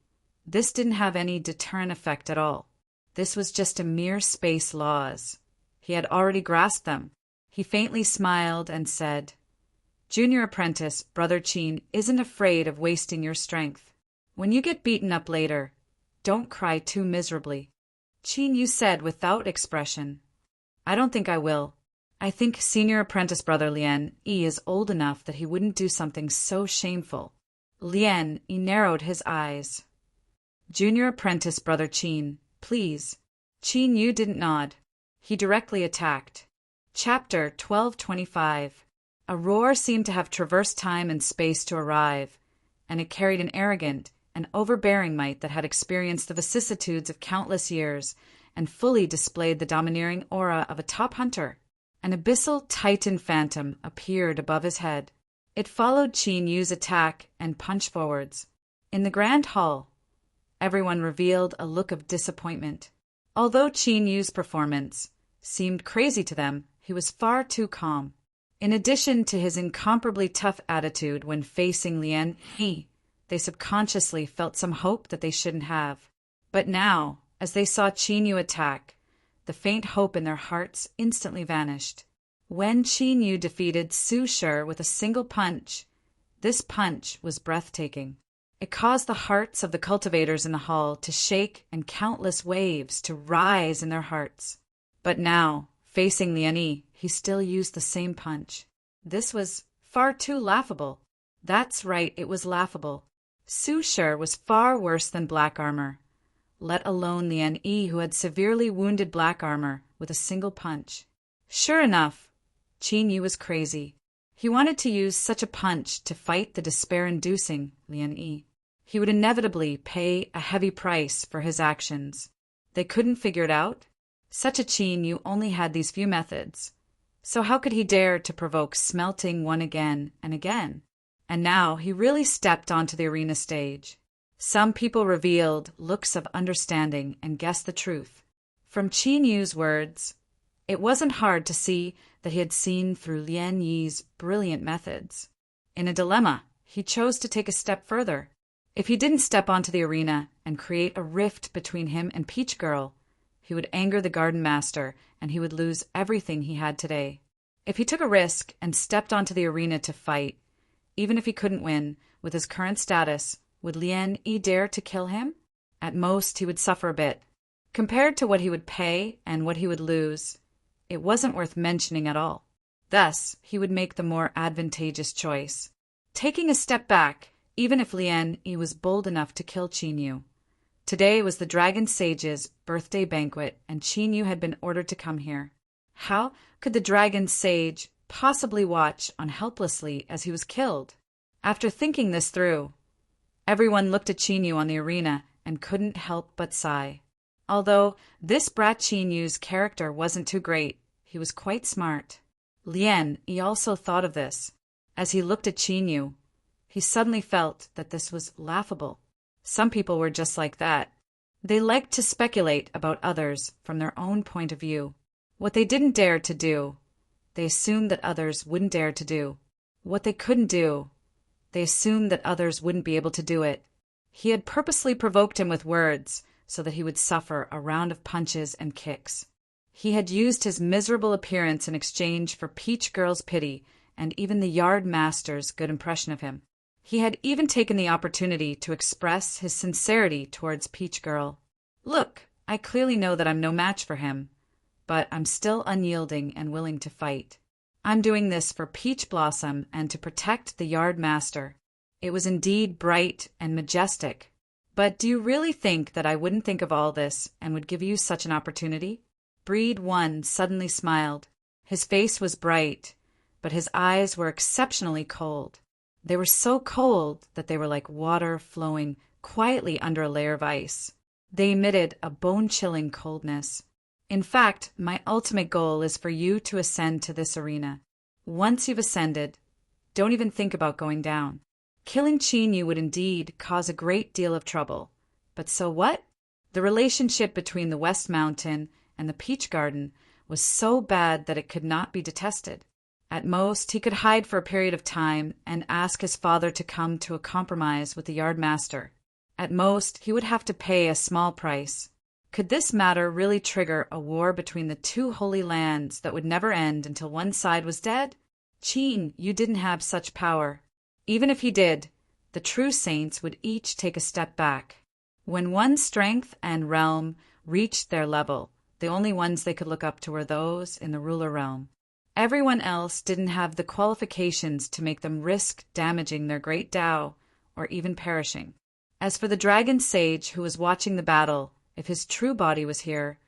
this didn't have any deterrent effect at all. This was just a mere space laws. He had already grasped them. He faintly smiled and said, Junior apprentice, Brother Qin, isn't afraid of wasting your strength. When you get beaten up later, don't cry too miserably. Qin Yu said without expression. I don't think I will. I think Senior Apprentice Brother Lian Yi is old enough that he wouldn't do something so shameful. Lian Yi narrowed his eyes. Junior Apprentice Brother Qin, please. Qin Yu didn't nod. He directly attacked. Chapter 1225. A roar seemed to have traversed time and space to arrive, and it carried an arrogant and overbearing might that had experienced the vicissitudes of countless years and fully displayed the domineering aura of a top hunter. An abyssal titan phantom appeared above his head. It followed Qin Yu's attack and punch forwards. In the grand hall, everyone revealed a look of disappointment. Although Qin Yu's performance seemed crazy to them, he was far too calm. In addition to his incomparably tough attitude when facing Lian Yi, they subconsciously felt some hope that they shouldn't have. But now, as they saw Qin Yu attack, the faint hope in their hearts instantly vanished. When Qin Yu defeated Su Shi with a single punch, this punch was breathtaking. It caused the hearts of the cultivators in the hall to shake and countless waves to rise in their hearts. But now, facing Lian Yi, he still used the same punch. This was far too laughable. That's right, it was laughable. Su Shi was far worse than Black Armor, let alone Lian Yi, who had severely wounded Black Armor with a single punch. Sure enough, Qin Yu was crazy. He wanted to use such a punch to fight the despair-inducing Lian Yi. He would inevitably pay a heavy price for his actions. They couldn't figure it out. Such a Qin Yu only had these few methods. So how could he dare to provoke Smelting One again and again? And now he really stepped onto the arena stage. Some people revealed looks of understanding and guessed the truth. From Qin Yu's words, it wasn't hard to see that he had seen through Lian Yi's brilliant methods. In a dilemma, he chose to take a step further. If he didn't step onto the arena and create a rift between him and Peach Girl, he would anger the Garden Master and he would lose everything he had today. If he took a risk and stepped onto the arena to fight, even if he couldn't win, with his current status, would Lian Yi dare to kill him? At most, he would suffer a bit. Compared to what he would pay and what he would lose, it wasn't worth mentioning at all. Thus, he would make the more advantageous choice, taking a step back, even if Lian Yi was bold enough to kill Qin Yu. Today was the Dragon Sage's birthday banquet, and Qin Yu had been ordered to come here. How could the Dragon Sage possibly watch on helplessly as he was killed? After thinking this through, Everyone looked at Chinyu on the arena and couldn't help but sigh. Although this brat Chinyu's character wasn't too great, he was quite smart. Lien, he also thought of this. As he looked at Chinyu, he suddenly felt that this was laughable. Some people were just like that. They liked to speculate about others from their own point of view. What they didn't dare to do, they assumed that others wouldn't dare to do. What they couldn't do, they assumed that others wouldn't be able to do it. He had purposely provoked him with words so that he would suffer a round of punches and kicks. He had used his miserable appearance in exchange for Peach Girl's pity and even the yard master's good impression of him. He had even taken the opportunity to express his sincerity towards Peach Girl. Look, I clearly know that I'm no match for him, but I'm still unyielding and willing to fight. I'm doing this for Peach Blossom and to protect the yard master. It was indeed bright and majestic. But do you really think that I wouldn't think of all this and would give you such an opportunity? Breed 1 suddenly smiled. His face was bright, but his eyes were exceptionally cold. They were so cold that they were like water flowing quietly under a layer of ice. They emitted a bone-chilling coldness. In fact, my ultimate goal is for you to ascend to this arena. Once you've ascended, don't even think about going down. Killing Chinyu would indeed cause a great deal of trouble. But so what? The relationship between the West Mountain and the Peach Garden was so bad that it could not be detested. At most, he could hide for a period of time and ask his father to come to a compromise with the yardmaster. At most, he would have to pay a small price. Could this matter really trigger a war between the two holy lands that would never end until one side was dead? Chin, you didn't have such power. Even if he did, the true saints would each take a step back. When one's strength and realm reached their level, the only ones they could look up to were those in the ruler realm. Everyone else didn't have the qualifications to make them risk damaging their great Tao or even perishing. As for the dragon sage who was watching the battle, if his true body was here,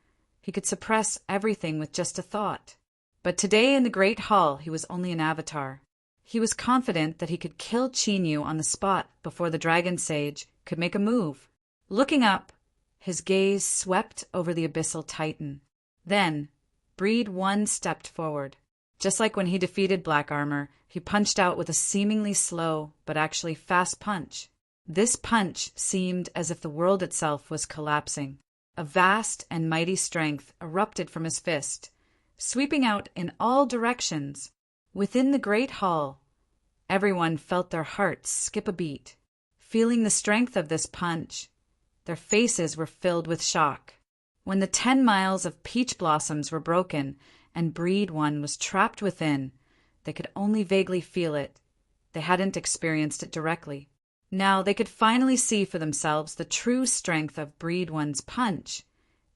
he could suppress everything with just a thought. But today in the great hall he was only an avatar. He was confident that he could kill Chinyu on the spot before the dragon sage could make a move. Looking up, his gaze swept over the abyssal titan. Then, Breed 1 stepped forward. Just like when he defeated Black Armor, he punched out with a seemingly slow but actually fast punch. This punch seemed as if the world itself was collapsing. A vast and mighty strength erupted from his fist, sweeping out in all directions. Within the great hall, everyone felt their hearts skip a beat. Feeling the strength of this punch, their faces were filled with shock. When the 10 miles of peach blossoms were broken and Breed 1 was trapped within, they could only vaguely feel it. They hadn't experienced it directly. Now they could finally see for themselves the true strength of Breed 1's punch.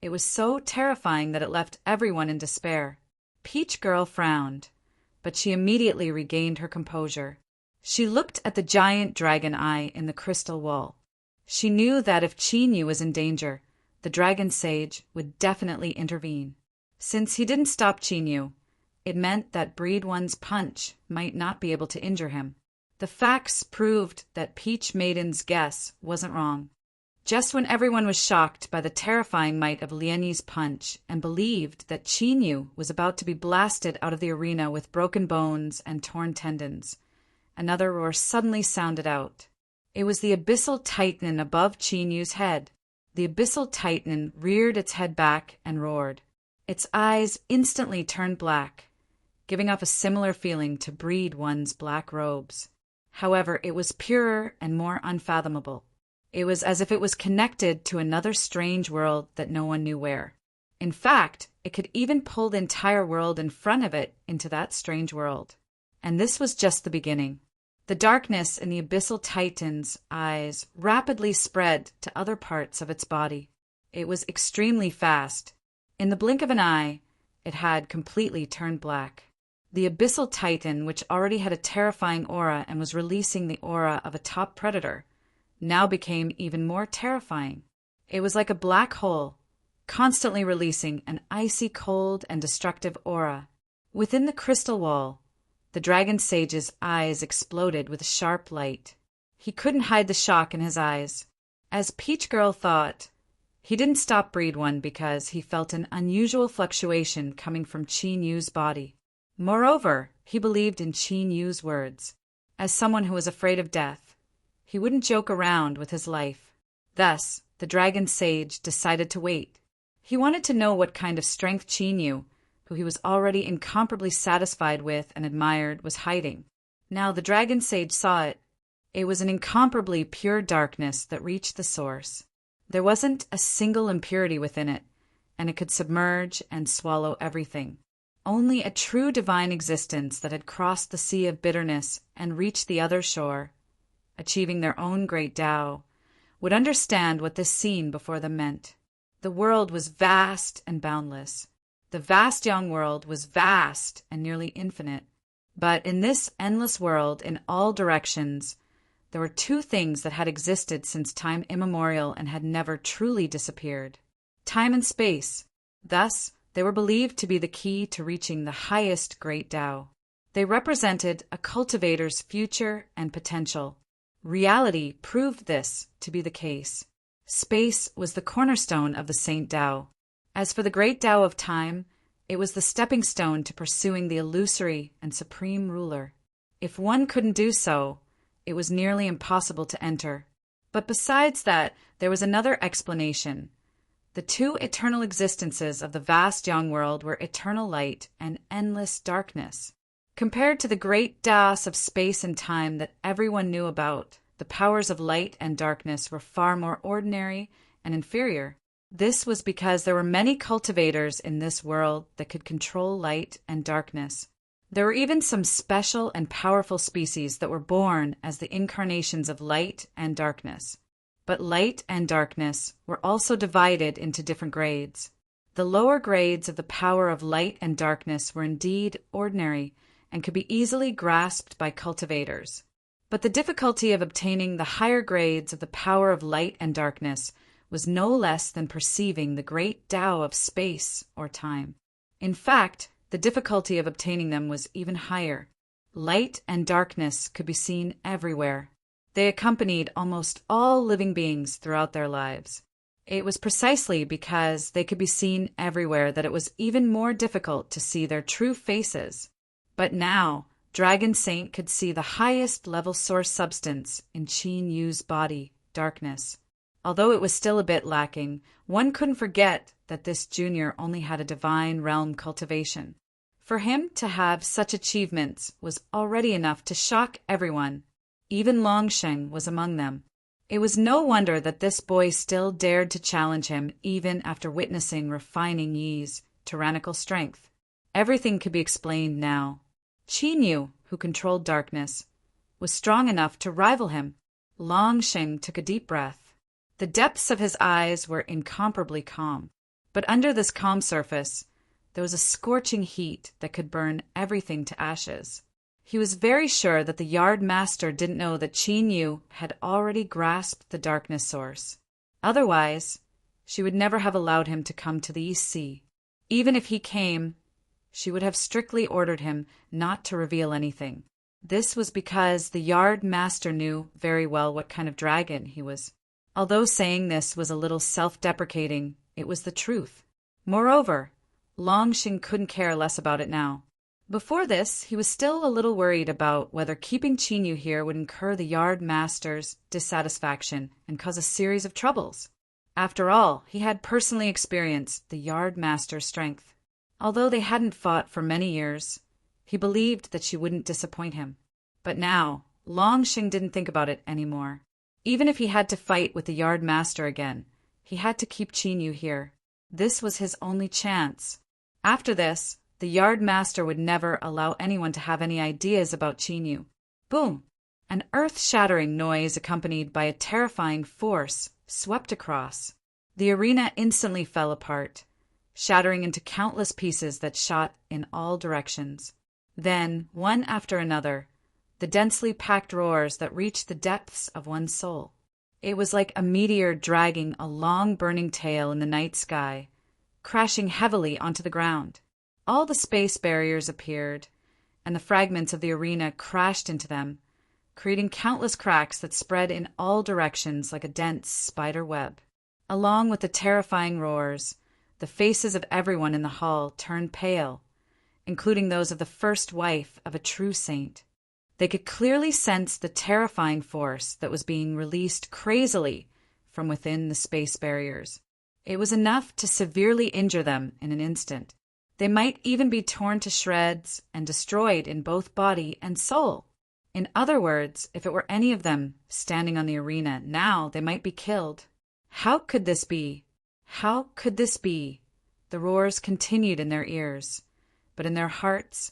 It was so terrifying that it left everyone in despair. Peach Girl frowned, but she immediately regained her composure. She looked at the giant dragon eye in the crystal wall. She knew that if Chinyu was in danger, the dragon sage would definitely intervene. Since he didn't stop Chinyu, it meant that Breed 1's punch might not be able to injure him. The facts proved that Peach Maiden's guess wasn't wrong. Just when everyone was shocked by the terrifying might of Lienyi's punch and believed that Chinyu was about to be blasted out of the arena with broken bones and torn tendons, another roar suddenly sounded out. It was the abyssal titan above Chinyu's head. The abyssal titan reared its head back and roared. Its eyes instantly turned black, giving off a similar feeling to Breed 1's black robes. However, it was purer and more unfathomable. It was as if it was connected to another strange world that no one knew where. In fact, it could even pull the entire world in front of it into that strange world. And this was just the beginning. The darkness in the abyssal titan's eyes rapidly spread to other parts of its body. It was extremely fast. In the blink of an eye, it had completely turned black. The abyssal titan, which already had a terrifying aura and was releasing the aura of a top predator, now became even more terrifying. It was like a black hole, constantly releasing an icy cold and destructive aura. Within the crystal wall, the dragon sage's eyes exploded with a sharp light. He couldn't hide the shock in his eyes. As Peach Girl thought, he didn't stop breed one because he felt an unusual fluctuation coming from Qin Yu's body. Moreover, he believed in Qin Yu's words. As someone who was afraid of death, he wouldn't joke around with his life. Thus, the dragon sage decided to wait. He wanted to know what kind of strength Qin Yu, who he was already incomparably satisfied with and admired, was hiding. Now the dragon sage saw it. It was an incomparably pure darkness that reached the source. There wasn't a single impurity within it, and it could submerge and swallow everything. Only a true divine existence that had crossed the sea of bitterness and reached the other shore, achieving their own great Tao, would understand what this scene before them meant. The world was vast and boundless. The vast young world was vast and nearly infinite. But in this endless world, in all directions, there were two things that had existed since time immemorial and had never truly disappeared: time and space. Thus, they were believed to be the key to reaching the highest great Tao. They represented a cultivator's future and potential. Reality proved this to be the case. Space was the cornerstone of the Saint Tao. As for the great Tao of time, it was the stepping stone to pursuing the illusory and supreme ruler. If one couldn't do so, it was nearly impossible to enter. But besides that, there was another explanation. The two eternal existences of the vast young world were eternal light and endless darkness. Compared to the great Taos of space and time that everyone knew about, the powers of light and darkness were far more ordinary and inferior. This was because there were many cultivators in this world that could control light and darkness. There were even some special and powerful species that were born as the incarnations of light and darkness. But light and darkness were also divided into different grades. The lower grades of the power of light and darkness were indeed ordinary and could be easily grasped by cultivators. But the difficulty of obtaining the higher grades of the power of light and darkness was no less than perceiving the great Tao of space or time. In fact, the difficulty of obtaining them was even higher. Light and darkness could be seen everywhere. They accompanied almost all living beings throughout their lives. It was precisely because they could be seen everywhere that it was even more difficult to see their true faces. But now, Dragon Saint could see the highest level source substance in Qin Yu's body, darkness. Although it was still a bit lacking, one couldn't forget that this junior only had a divine realm cultivation. For him to have such achievements was already enough to shock everyone. Even Longsheng was among them. It was no wonder that this boy still dared to challenge him even after witnessing refining Yi's tyrannical strength. Everything could be explained now. Qin Yu, who controlled darkness, was strong enough to rival him. Longsheng took a deep breath. The depths of his eyes were incomparably calm. But under this calm surface, there was a scorching heat that could burn everything to ashes. He was very sure that the yard master didn't know that Qin Yu had already grasped the darkness source. Otherwise, she would never have allowed him to come to the East Sea. Even if he came, she would have strictly ordered him not to reveal anything. This was because the yard master knew very well what kind of dragon he was. Although saying this was a little self-deprecating, it was the truth. Moreover, Longsheng couldn't care less about it now. Before this, he was still a little worried about whether keeping Qin Yu here would incur the yard master's dissatisfaction and cause a series of troubles. After all, he had personally experienced the yard master's strength. Although they hadn't fought for many years, he believed that she wouldn't disappoint him. But now, Longsheng didn't think about it anymore. Even if he had to fight with the yard master again, he had to keep Qin Yu here. This was his only chance. After this, the yard master would never allow anyone to have any ideas about Qin Yu. Boom! An earth-shattering noise accompanied by a terrifying force swept across. The arena instantly fell apart, shattering into countless pieces that shot in all directions. Then, one after another, the densely packed roars that reached the depths of one's soul. It was like a meteor dragging a long burning tail in the night sky, crashing heavily onto the ground. All the space barriers appeared, and the fragments of the arena crashed into them, creating countless cracks that spread in all directions like a dense spider web. Along with the terrifying roars, the faces of everyone in the hall turned pale, including those of the first wife of a true saint. They could clearly sense the terrifying force that was being released crazily from within the space barriers. It was enough to severely injure them in an instant. They might even be torn to shreds and destroyed in both body and soul. In other words, if it were any of them standing on the arena now, they might be killed. How could this be? How could this be? The roars continued in their ears, but in their hearts,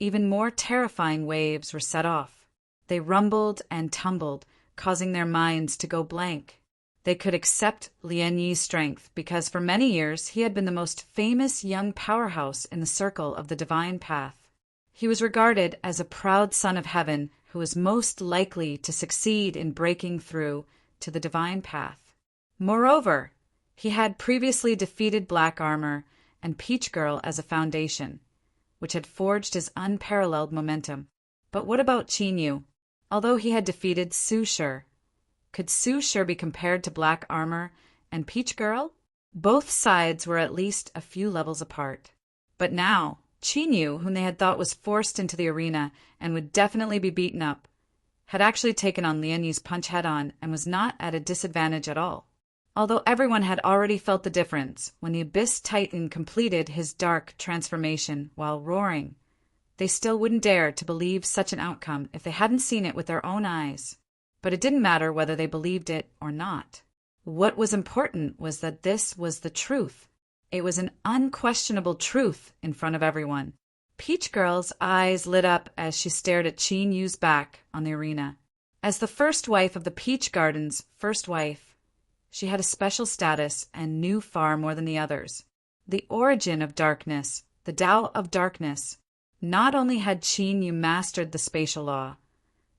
even more terrifying waves were set off. They rumbled and tumbled, causing their minds to go blank. They could accept Lian Yi's strength because for many years he had been the most famous young powerhouse in the circle of the divine path. He was regarded as a proud son of heaven who was most likely to succeed in breaking through to the divine path. Moreover, he had previously defeated Black Armor and Peach Girl as a foundation, which had forged his unparalleled momentum. But what about Qin Yu? Although he had defeated Su Shi, could Su Shi be compared to Black Armor and Peach Girl? Both sides were at least a few levels apart. But now, Qin Yu, whom they had thought was forced into the arena and would definitely be beaten up, had actually taken on Lian Yi's punch head-on and was not at a disadvantage at all. Although everyone had already felt the difference when the Abyss Titan completed his dark transformation while roaring, they still wouldn't dare to believe such an outcome if they hadn't seen it with their own eyes. But it didn't matter whether they believed it or not. What was important was that this was the truth. It was an unquestionable truth in front of everyone. Peach Girl's eyes lit up as she stared at Qin Yu's back on the arena. As the first wife of the Peach Garden's first wife, she had a special status and knew far more than the others. The origin of darkness, the Tao of darkness. Not only had Qin Yu mastered the spatial law,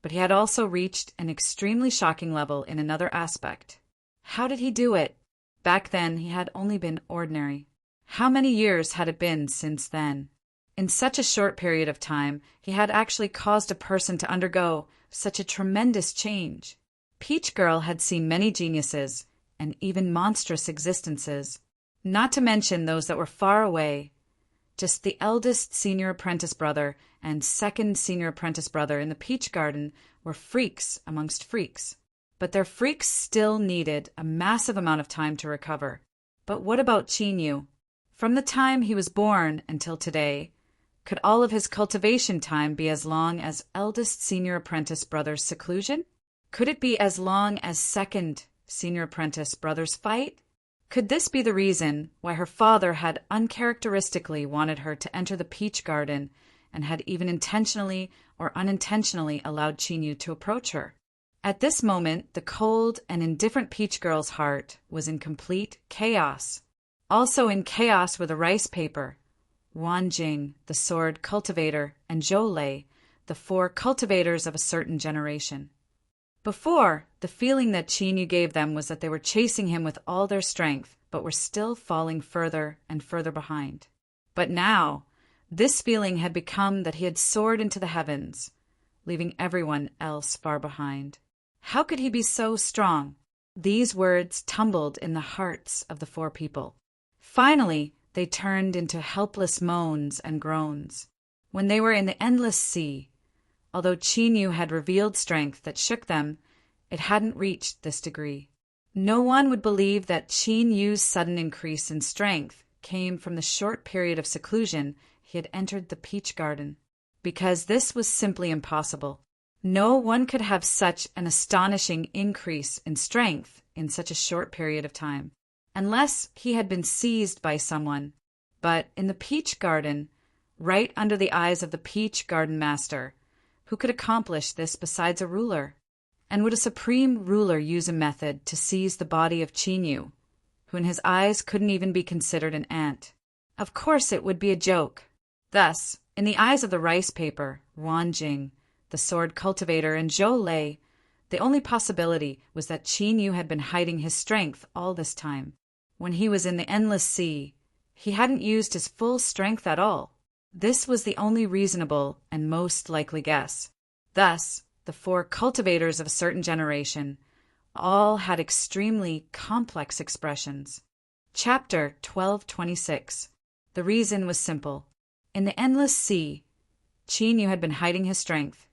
but he had also reached an extremely shocking level in another aspect. How did he do it? Back then, he had only been ordinary. How many years had it been since then? In such a short period of time, he had actually caused a person to undergo such a tremendous change. Peach Girl had seen many geniuses, and even monstrous existences, not to mention those that were far away. Just the eldest senior apprentice brother and second senior apprentice brother in the Peach Garden were freaks amongst freaks. But their freaks still needed a massive amount of time to recover. But what about Qin Yu? From the time he was born until today, could all of his cultivation time be as long as eldest senior apprentice brother's seclusion? Could it be as long as second senior apprentice brother's fight? Could this be the reason why her father had uncharacteristically wanted her to enter the Peach Garden and had even intentionally or unintentionally allowed Qin Yu to approach her? At this moment, the cold and indifferent Peach Girl's heart was in complete chaos. Also in chaos were the rice paper, Wan Jing, the sword cultivator, and Zhou Lei, the 4 cultivators of a certain generation. Before, the feeling that Qin Yu gave them was that they were chasing him with all their strength, but were still falling further and further behind. But now, this feeling had become that he had soared into the heavens, leaving everyone else far behind. How could he be so strong? These words tumbled in the hearts of the 4 people. Finally, they turned into helpless moans and groans. When they were in the endless sea, although Qin Yu had revealed strength that shook them, it hadn't reached this degree. No one would believe that Qin Yu's sudden increase in strength came from the short period of seclusion he had entered the Peach Garden, because this was simply impossible. No one could have such an astonishing increase in strength in such a short period of time, unless he had been seized by someone. But in the Peach Garden, right under the eyes of the Peach Garden Master, who could accomplish this besides a ruler? And would a supreme ruler use a method to seize the body of Qin Yu, who in his eyes couldn't even be considered an ant? Of course it would be a joke. Thus, in the eyes of the rice paper, Wan Jing, the sword cultivator, and Zhou Lei, the only possibility was that Qin Yu had been hiding his strength all this time. When he was in the endless sea, he hadn't used his full strength at all. This was the only reasonable and most likely guess. Thus, the four cultivators of a certain generation, all had extremely complex expressions. Chapter 1226. The reason was simple. In the endless sea, Qin Yu had been hiding his strength,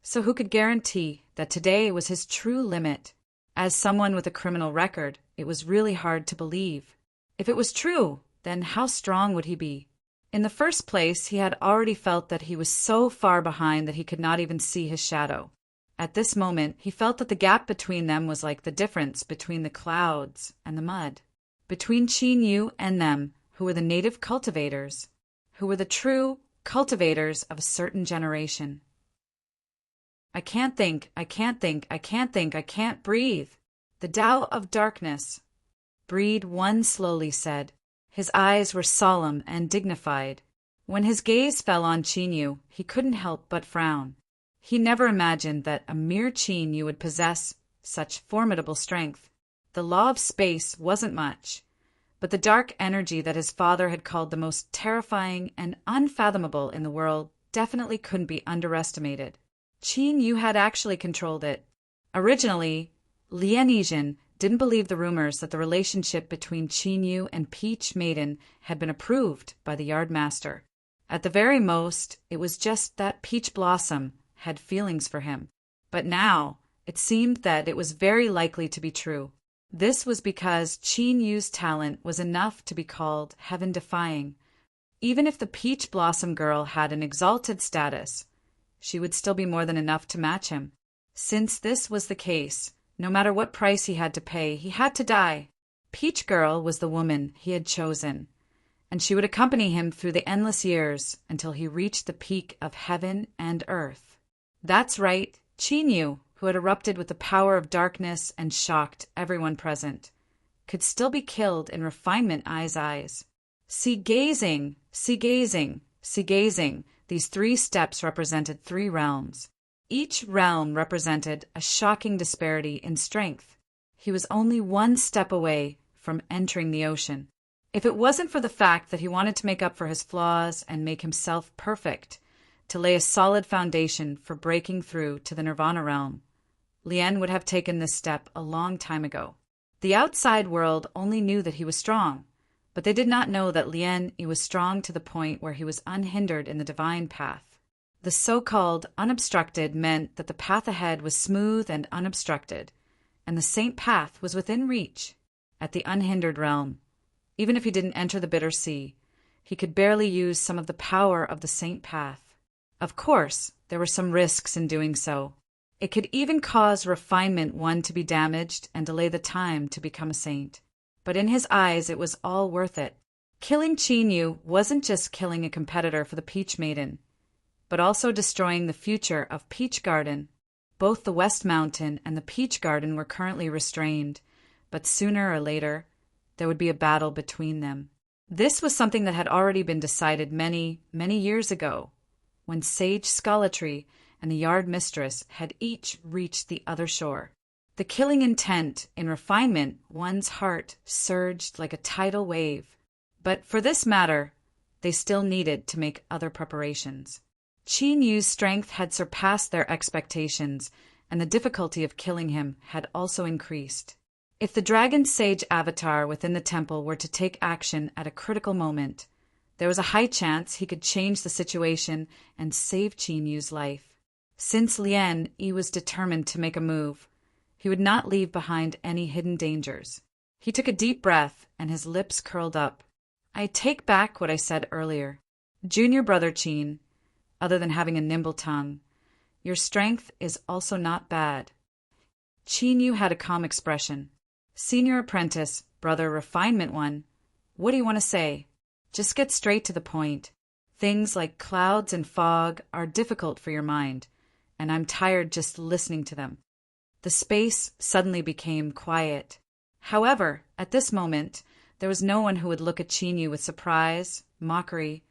so who could guarantee that today was his true limit? As someone with a criminal record, it was really hard to believe. If it was true, then how strong would he be? In the first place, he had already felt that he was so far behind that he could not even see his shadow. At this moment, he felt that the gap between them was like the difference between the clouds and the mud. Between Qin Yu and them, who were the native cultivators, who were the true cultivators of a certain generation. I can't think, I can't think, I can't think, I can't breathe. The Tao of darkness. Breed One slowly said. His eyes were solemn and dignified. When his gaze fell on Qin Yu, he couldn't help but frown. He never imagined that a mere Qin Yu would possess such formidable strength. The law of space wasn't much, but the dark energy that his father had called the most terrifying and unfathomable in the world definitely couldn't be underestimated. Qin Yu had actually controlled it. Originally, Lien Yijin didn't believe the rumors that the relationship between Qin Yu and Peach Maiden had been approved by the yardmaster. At the very most, it was just that Peach Blossom had feelings for him. But now, it seemed that it was very likely to be true. This was because Qin Yu's talent was enough to be called heaven-defying. Even if the Peach Blossom girl had an exalted status, she would still be more than enough to match him. Since this was the case, no matter what price he had to pay, he had to die. Peach Girl was the woman he had chosen, and she would accompany him through the endless years until he reached the peak of heaven and earth. That's right, Qin Yu, who had erupted with the power of darkness and shocked everyone present, could still be killed in Refinement Eye's eyes. See gazing, see gazing, see gazing. These 3 steps represented 3 realms. Each realm represented a shocking disparity in strength. He was only 1 step away from entering the ocean. If it wasn't for the fact that he wanted to make up for his flaws and make himself perfect, to lay a solid foundation for breaking through to the Nirvana realm, Lien would have taken this step a long time ago. The outside world only knew that he was strong, but they did not know that Lien was strong to the point where he was unhindered in the divine path. The so-called unobstructed meant that the path ahead was smooth and unobstructed, and the saint path was within reach. At the unhindered realm, even if he didn't enter the bitter sea, he could barely use some of the power of the saint path. Of course, there were some risks in doing so. It could even cause Refinement One to be damaged and delay the time to become a saint. But in his eyes, it was all worth it. Killing Qin Yu wasn't just killing a competitor for the Peach Maiden, but also destroying the future of Peach Garden. Both the West Mountain and the Peach Garden were currently restrained, but sooner or later, there would be a battle between them. This was something that had already been decided many, many years ago, when Sage Scholatry and the Yard Mistress had each reached the other shore. The killing intent in Refinement One's heart surged like a tidal wave. But for this matter, they still needed to make other preparations. Qin Yu's strength had surpassed their expectations, and the difficulty of killing him had also increased. If the Dragon Sage avatar within the temple were to take action at a critical moment, there was a high chance he could change the situation and save Qin Yu's life. Since Lien was determined to make a move, he would not leave behind any hidden dangers. He took a deep breath, and his lips curled up. I take back what I said earlier. Junior brother Qin, other than having a nimble tongue, your strength is also not bad. Qin Yu had a calm expression. Senior apprentice, brother Refinement One, what do you want to say? Just get straight to the point. Things like clouds and fog are difficult for your mind, and I'm tired just listening to them. The space suddenly became quiet. However, at this moment, there was no one who would look at Qin Yu with surprise, mockery,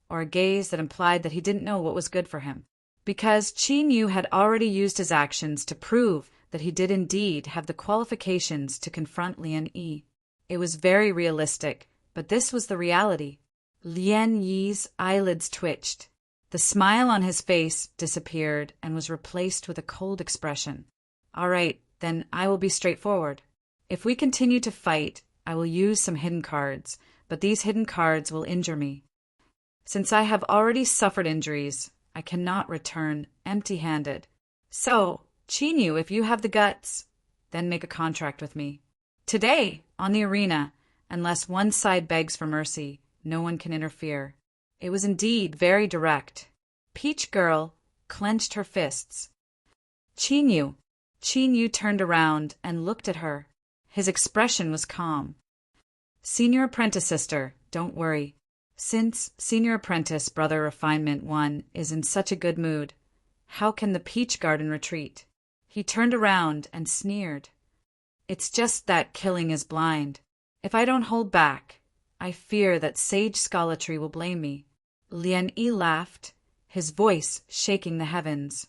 or a gaze that implied that he didn't know what was good for him. Because Qin Yu had already used his actions to prove that he did indeed have the qualifications to confront Lien Yi. It was very realistic, but this was the reality. Lien Yi's eyelids twitched. The smile on his face disappeared and was replaced with a cold expression. All right, then I will be straightforward. If we continue to fight, I will use some hidden cards, but these hidden cards will injure me. Since I have already suffered injuries, I cannot return empty-handed. So, Chinyu, if you have the guts, then make a contract with me. Today, on the arena, unless one side begs for mercy, no one can interfere. It was indeed very direct. Peach Girl clenched her fists. Chinyu turned around and looked at her. His expression was calm. Senior Apprentice Sister, don't worry. Since Senior Apprentice Brother Refinement 1 is in such a good mood, how can the Peach Garden retreat? He turned around and sneered. It's just that killing is blind. If I don't hold back, I fear that Sage Scholatry will blame me. Lian Yi laughed, his voice shaking the heavens.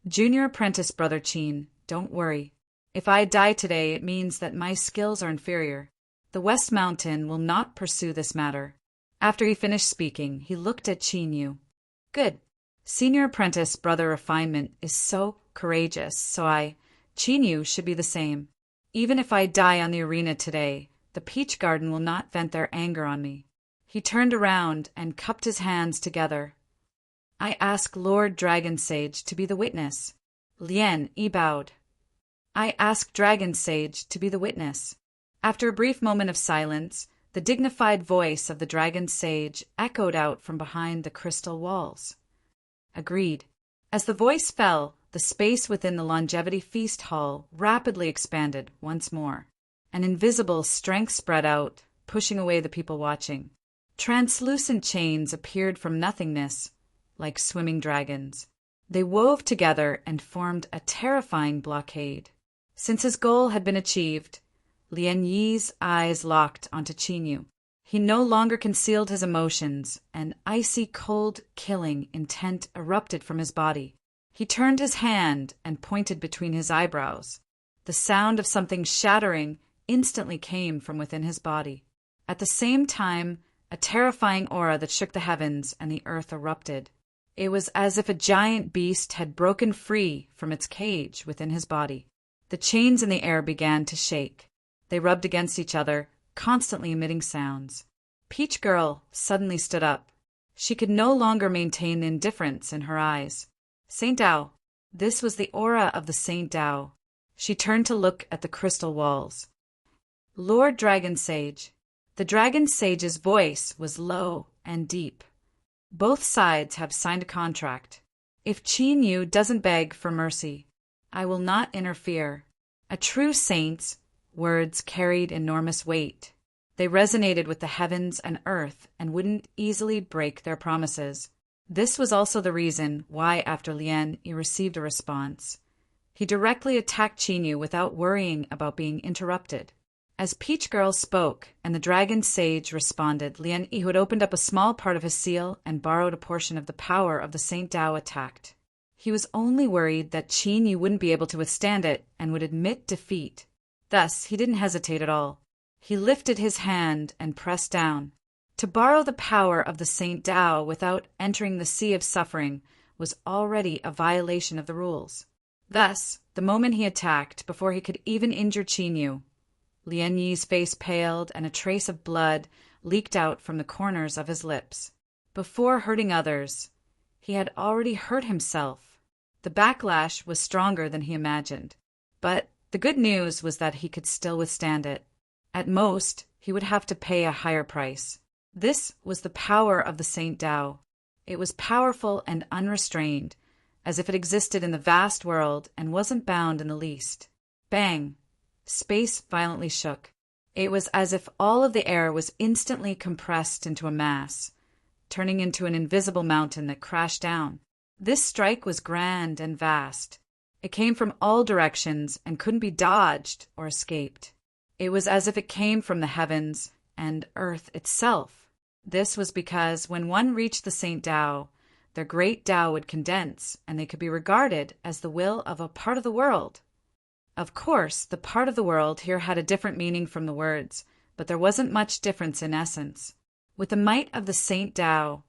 Junior Apprentice Brother Qin, don't worry. If I die today, it means that my skills are inferior. The West Mountain will not pursue this matter. After he finished speaking, he looked at Chinyu. Good. Senior Apprentice Brother Refinement is so courageous, so Chinyu, should be the same. Even if I die on the arena today, the Peach Garden will not vent their anger on me. He turned around and cupped his hands together. I ask Lord Dragon Sage to be the witness. Lian Yi bowed. I ask Dragon Sage to be the witness. After a brief moment of silence, the dignified voice of the Dragon Sage echoed out from behind the crystal walls. Agreed. As the voice fell, the space within the Longevity Feast Hall rapidly expanded once more. An invisible strength spread out, pushing away the people watching. Translucent chains appeared from nothingness, like swimming dragons. They wove together and formed a terrifying blockade. Since his goal had been achieved, Lian Yi's eyes locked onto Chinyu. He no longer concealed his emotions, and icy cold, killing intent erupted from his body. He turned his hand and pointed between his eyebrows. The sound of something shattering instantly came from within his body. At the same time, a terrifying aura that shook the heavens and the earth erupted. It was as if a giant beast had broken free from its cage within his body. The chains in the air began to shake. They rubbed against each other, constantly emitting sounds. Peach Girl suddenly stood up. She could no longer maintain indifference in her eyes. Saint Dao. This was the aura of the Saint Dao. She turned to look at the crystal walls. Lord Dragon Sage. The Dragon Sage's voice was low and deep. Both sides have signed a contract. If Chinyu doesn't beg for mercy, I will not interfere. A true saint's words carried enormous weight. They resonated with the heavens and earth and wouldn't easily break their promises. This was also the reason why, after Lian Yi received a response, he directly attacked Chinyu without worrying about being interrupted. As Peach Girl spoke and the Dragon Sage responded, Lian Yi, who had opened up a small part of his seal and borrowed a portion of the power of the Saint Dao, attacked. He was only worried that Chinyu wouldn't be able to withstand it and would admit defeat. Thus, he didn't hesitate at all. He lifted his hand and pressed down. To borrow the power of the Saint Dao without entering the sea of suffering was already a violation of the rules. Thus, the moment he attacked, before he could even injure Chinyu, Lian Yi's face paled and a trace of blood leaked out from the corners of his lips. Before hurting others, he had already hurt himself. The backlash was stronger than he imagined. But the good news was that he could still withstand it. At most, he would have to pay a higher price. This was the power of the Saint Dao. It was powerful and unrestrained, as if it existed in the vast world and wasn't bound in the least. Bang! Space violently shook. It was as if all of the air was instantly compressed into a mass, turning into an invisible mountain that crashed down. This strike was grand and vast. It came from all directions and couldn't be dodged or escaped. It was as if it came from the heavens and earth itself. This was because when one reached the Saint Dao, their great Dao would condense, and they could be regarded as the will of a part of the world. Of course, the part of the world here had a different meaning from the words, but there wasn't much difference in essence. With the might of the Saint Dao,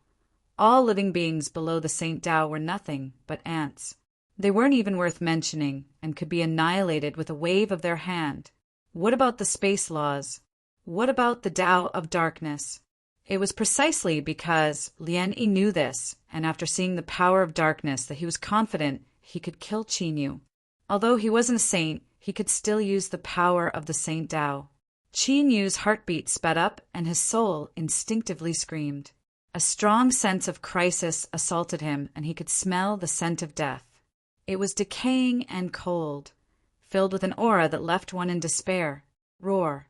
All living beings below the Saint Tao were nothing but ants. They weren't even worth mentioning and could be annihilated with a wave of their hand. What about the space laws? What about the Tao of darkness? It was precisely because Lian Yi knew this, and after seeing the power of darkness, that he was confident he could kill Qin Yu. Although he wasn't a saint, he could still use the power of the Saint Tao. Qin Yu's heartbeat sped up, and his soul instinctively screamed. A strong sense of crisis assaulted him, and he could smell the scent of death. It was decaying and cold, filled with an aura that left one in despair. Roar.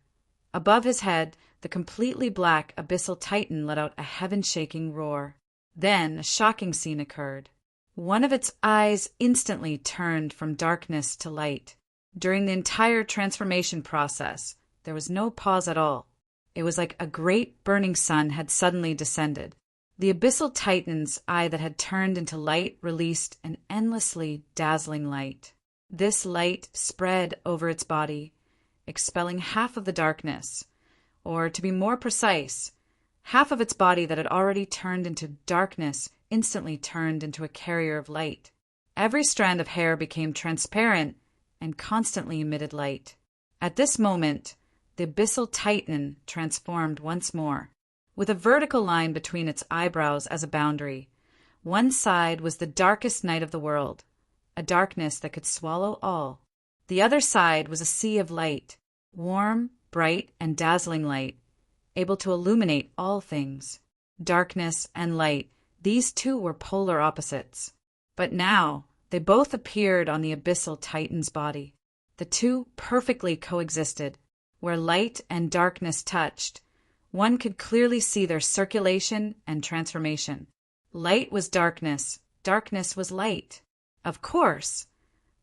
Above his head, the completely black abyssal titan let out a heaven-shaking roar. Then a shocking scene occurred. One of its eyes instantly turned from darkness to light. During the entire transformation process, there was no pause at all. It was like a great burning sun had suddenly descended. The abyssal titan's eye that had turned into light released an endlessly dazzling light. This light spread over its body, expelling half of the darkness, or to be more precise, half of its body that had already turned into darkness instantly turned into a carrier of light. Every strand of hair became transparent and constantly emitted light. At this moment, the abyssal titan transformed once more, with a vertical line between its eyebrows as a boundary. One side was the darkest night of the world, a darkness that could swallow all. The other side was a sea of light, warm, bright, and dazzling light, able to illuminate all things. Darkness and light, these two were polar opposites. But now, they both appeared on the abyssal titan's body. The two perfectly coexisted. Where light and darkness touched, one could clearly see their circulation and transformation. Light was darkness, darkness was light. Of course,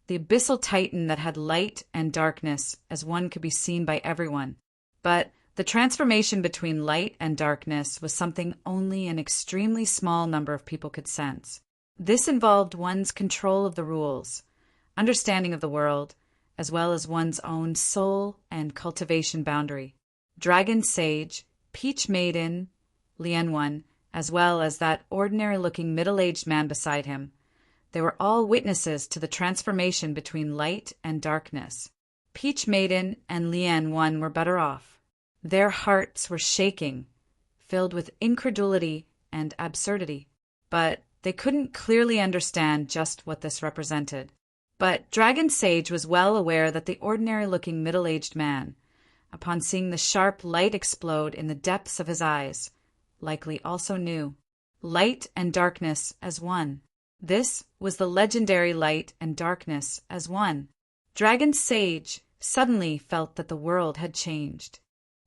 the abyssal titan that had light and darkness as one could be seen by everyone. But the transformation between light and darkness was something only an extremely small number of people could sense. This involved one's control of the rules, understanding of the world, as well as one's own soul and cultivation boundary. Dragon Sage, Peach Maiden, Lian Wan, as well as that ordinary-looking middle-aged man beside him, they were all witnesses to the transformation between light and darkness. Peach Maiden and Lian Wan were better off. Their hearts were shaking, filled with incredulity and absurdity, but they couldn't clearly understand just what this represented. But Dragon Sage was well aware that the ordinary-looking middle-aged man, upon seeing the sharp light explode in the depths of his eyes, likely also knew light and darkness as one. This was the legendary light and darkness as one. Dragon Sage suddenly felt that the world had changed.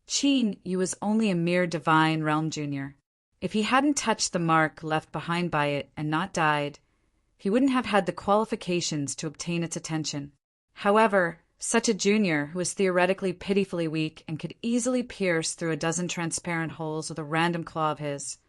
Qin Yu was only a mere divine realm junior. If he hadn't touched the mark left behind by it and not died, he wouldn't have had the qualifications to obtain its attention. However, such a junior who was theoretically pitifully weak and could easily pierce through a dozen transparent holes with a random claw of his,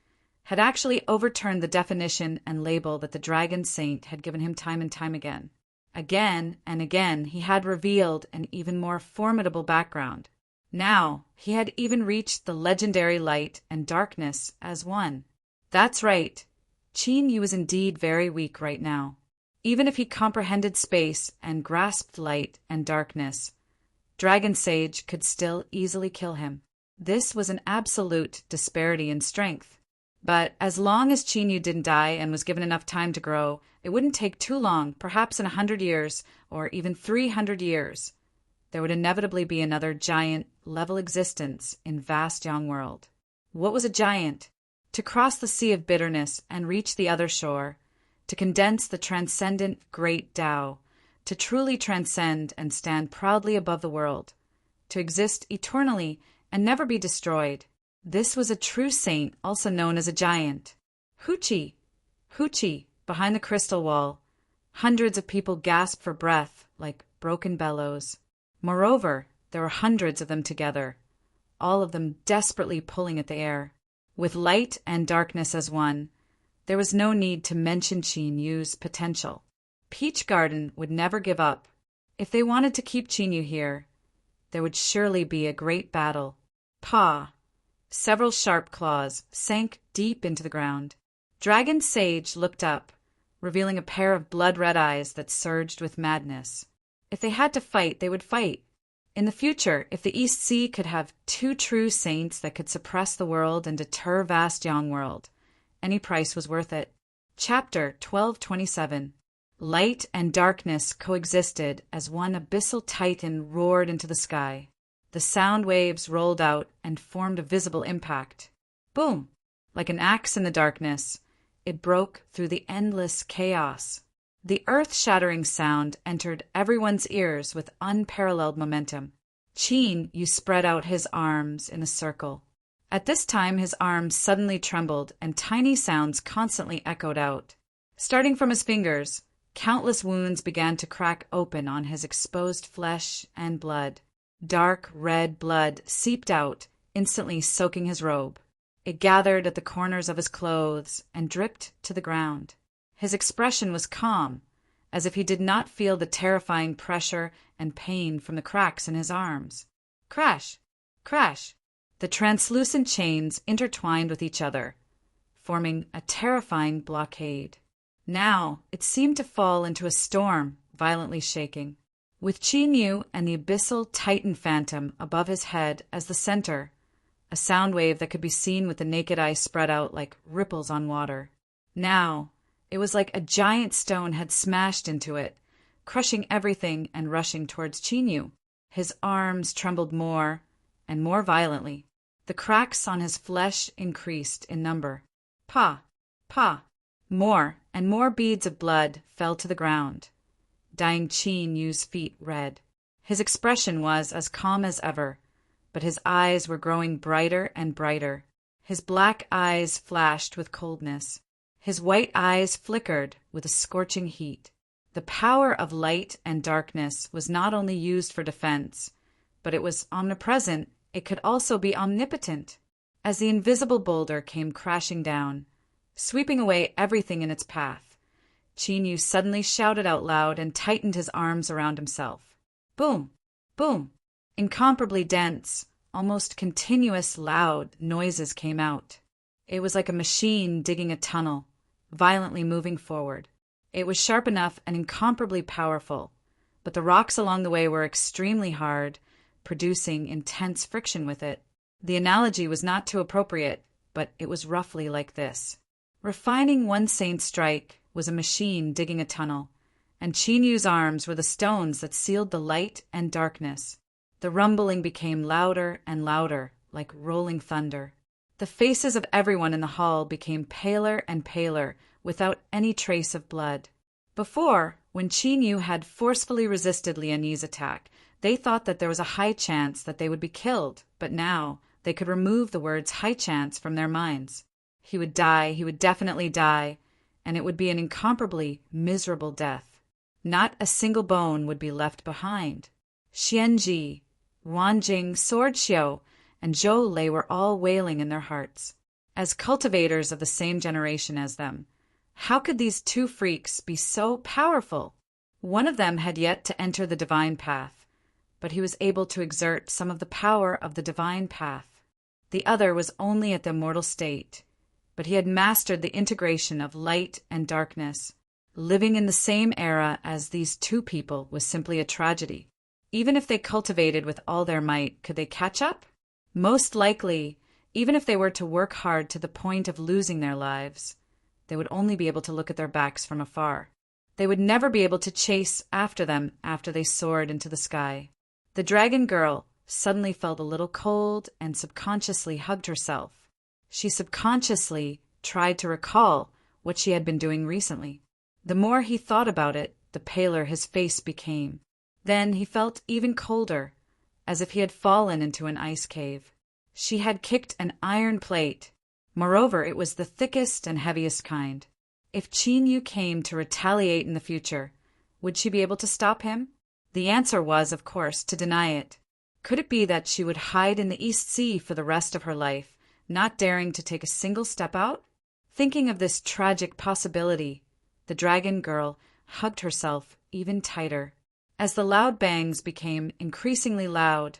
had actually overturned the definition and label that the Dragon Saint had given him time and time again. Again and again he had revealed an even more formidable background. Now he had even reached the legendary light and darkness as one. That's right. Qin Yu was indeed very weak right now. Even if he comprehended space and grasped light and darkness, Dragon Sage could still easily kill him. This was an absolute disparity in strength. But as long as Qin Yu didn't die and was given enough time to grow, it wouldn't take too long, perhaps in 100 years or even 300 years. There would inevitably be another giant-level existence in vast young world. What was a giant? To cross the sea of bitterness and reach the other shore, to condense the transcendent great Tao, to truly transcend and stand proudly above the world, to exist eternally and never be destroyed. This was a true saint, also known as a giant. Hoochie! Hoochie! Behind the crystal wall, hundreds of people gasped for breath like broken bellows. Moreover, there were hundreds of them together, all of them desperately pulling at the air. With light and darkness as one, there was no need to mention Qin Yu's potential. Peach Garden would never give up. If they wanted to keep Qin Yu here, there would surely be a great battle. Paw! Several sharp claws sank deep into the ground. Dragon Sage looked up, revealing a pair of blood-red eyes that surged with madness. If they had to fight, they would fight. In the future, if the East Sea could have two true saints that could suppress the world and deter vast Young-World, any price was worth it. Chapter 1227. Light and darkness coexisted as one abyssal titan roared into the sky. The sound waves rolled out and formed a visible impact. Boom! Like an axe in the darkness, it broke through the endless chaos. The earth-shattering sound entered everyone's ears with unparalleled momentum. Qin spread out his arms in a circle. At this time, his arms suddenly trembled, and tiny sounds constantly echoed out. Starting from his fingers, countless wounds began to crack open on his exposed flesh and blood. Dark red blood seeped out, instantly soaking his robe. It gathered at the corners of his clothes and dripped to the ground. His expression was calm, as if he did not feel the terrifying pressure and pain from the cracks in his arms. Crash! Crash! The translucent chains intertwined with each other, forming a terrifying blockade. Now it seemed to fall into a storm, violently shaking. With Qin Yu and the abyssal Titan Phantom above his head as the center, a sound wave that could be seen with the naked eye spread out like ripples on water. Now, it was like a giant stone had smashed into it, crushing everything and rushing towards Qin Yu. His arms trembled more and more violently. The cracks on his flesh increased in number. Pa! Pa! More and more beads of blood fell to the ground, dyeing Qin Yu's feet red. His expression was as calm as ever, but his eyes were growing brighter and brighter. His black eyes flashed with coldness. His white eyes flickered with a scorching heat. The power of light and darkness was not only used for defense, but it was omnipresent. It could also be omnipotent. As the invisible boulder came crashing down, sweeping away everything in its path, Qin Yu suddenly shouted out loud and tightened his arms around himself. Boom! Boom! Incomparably dense, almost continuous loud noises came out. It was like a machine digging a tunnel, violently moving forward. It was sharp enough and incomparably powerful, but the rocks along the way were extremely hard, producing intense friction with it. The analogy was not too appropriate, but it was roughly like this. Refining one saint's strike was a machine digging a tunnel, and Qin Yu's arms were the stones that sealed the light and darkness. The rumbling became louder and louder, like rolling thunder. The faces of everyone in the hall became paler and paler, without any trace of blood. Before, when Qin Yu had forcefully resisted Liani's attack, they thought that there was a high chance that they would be killed, but now they could remove the words high chance from their minds. He would die, he would definitely die, and it would be an incomparably miserable death. Not a single bone would be left behind. Xianji, Wanjing, Sword Xiu, and Zhou Lei were all wailing in their hearts. As cultivators of the same generation as them, how could these two freaks be so powerful? One of them had yet to enter the divine path, but he was able to exert some of the power of the divine path. The other was only at the mortal state, but he had mastered the integration of light and darkness. Living in the same era as these two people was simply a tragedy. Even if they cultivated with all their might, could they catch up? Most likely, even if they were to work hard to the point of losing their lives, they would only be able to look at their backs from afar. They would never be able to chase after them after they soared into the sky. The dragon girl suddenly felt a little cold and subconsciously hugged herself. She subconsciously tried to recall what she had been doing recently. The more he thought about it, the paler his face became. Then he felt even colder, as if he had fallen into an ice cave. She had kicked an iron plate. Moreover, it was the thickest and heaviest kind. If Qin Yu came to retaliate in the future, would she be able to stop him? The answer was, of course, to deny it. Could it be that she would hide in the East Sea for the rest of her life, not daring to take a single step out? Thinking of this tragic possibility, the dragon girl hugged herself even tighter. As the loud bangs became increasingly loud,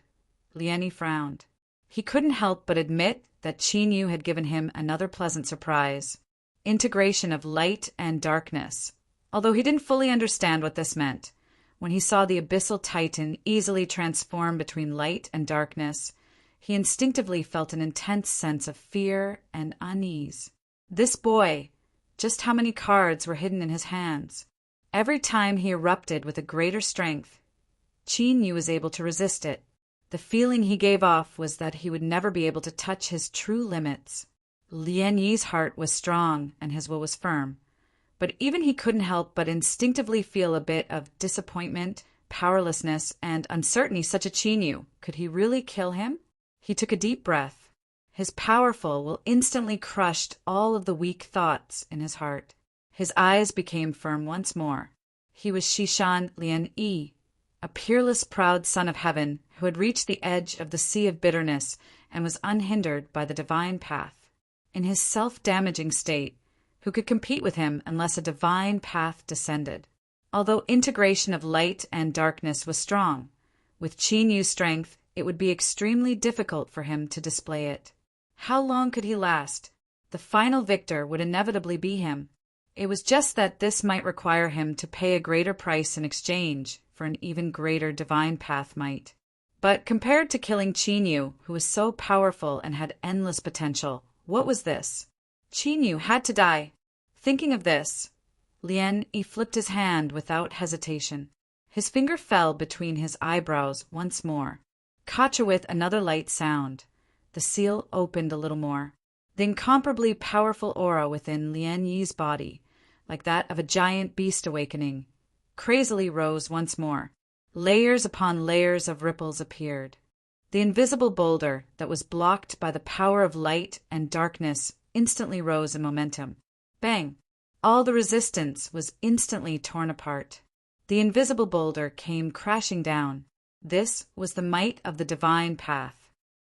Liani frowned. He couldn't help but admit that Qin Yu had given him another pleasant surprise. integration of light and darkness. Although he didn't fully understand what this meant, when he saw the abyssal titan easily transform between light and darkness, he instinctively felt an intense sense of fear and unease. This boy, just how many cards were hidden in his hands? Every time he erupted with a greater strength, Qin Yu was able to resist it. The feeling he gave off was that he would never be able to touch his true limits. Lian Yi's heart was strong and his will was firm, but even he couldn't help but instinctively feel a bit of disappointment, powerlessness, and uncertainty. Such a Qin Yu, could he really kill him? He took a deep breath. His powerful will instantly crushed all of the weak thoughts in his heart. His eyes became firm once more. He was Shishan Lian Yi, a peerless, proud son of heaven who had reached the edge of the sea of bitterness and was unhindered by the divine path. In his self-damaging state, who could compete with him unless a divine path descended? Although integration of light and darkness was strong, with Qin Yu's strength, it would be extremely difficult for him to display it. How long could he last? The final victor would inevitably be him. It was just that this might require him to pay a greater price in exchange for an even greater divine path might. But compared to killing Qin Yu, who was so powerful and had endless potential, what was this? Qin Yu had to die. Thinking of this, Lian Yi flipped his hand without hesitation. His finger fell between his eyebrows once more. Caught with another light sound. The seal opened a little more. The incomparably powerful aura within Lian Yi's body, like that of a giant beast awakening, crazily rose once more. Layers upon layers of ripples appeared. The invisible boulder that was blocked by the power of light and darkness instantly rose in momentum. Bang! All the resistance was instantly torn apart. The invisible boulder came crashing down. This was the might of the divine path.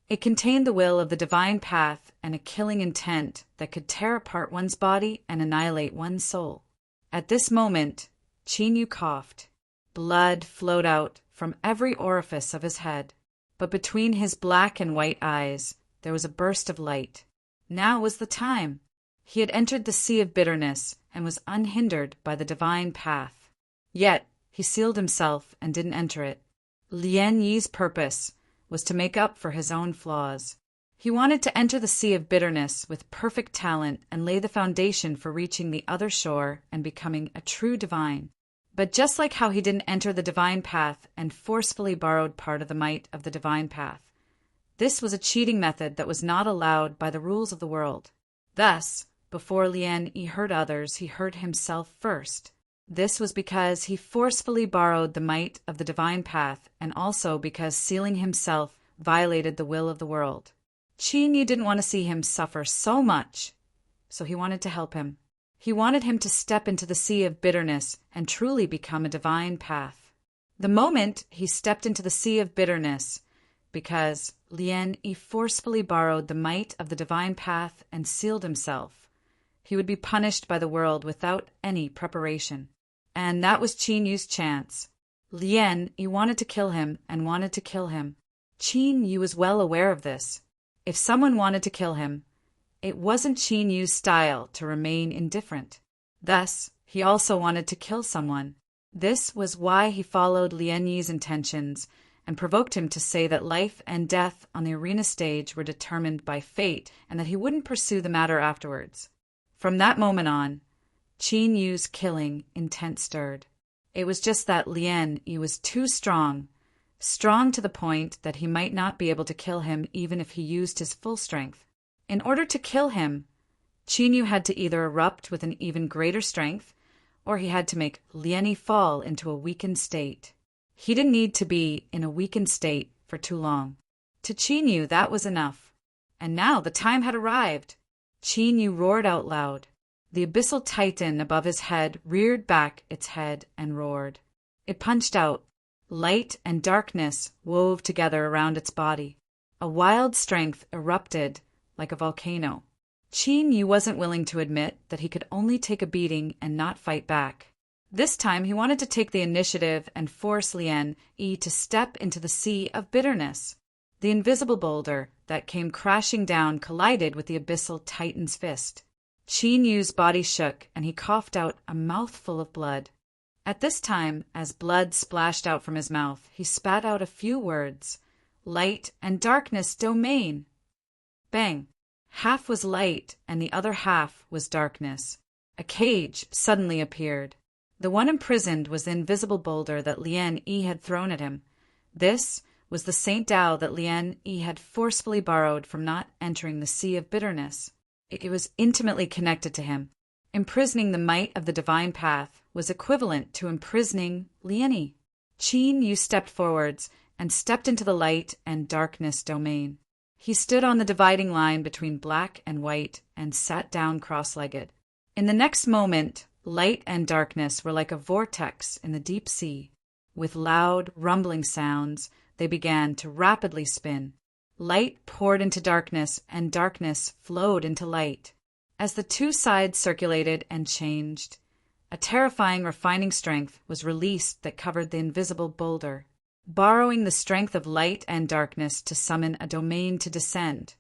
It contained the will of the divine path and a killing intent that could tear apart one's body and annihilate one's soul. At this moment, Qin Yu coughed. Blood flowed out from every orifice of his head, but between his black and white eyes there was a burst of light. Now was the time. He had entered the sea of bitterness and was unhindered by the divine path. Yet he sealed himself and didn't enter it. Lian Yi's purpose was to make up for his own flaws. He wanted to enter the sea of bitterness with perfect talent and lay the foundation for reaching the other shore and becoming a true divine. But just like how he didn't enter the divine path and forcefully borrowed part of the might of the divine path, this was a cheating method that was not allowed by the rules of the world. Thus, before Lian Yi hurt others, he hurt himself first. This was because he forcefully borrowed the might of the divine path, and also because sealing himself violated the will of the world. Qin Yu didn't want to see him suffer so much, so he wanted to help him. He wanted him to step into the sea of bitterness and truly become a divine path. The moment he stepped into the sea of bitterness, because Lian Yi forcefully borrowed the might of the divine path and sealed himself, he would be punished by the world without any preparation. And that was Qin Yu's chance. Lian Yi wanted to kill him and wanted to kill him. Qin Yu was well aware of this. If someone wanted to kill him, it wasn't Qin Yu's style to remain indifferent. Thus, he also wanted to kill someone. This was why he followed Lian Yi's intentions and provoked him to say that life and death on the arena stage were determined by fate and that he wouldn't pursue the matter afterwards. From that moment on, Qin Yu's killing intent stirred. It was just that Lian Yi was too strong to the point that he might not be able to kill him even if he used his full strength. In order to kill him, Qin Yu had to either erupt with an even greater strength, or he had to make Lian Yi fall into a weakened state. He didn't need to be in a weakened state for too long. To Qin Yu, that was enough. And now the time had arrived. Qin Yu roared out loud. The abyssal titan above his head reared back its head and roared. It punched out. Light and darkness wove together around its body. A wild strength erupted like a volcano. Qin Yu wasn't willing to admit that he could only take a beating and not fight back. This time he wanted to take the initiative and force Lian Yi to step into the sea of bitterness. The invisible boulder that came crashing down collided with the abyssal titan's fist. Qin Yu's body shook and he coughed out a mouthful of blood. At this time, as blood splashed out from his mouth, he spat out a few words. Light and darkness domain. Bang! Half was light and the other half was darkness. A cage suddenly appeared. The one imprisoned was the invisible boulder that Lien Yi had thrown at him. This was the Saint Tao that Lien Yi had forcefully borrowed from not entering the sea of bitterness. It was intimately connected to him. Imprisoning the might of the divine path was equivalent to imprisoning Lien Yi. Qin Yu stepped forwards and stepped into the light and darkness domain. He stood on the dividing line between black and white and sat down cross-legged. In the next moment, light and darkness were like a vortex in the deep sea. With loud, rumbling sounds, they began to rapidly spin. Light poured into darkness, and darkness flowed into light. As the two sides circulated and changed, a terrifying refining strength was released that covered the invisible boulder, borrowing the strength of light and darkness to summon a domain to descend,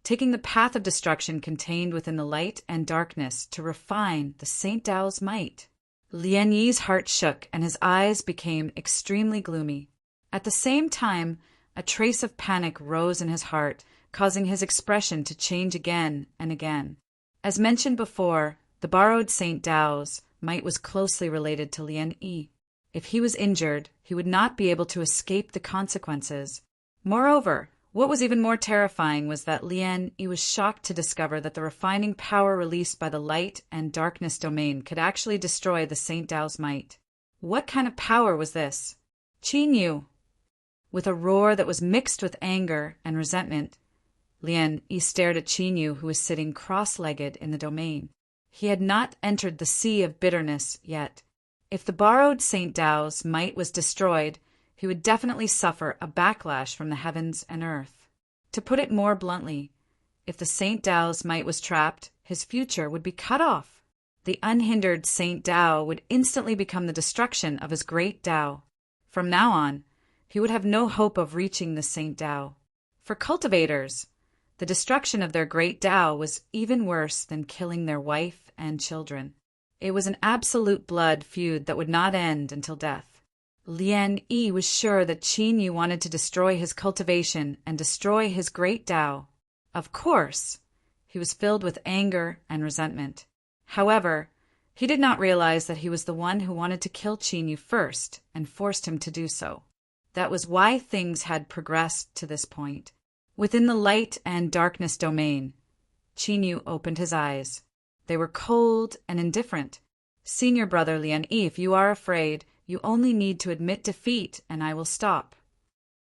taking the path of destruction contained within the light and darkness to refine the Saint Tao's might. Lien Yi's heart shook and his eyes became extremely gloomy. At the same time, a trace of panic rose in his heart, causing his expression to change again and again. As mentioned before, the borrowed Saint Tao's might was closely related to Lien Yi. If he was injured, he would not be able to escape the consequences. Moreover, what was even more terrifying was that Lien Yi was shocked to discover that the refining power released by the light and darkness domain could actually destroy the Saint Tao's might. What kind of power was this? Qin Yu! With a roar that was mixed with anger and resentment, Lien Yi stared at Qin Yu, who was sitting cross-legged in the domain. He had not entered the sea of bitterness yet. If the borrowed Saint Tao's might was destroyed, he would definitely suffer a backlash from the heavens and earth. To put it more bluntly, if the Saint Tao's might was trapped, his future would be cut off. The unhindered Saint Tao would instantly become the destruction of his great Tao. From now on, he would have no hope of reaching the Saint Tao. For cultivators, the destruction of their great Tao was even worse than killing their wife and children. It was an absolute blood feud that would not end until death. Lien Yi was sure that Qin Yu wanted to destroy his cultivation and destroy his great Tao. Of course, he was filled with anger and resentment. However, he did not realize that he was the one who wanted to kill Qin Yu first and forced him to do so. That was why things had progressed to this point. Within the light and darkness domain, Qin Yu opened his eyes. They were cold and indifferent. Senior brother Lien Yi, if you are afraid, you only need to admit defeat and I will stop.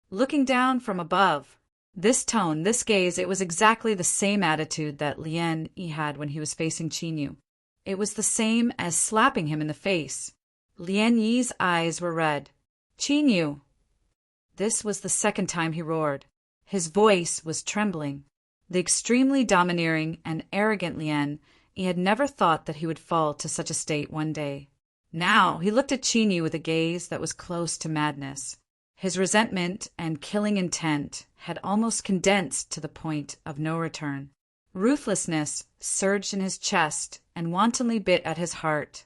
Looking down from above, this tone, this gaze, it was exactly the same attitude that Lien Yi had when he was facing Qin Yu. It was the same as slapping him in the face. Lien Yi's eyes were red. Qin Yu! This was the second time he roared. His voice was trembling. The extremely domineering and arrogant Lien Yi had never thought that he would fall to such a state one day. Now he looked at Qin Yu with a gaze that was close to madness. His resentment and killing intent had almost condensed to the point of no return. Ruthlessness surged in his chest and wantonly bit at his heart,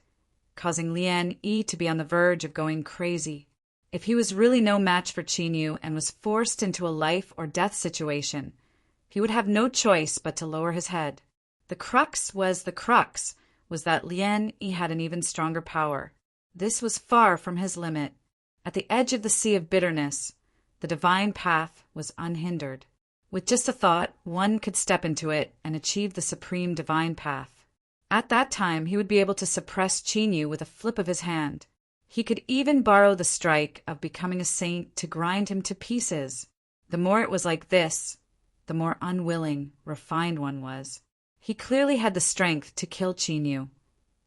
causing Lien Yi to be on the verge of going crazy. If he was really no match for Qin Yu and was forced into a life or death situation, he would have no choice but to lower his head. The crux was that Lien Yi had an even stronger power. This was far from his limit. At the edge of the sea of bitterness, the divine path was unhindered. With just a thought, one could step into it and achieve the supreme divine path. At that time, he would be able to suppress Qin Yu with a flip of his hand. He could even borrow the strike of becoming a saint to grind him to pieces. The more it was like this, the more unwilling, refined one was. He clearly had the strength to kill Qin Yu.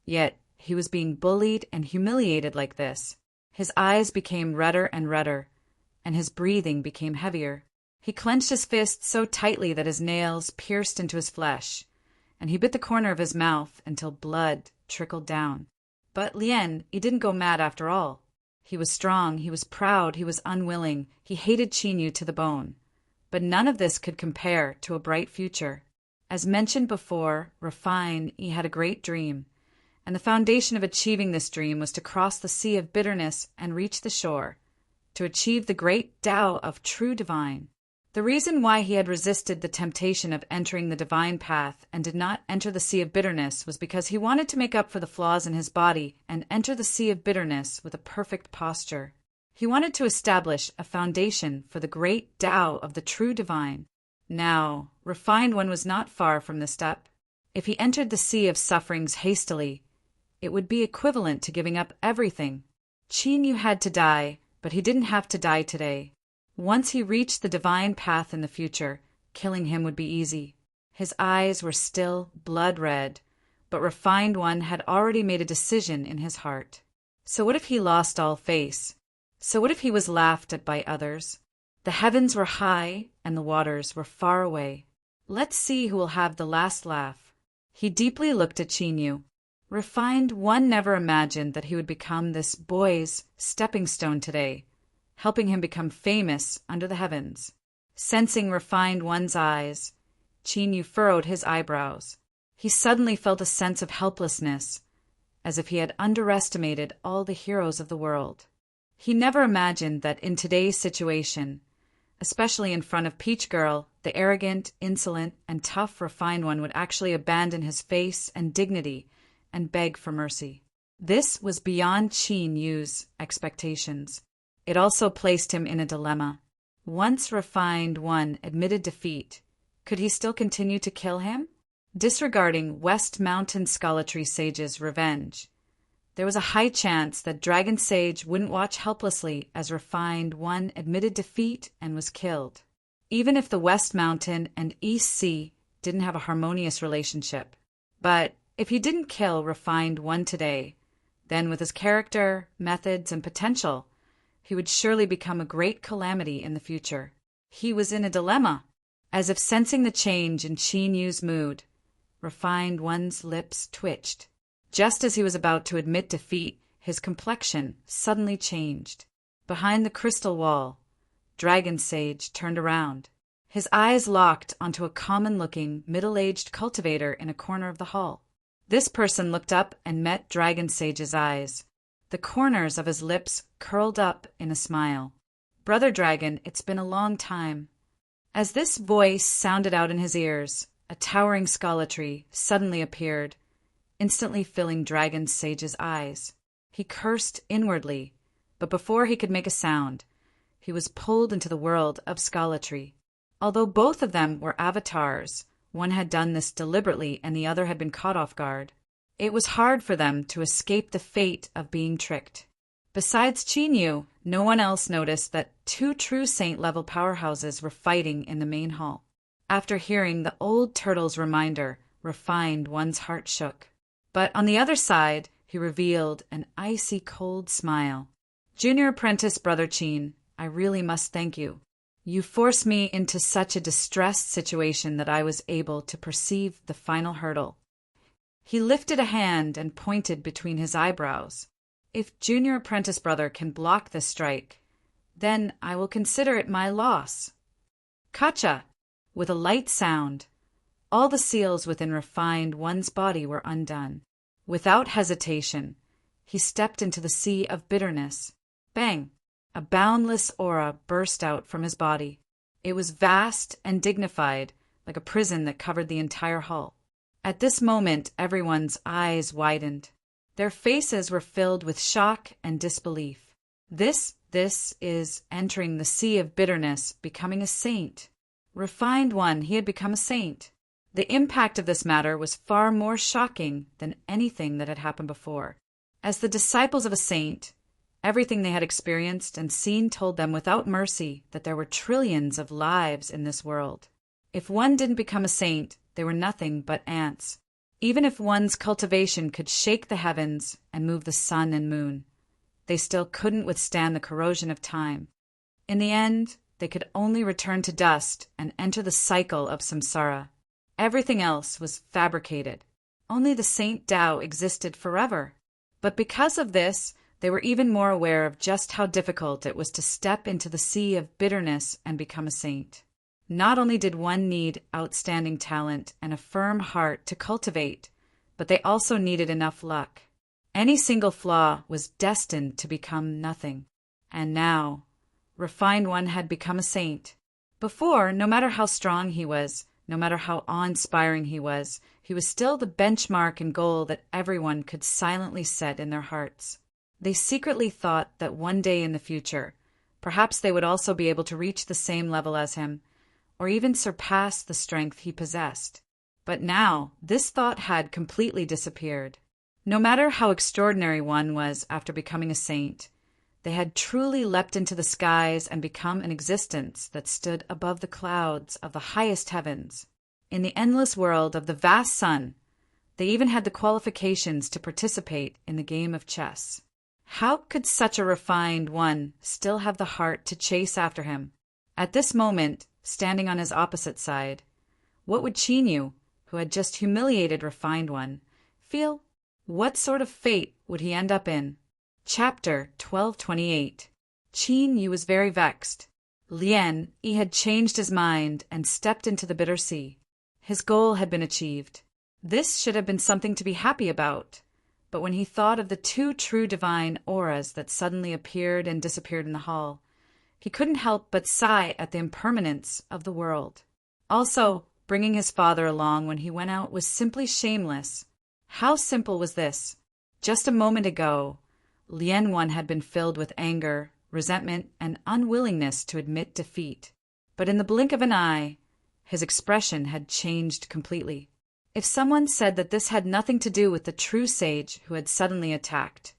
Yet he was being bullied and humiliated like this. His eyes became redder and redder, and his breathing became heavier. He clenched his fist so tightly that his nails pierced into his flesh, and he bit the corner of his mouth until blood trickled down. But Lien, he didn't go mad after all. He was strong, he was proud, he was unwilling, he hated Qin Yu to the bone. But none of this could compare to a bright future. As mentioned before, Refine, he had a great dream, and the foundation of achieving this dream was to cross the sea of bitterness and reach the shore, to achieve the great Tao of true divine. The reason why he had resisted the temptation of entering the divine path and did not enter the sea of bitterness was because he wanted to make up for the flaws in his body and enter the sea of bitterness with a perfect posture. He wanted to establish a foundation for the great Tao of the true divine. Now, Refined One was not far from this step. If he entered the sea of sufferings hastily, it would be equivalent to giving up everything. Qin Yu had to die, but he didn't have to die today. Once he reached the divine path in the future, killing him would be easy. His eyes were still blood red, but Refined One had already made a decision in his heart. So what if he lost all face? So what if he was laughed at by others? The heavens were high and the waters were far away. Let's see who will have the last laugh. He deeply looked at Qin Yu. Refined One never imagined that he would become this boy's stepping stone today, helping him become famous under the heavens. Sensing Refined One's eyes, Qin Yu furrowed his eyebrows. He suddenly felt a sense of helplessness, as if he had underestimated all the heroes of the world. He never imagined that in today's situation, especially in front of Peach Girl, the arrogant, insolent, and tough Refined One would actually abandon his face and dignity and beg for mercy. This was beyond Qin Yu's expectations. It also placed him in a dilemma. Once Refined One admitted defeat, could he still continue to kill him? Disregarding West Mountain Scholartree Sage's revenge, there was a high chance that Dragon Sage wouldn't watch helplessly as Refined One admitted defeat and was killed. Even if the West Mountain and East Sea didn't have a harmonious relationship. But if he didn't kill Refined One today, then with his character, methods, and potential, he would surely become a great calamity in the future. He was in a dilemma. As if sensing the change in Qin Yu's mood, Refined One's lips twitched. Just as he was about to admit defeat, his complexion suddenly changed. Behind the crystal wall, Dragon Sage turned around. His eyes locked onto a common-looking, middle-aged cultivator in a corner of the hall. This person looked up and met Dragon Sage's eyes. The corners of his lips curled up in a smile. "Brother Dragon, it's been a long time." As this voice sounded out in his ears, a towering Scholartree suddenly appeared, instantly filling Dragon Sage's eyes. He cursed inwardly, but before he could make a sound, he was pulled into the world of Scholartree. Although both of them were avatars, one had done this deliberately and the other had been caught off guard. It was hard for them to escape the fate of being tricked. Besides Qin Yu, no one else noticed that two true saint-level powerhouses were fighting in the main hall. After hearing the old turtle's reminder, Refined One's heart shook. But on the other side, he revealed an icy cold smile. "Junior Apprentice Brother Qin, I really must thank you. You forced me into such a distressed situation that I was able to perceive the final hurdle." He lifted a hand and pointed between his eyebrows. "If Junior Apprentice Brother can block this strike, then I will consider it my loss." Kacha! With a light sound, all the seals within Refined One's body were undone. Without hesitation, he stepped into the sea of bitterness. Bang! A boundless aura burst out from his body. It was vast and dignified, like a prison that covered the entire hall. At this moment, everyone's eyes widened. Their faces were filled with shock and disbelief. This is entering the sea of bitterness, becoming a saint. Refined One, he had become a saint. The impact of this matter was far more shocking than anything that had happened before. As the disciples of a saint, everything they had experienced and seen told them without mercy that there were trillions of lives in this world. If one didn't become a saint, they were nothing but ants. Even if one's cultivation could shake the heavens and move the sun and moon, they still couldn't withstand the corrosion of time. In the end, they could only return to dust and enter the cycle of samsara. Everything else was fabricated. Only the Saint Tao existed forever. But because of this, they were even more aware of just how difficult it was to step into the sea of bitterness and become a saint. Not only did one need outstanding talent and a firm heart to cultivate, but they also needed enough luck. Any single flaw was destined to become nothing. And now, Refined One had become a saint. Before, no matter how strong he was, no matter how awe-inspiring he was still the benchmark and goal that everyone could silently set in their hearts. They secretly thought that one day in the future, perhaps they would also be able to reach the same level as him, or even surpass the strength he possessed. But now, this thought had completely disappeared. No matter how extraordinary one was after becoming a saint, they had truly leapt into the skies and become an existence that stood above the clouds of the highest heavens. In the endless world of the vast sun, they even had the qualifications to participate in the game of chess. How could such a refined one still have the heart to chase after him? At this moment, standing on his opposite side, what would Chinyu, who had just humiliated Refined One, feel? What sort of fate would he end up in? Chapter 1228. Chinyu was very vexed. Lien Yi had changed his mind and stepped into the bitter sea. His goal had been achieved. This should have been something to be happy about. But when he thought of the two true divine auras that suddenly appeared and disappeared in the hall, he couldn't help but sigh at the impermanence of the world. Also, bringing his father along when he went out was simply shameless. How simple was this? Just a moment ago, Lien One had been filled with anger, resentment, and unwillingness to admit defeat. But in the blink of an eye, his expression had changed completely. If someone said that this had nothing to do with the true sage who had suddenly attacked,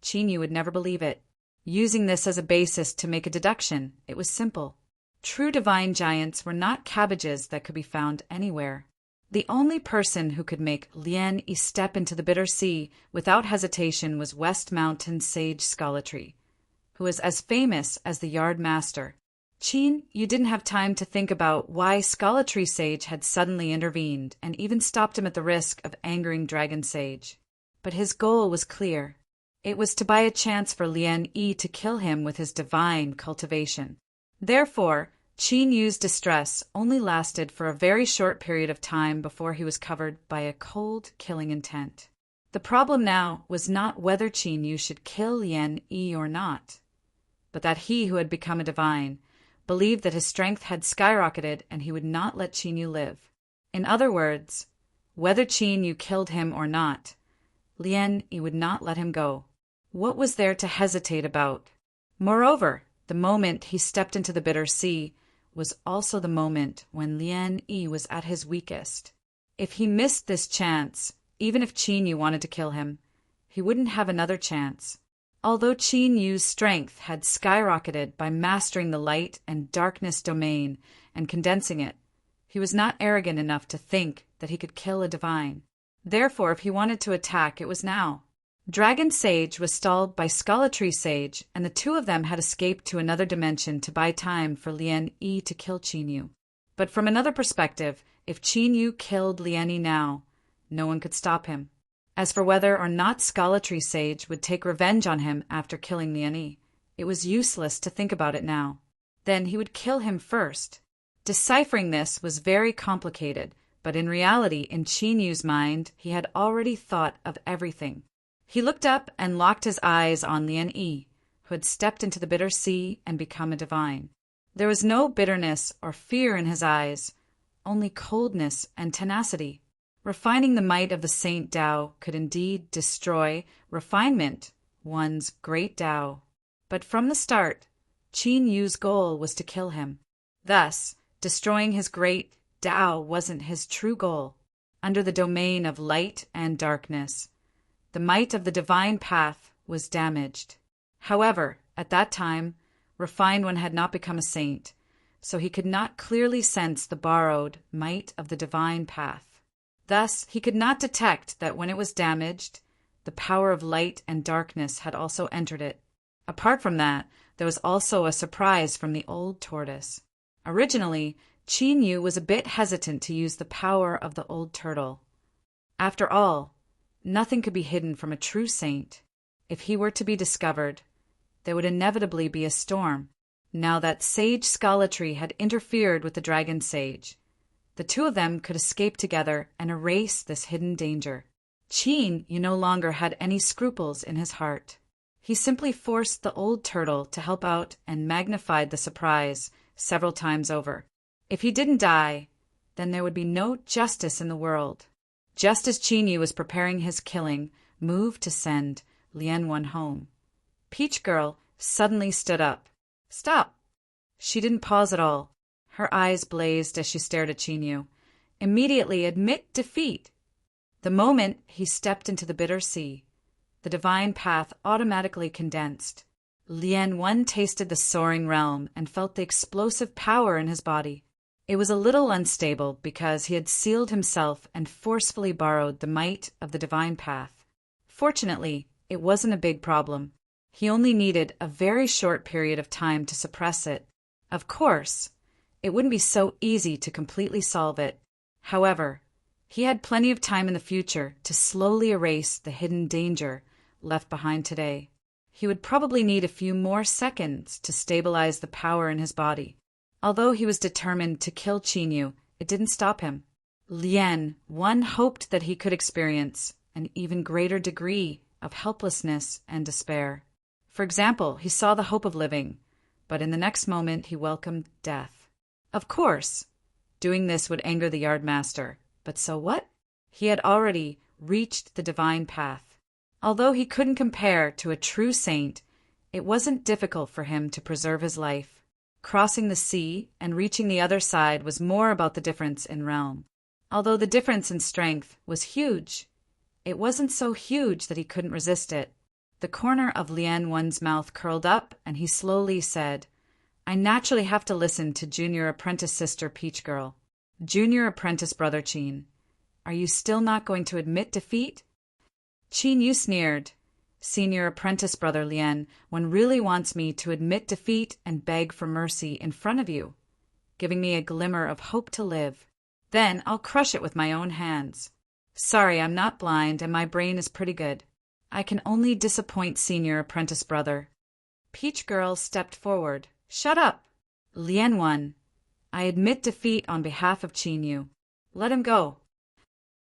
Chinyu would never believe it. Using this as a basis to make a deduction, it was simple. True divine giants were not cabbages that could be found anywhere. The only person who could make Lien Yi step into the bitter sea without hesitation was West Mountain Sage Scholatry, who was as famous as the Yard Master. You didn't have time to think about why Scholatry Sage had suddenly intervened and even stopped him at the risk of angering Dragon Sage. But his goal was clear. It was to buy a chance for Lien Yi to kill him with his divine cultivation. Therefore, Yu's distress only lasted for a very short period of time before he was covered by a cold, killing intent. The problem now was not whether Yu should kill Lien Yi or not, but that he who had become a divine believed that his strength had skyrocketed and he would not let Yu live. In other words, whether Yu killed him or not, Lien Yi would not let him go. What was there to hesitate about? Moreover, the moment he stepped into the bitter sea was also the moment when Lien Yi was at his weakest. If he missed this chance, even if Yu wanted to kill him, he wouldn't have another chance. Although Yu's strength had skyrocketed by mastering the light and darkness domain and condensing it, he was not arrogant enough to think that he could kill a divine. Therefore, if he wanted to attack, it was now. Dragon Sage was stalled by Scholatry Sage, and the two of them had escaped to another dimension to buy time for Lien Yi to kill Yu. But from another perspective, if Yu killed Lien Yi now, no one could stop him. As for whether or not Scholatry Sage would take revenge on him after killing Lien Yi, it was useless to think about it now. Then he would kill him first. Deciphering this was very complicated, but in reality, in Yu's mind, he had already thought of everything. He looked up and locked his eyes on Lien Yi, who had stepped into the bitter sea and become a divine. There was no bitterness or fear in his eyes, only coldness and tenacity. Refining the might of the Saint Tao could indeed destroy refinement, one's great Tao. But from the start, Yu's goal was to kill him. Thus, destroying his great Tao wasn't his true goal. Under the domain of light and darkness, the might of the divine path was damaged. However, at that time, Refined One had not become a saint, so he could not clearly sense the borrowed might of the divine path. Thus, he could not detect that when it was damaged, the power of light and darkness had also entered it. Apart from that, there was also a surprise from the old tortoise. Originally, Yu was a bit hesitant to use the power of the old turtle. After all, nothing could be hidden from a true saint. If he were to be discovered, there would inevitably be a storm. Now that Sage Scalatry had interfered with the Dragon Sage, the two of them could escape together and erase this hidden danger. Qin Yu no longer had any scruples in his heart. He simply forced the old turtle to help out and magnified the surprise several times over. If he didn't die, then there would be no justice in the world. Just as Qin Yu was preparing his killing move to send Lian Wen home, Peach Girl suddenly stood up. "Stop!" She didn't pause at all. Her eyes blazed as she stared at Qin Yu. "Immediately admit defeat." The moment he stepped into the bitter sea, the divine path automatically condensed. Lian Wen tasted the soaring realm and felt the explosive power in his body. It was a little unstable because he had sealed himself and forcefully borrowed the might of the divine path. Fortunately, it wasn't a big problem. He only needed a very short period of time to suppress it. Of course, it wouldn't be so easy to completely solve it. However, he had plenty of time in the future to slowly erase the hidden danger left behind today. He would probably need a few more seconds to stabilize the power in his body. Although he was determined to kill Qin Yu, it didn't stop him. Lian Wen hoped that he could experience an even greater degree of helplessness and despair. For example, he saw the hope of living, but in the next moment he welcomed death. Of course, doing this would anger the yardmaster, but so what? He had already reached the divine path. Although he couldn't compare to a true saint, it wasn't difficult for him to preserve his life. Crossing the sea and reaching the other side was more about the difference in realm. Although the difference in strength was huge, it wasn't so huge that he couldn't resist it. The corner of Lian Wen's mouth curled up, and he slowly said, "I naturally have to listen to junior apprentice sister Peach Girl. Junior apprentice brother Qin, are you still not going to admit defeat?" Qin Yu sneered. "Senior apprentice brother Lian Wen really wants me to admit defeat and beg for mercy in front of you, giving me a glimmer of hope to live. Then I'll crush it with my own hands. Sorry, I'm not blind and my brain is pretty good. I can only disappoint senior apprentice brother." Peach Girl stepped forward. "Shut up! Lian Wen, I admit defeat on behalf of Qin Yu. Let him go."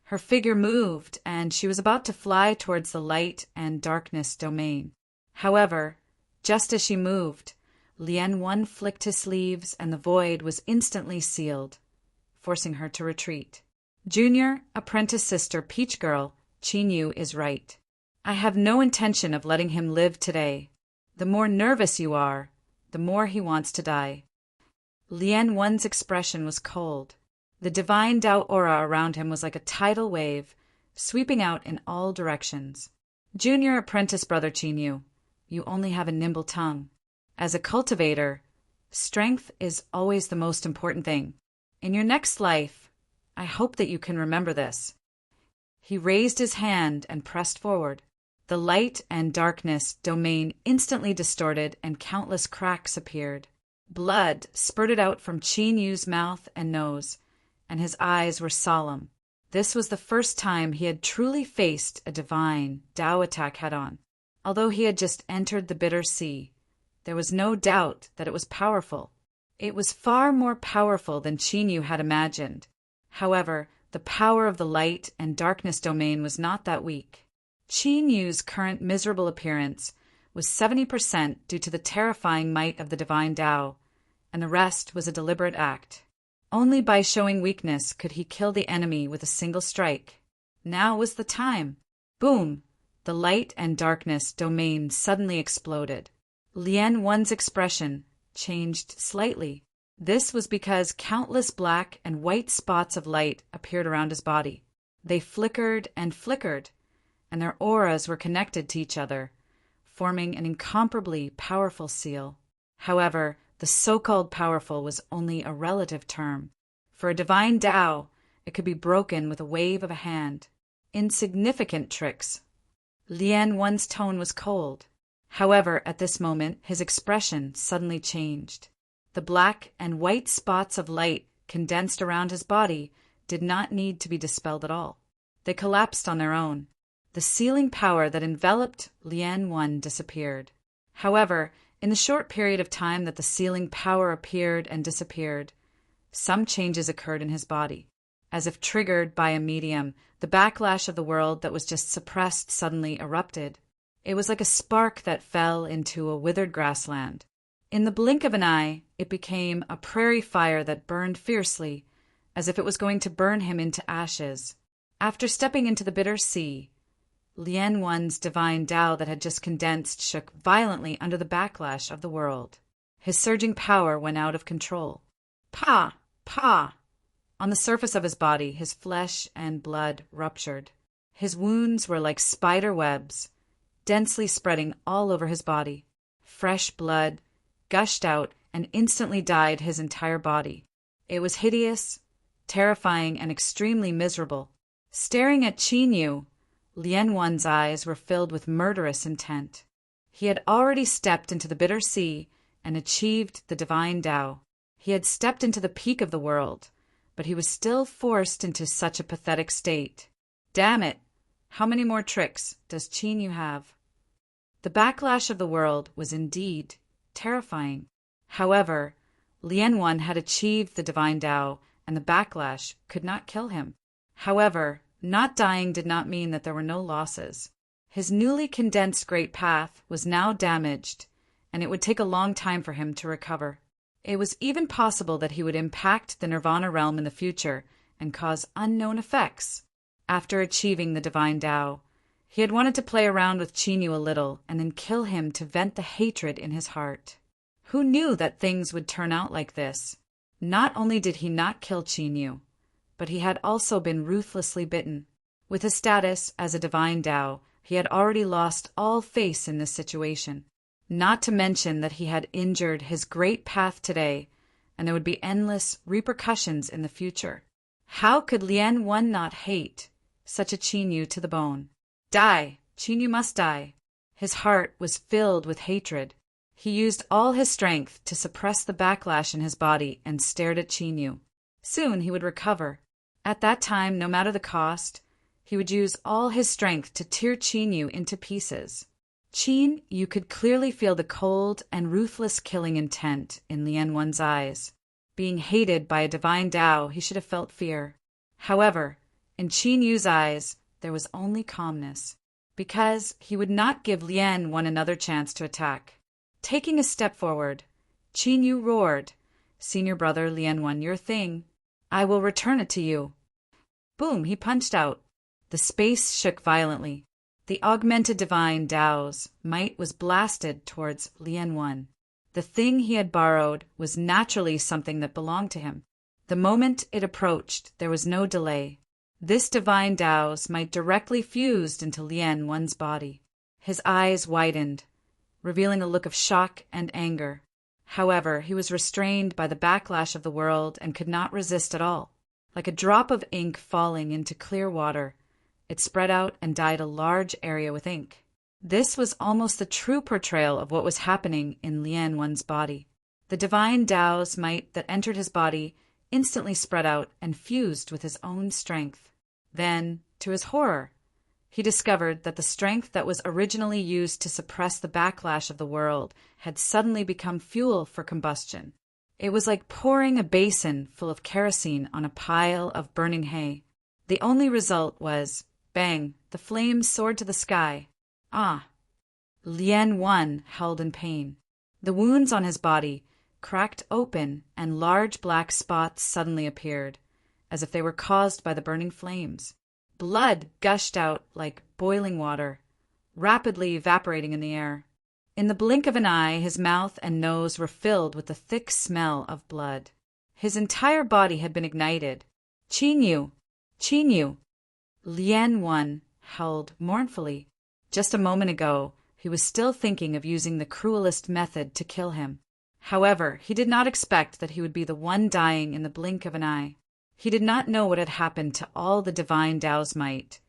Her figure moved, and she was about to fly towards the light and darkness domain. However, just as she moved, Lian Wen flicked his sleeves and the void was instantly sealed, forcing her to retreat. "Junior apprentice sister Peach Girl, Qin Yu is right. I have no intention of letting him live today. The more nervous you are, the more he wants to die." Lian Wen's expression was cold. The divine Tao aura around him was like a tidal wave, sweeping out in all directions. "Junior apprentice brother Qin Yu, you only have a nimble tongue. As a cultivator, strength is always the most important thing. In your next life, I hope that you can remember this." He raised his hand and pressed forward. The light and darkness domain instantly distorted and countless cracks appeared. Blood spurted out from Qin Yu's mouth and nose, and his eyes were solemn. This was the first time he had truly faced a divine Tao attack head-on. Although he had just entered the bitter sea, there was no doubt that it was powerful. It was far more powerful than Qin Yu had imagined. However, the power of the light and darkness domain was not that weak. Qin Yu's current miserable appearance was 70% due to the terrifying might of the divine Tao, and the rest was a deliberate act. Only by showing weakness could he kill the enemy with a single strike. Now was the time. Boom! The light and darkness domain suddenly exploded. Lian Wen's expression changed slightly. This was because countless black and white spots of light appeared around his body. They flickered and flickered, and their auras were connected to each other, forming an incomparably powerful seal. However, the so-called powerful was only a relative term. For a divine Tao, it could be broken with a wave of a hand. Insignificant tricks. Lian Wen's tone was cold. However, at this moment, his expression suddenly changed. The black and white spots of light condensed around his body did not need to be dispelled at all. They collapsed on their own. The sealing power that enveloped Lian Wen disappeared. However, In the short period of time that the sealing power appeared and disappeared, some changes occurred in his body. As if triggered by a medium, the backlash of the world that was just suppressed suddenly erupted. It was like a spark that fell into a withered grassland. In the blink of an eye, it became a prairie fire that burned fiercely, as if it was going to burn him into ashes. After stepping into the bitter sea, Lien Wen's divine Tao that had just condensed shook violently under the backlash of the world. His surging power went out of control. Pa! Pa! On the surface of his body, his flesh and blood ruptured. His wounds were like spider webs, densely spreading all over his body. Fresh blood gushed out and instantly dyed his entire body. It was hideous, terrifying, and extremely miserable. Staring at Qin Yu, Lien Wen's eyes were filled with murderous intent. He had already stepped into the bitter sea and achieved the divine Tao. He had stepped into the peak of the world, but he was still forced into such a pathetic state. Damn it! How many more tricks does Qin Yu have? The backlash of the world was indeed terrifying. However, Lien Wen had achieved the divine Tao, and the backlash could not kill him. However, not dying did not mean that there were no losses. His newly condensed great path was now damaged, and it would take a long time for him to recover. It was even possible that he would impact the Nirvana realm in the future and cause unknown effects. After achieving the divine Tao, he had wanted to play around with Qin Yu a little and then kill him to vent the hatred in his heart. Who knew that things would turn out like this? Not only did he not kill Qin Yu, but he had also been ruthlessly bitten. With his status as a divine Tao, he had already lost all face in this situation. Not to mention that he had injured his great path today, and there would be endless repercussions in the future. How could Lien Wen not hate such a Qin Yu to the bone? Die! Qin Yu must die! His heart was filled with hatred. He used all his strength to suppress the backlash in his body and stared at Qin Yu. Soon he would recover. At that time, no matter the cost, he would use all his strength to tear Qin Yu into pieces. Qin Yu could clearly feel the cold and ruthless killing intent in Lien Wen's eyes. Being hated by a divine Tao, he should have felt fear. However, in Qin Yu's eyes, there was only calmness, because he would not give Lien Wen another chance to attack. Taking a step forward, Qin Yu roared, "Senior brother Lien Wen, your thing. I will return it to you." Boom, he punched out. The space shook violently. The augmented divine Tao's might was blasted towards Lien Wen. The thing he had borrowed was naturally something that belonged to him. The moment it approached, there was no delay. This divine Tao's might directly fused into Lien Wen's body. His eyes widened, revealing a look of shock and anger. However, he was restrained by the backlash of the world and could not resist at all. Like a drop of ink falling into clear water, it spread out and dyed a large area with ink. This was almost the true portrayal of what was happening in Lien Wen's body. The divine Tao's might that entered his body instantly spread out and fused with his own strength. Then, to his horror, he discovered that the strength that was originally used to suppress the backlash of the world had suddenly become fuel for combustion. It was like pouring a basin full of kerosene on a pile of burning hay. The only result was, bang, the flames soared to the sky. Ah! Lien Wen held in pain. The wounds on his body cracked open and large black spots suddenly appeared, as if they were caused by the burning flames. Blood gushed out like boiling water, rapidly evaporating in the air. In the blink of an eye, his mouth and nose were filled with the thick smell of blood. His entire body had been ignited. "Qin Yu! Qin Yu!" Lien Wen howled mournfully. Just a moment ago, he was still thinking of using the cruelest method to kill him. However, he did not expect that he would be the one dying in the blink of an eye. He did not know what had happened to all the divine Tao's might,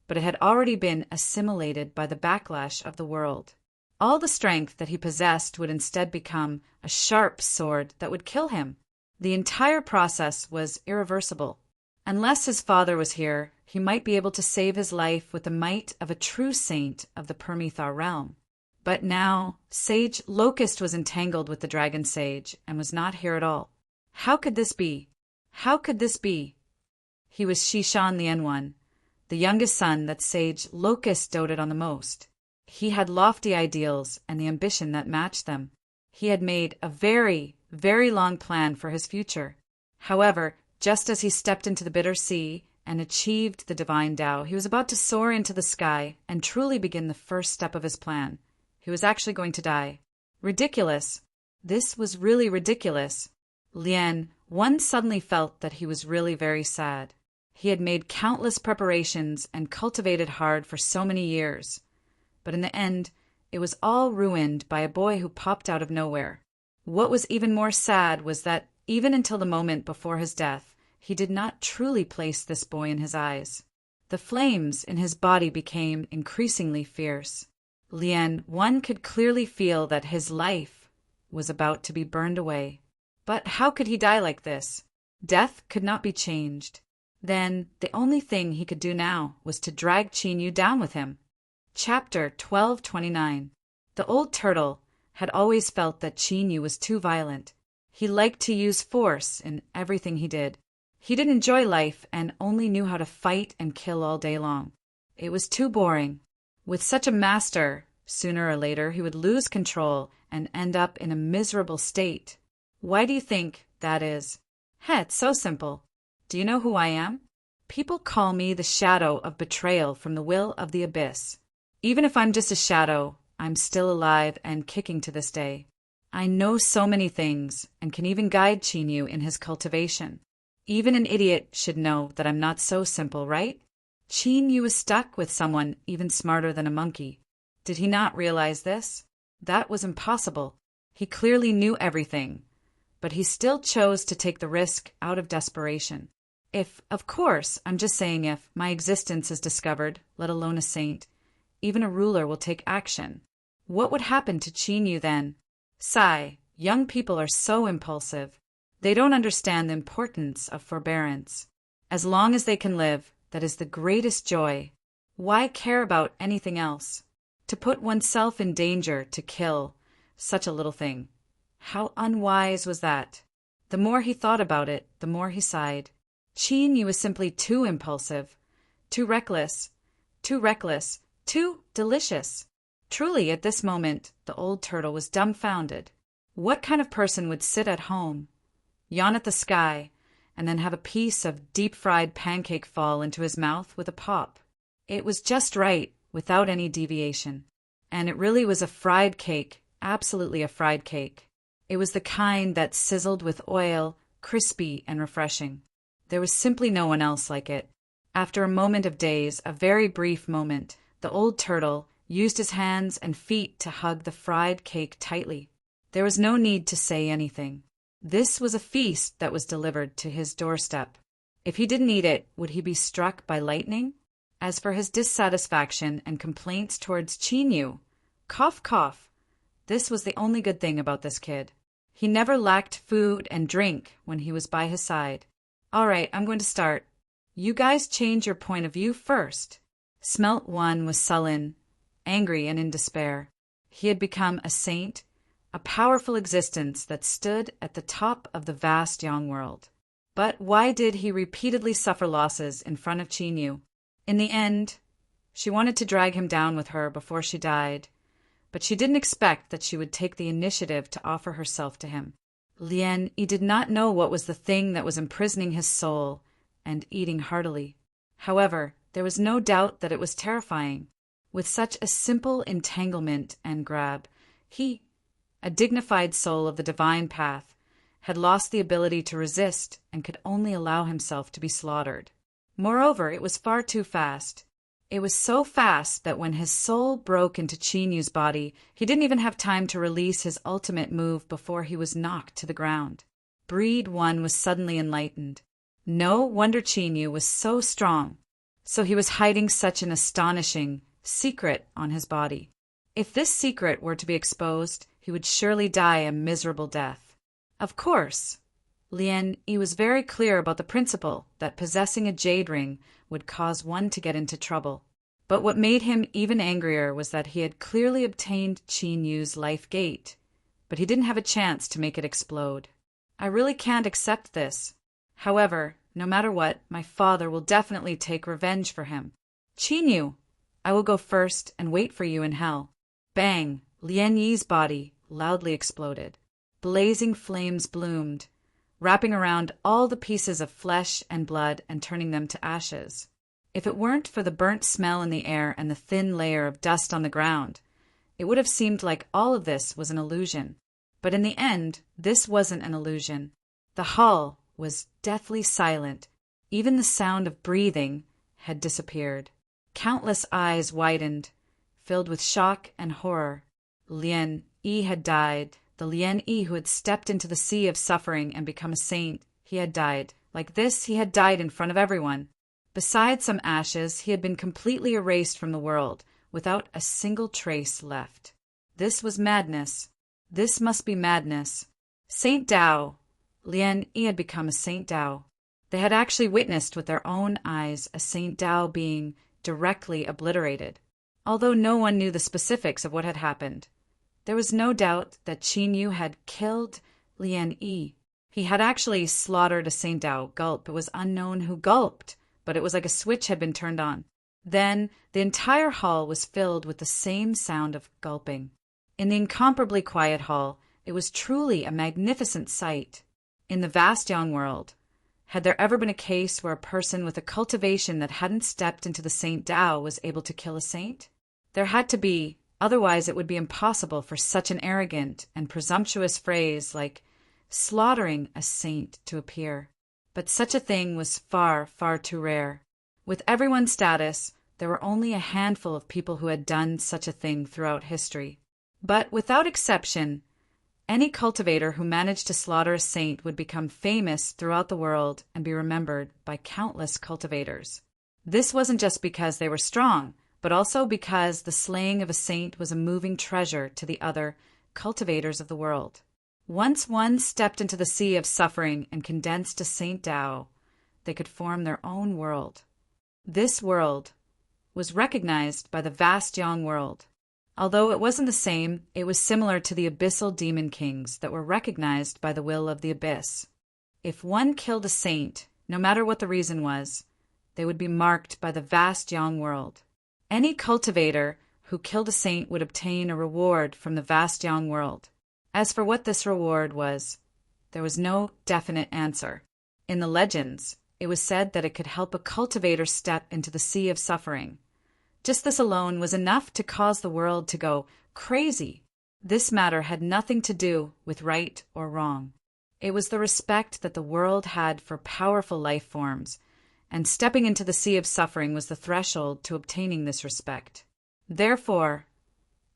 but it had already been assimilated by the backlash of the world. All the strength that he possessed would instead become a sharp sword that would kill him. The entire process was irreversible. Unless his father was here, he might be able to save his life with the might of a true saint of the Permethar realm. But now, Sage Locust was entangled with the Dragon Sage and was not here at all. How could this be? How could this be? He was Shishan the N1, the youngest son that Sage Locust doted on the most. He had lofty ideals and the ambition that matched them. He had made a very, very long plan for his future. However, just as he stepped into the bitter sea and achieved the divine Tao, he was about to soar into the sky and truly begin the first step of his plan. He was actually going to die. Ridiculous. This was really ridiculous. One suddenly felt that he was really very sad. He had made countless preparations and cultivated hard for so many years. But in the end, it was all ruined by a boy who popped out of nowhere. What was even more sad was that even until the moment before his death, he did not truly place this boy in his eyes. The flames in his body became increasingly fierce. One could clearly feel that his life was about to be burned away. But how could he die like this? Death could not be changed. Then the only thing he could do now was to drag Qinyu down with him. Chapter 1229. The old turtle had always felt that Qinyu was too violent. He liked to use force in everything he did. He didn't enjoy life and only knew how to fight and kill all day long. It was too boring. With such a master, sooner or later he would lose control and end up in a miserable state. Why do you think that is? It's so simple. Do you know who I am? People call me the shadow of betrayal from the will of the abyss. Even if I'm just a shadow, I'm still alive and kicking to this day. I know so many things and can even guide Qinyu in his cultivation. Even an idiot should know that I'm not so simple, right? Qinyu was stuck with someone even smarter than a monkey. Did he not realize this? That was impossible. He clearly knew everything, but he still chose to take the risk out of desperation. Of course, I'm just saying if my existence is discovered, let alone a saint, even a ruler will take action. What would happen to Qinyu then? Sigh, young people are so impulsive. They don't understand the importance of forbearance. As long as they can live, that is the greatest joy. Why care about anything else? To put oneself in danger to kill such a little thing. How unwise was that? The more he thought about it, the more he sighed. Qinyu was simply too impulsive, too reckless, too delicious. Truly, at this moment, the old turtle was dumbfounded. What kind of person would sit at home, yawn at the sky, and then have a piece of deep-fried pancake fall into his mouth with a pop? It was just right, without any deviation. And it really was a fried cake, absolutely a fried cake. It was the kind that sizzled with oil, crispy and refreshing. There was simply no one else like it. After a moment of daze, a very brief moment, the old turtle used his hands and feet to hug the fried cake tightly. There was no need to say anything. This was a feast that was delivered to his doorstep. If he didn't eat it, would he be struck by lightning? As for his dissatisfaction and complaints towards Qinyu, cough, cough, this was the only good thing about this kid. He never lacked food and drink when he was by his side. All right, I'm going to start. You guys change your point of view first. Smelt One was sullen, angry, and in despair. He had become a saint, a powerful existence that stood at the top of the vast Yang world. But why did he repeatedly suffer losses in front of Qinyu? In the end, she wanted to drag him down with her before she died, but she didn't expect that she would take the initiative to offer herself to him. He did not know what was the thing that was imprisoning his soul and eating heartily. However, there was no doubt that it was terrifying. With such a simple entanglement and grab, he, a dignified soul of the divine path, had lost the ability to resist and could only allow himself to be slaughtered. Moreover, it was far too fast. It was so fast that when his soul broke into Qinyu's body, he didn't even have time to release his ultimate move before he was knocked to the ground. Breed One was suddenly enlightened. No wonder Qinyu was so strong. So he was hiding such an astonishing secret on his body. If this secret were to be exposed, he would surely die a miserable death. Of course, He was very clear about the principle that possessing a jade ring would cause one to get into trouble. But what made him even angrier was that he had clearly obtained Qin Yu's life gate, but he didn't have a chance to make it explode. I really can't accept this. However, no matter what, my father will definitely take revenge for him. Qin Yu, I will go first and wait for you in hell. Bang! Lian Yi's body loudly exploded. Blazing flames bloomed, wrapping around all the pieces of flesh and blood and turning them to ashes. If it weren't for the burnt smell in the air and the thin layer of dust on the ground, it would have seemed like all of this was an illusion. But in the end, this wasn't an illusion. The hall was deathly silent. Even the sound of breathing had disappeared. Countless eyes widened, filled with shock and horror. Lian Yi had died. The Lian Yi who had stepped into the sea of suffering and become a saint, he had died. Like this, he had died in front of everyone. Besides some ashes, he had been completely erased from the world, without a single trace left. This was madness. This must be madness. Saint Dao. Lian Yi had become a Saint Dao. They had actually witnessed with their own eyes a Saint Dao being directly obliterated. Although no one knew the specifics of what had happened, there was no doubt that Qin Yu had killed Lian Yi. He had actually slaughtered a Saint Dao gulp. It was unknown who gulped, but it was like a switch had been turned on. Then the entire hall was filled with the same sound of gulping. In the incomparably quiet hall, it was truly a magnificent sight. In the vast Yang world, had there ever been a case where a person with a cultivation that hadn't stepped into the Saint Dao was able to kill a saint? There had to be, otherwise it would be impossible for such an arrogant and presumptuous phrase like slaughtering a saint to appear. But such a thing was far, far too rare. With everyone's status, there were only a handful of people who had done such a thing throughout history. But without exception, any cultivator who managed to slaughter a saint would become famous throughout the world and be remembered by countless cultivators. This wasn't just because they were strong, but also because the slaying of a saint was a moving treasure to the other cultivators of the world. Once one stepped into the sea of suffering and condensed to Saint Dao, they could form their own world. This world was recognized by the vast Yang world. Although it wasn't the same, it was similar to the abyssal demon kings that were recognized by the will of the abyss. If one killed a saint, no matter what the reason was, they would be marked by the vast Yang world. Any cultivator who killed a saint would obtain a reward from the vast Yang world. As for what this reward was, there was no definite answer. In the legends, it was said that it could help a cultivator step into the sea of suffering. Just this alone was enough to cause the world to go crazy. This matter had nothing to do with right or wrong. It was the respect that the world had for powerful life forms, and stepping into the sea of suffering was the threshold to obtaining this respect. Therefore,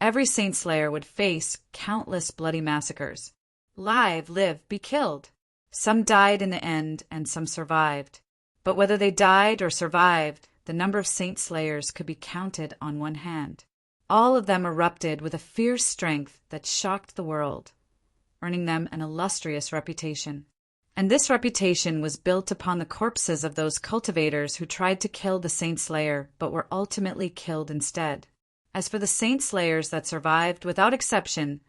every saint slayer would face countless bloody massacres. Live, be killed. Some died in the end, and some survived. But whether they died or survived, the number of saint slayers could be counted on one hand. All of them erupted with a fierce strength that shocked the world, earning them an illustrious reputation. And this reputation was built upon the corpses of those cultivators who tried to kill the saint slayer but were ultimately killed instead. As for the saint slayers that survived, without exception,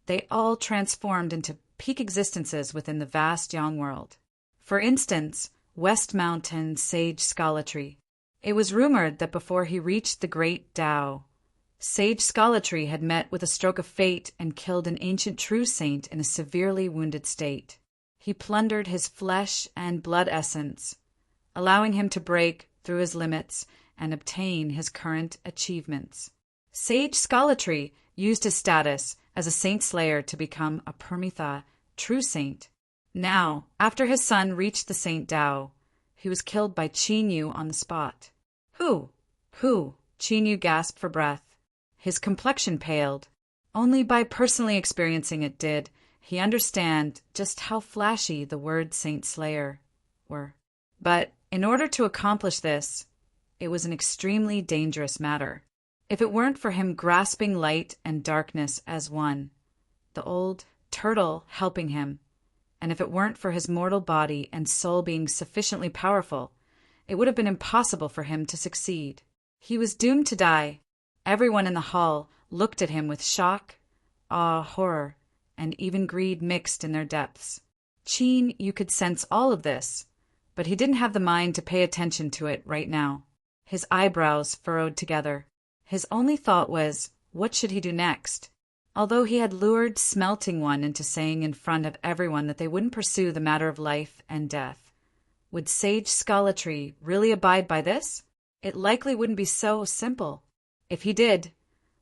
they all transformed into peak existences within the vast Yang world. For instance, West Mountain Sage Scholatry. It was rumored that before he reached the great Tao, Sage Scholatry had met with a stroke of fate and killed an ancient true saint in a severely wounded state. He plundered his flesh and blood essence, allowing him to break through his limits and obtain his current achievements. Sage Scholatry used his status as a saint slayer to become a Permitha true saint. Now, after his son reached the Saint Dao, he was killed by Qin Yu on the spot. Who? Qin Yu gasped for breath. His complexion paled. Only by personally experiencing it did he understand just how flashy the words Saint Slayer were. But in order to accomplish this, it was an extremely dangerous matter. If it weren't for him grasping light and darkness as one, the old turtle helping him, and if it weren't for his mortal body and soul being sufficiently powerful, it would have been impossible for him to succeed. He was doomed to die. Everyone in the hall looked at him with shock, awe, horror, and even greed mixed in their depths. Qin Yu could sense all of this, but he didn't have the mind to pay attention to it right now. His eyebrows furrowed together. His only thought was, what should he do next? Although he had lured Smelting One into saying in front of everyone that they wouldn't pursue the matter of life and death, would Sage Skullatree really abide by this? It likely wouldn't be so simple. If he did,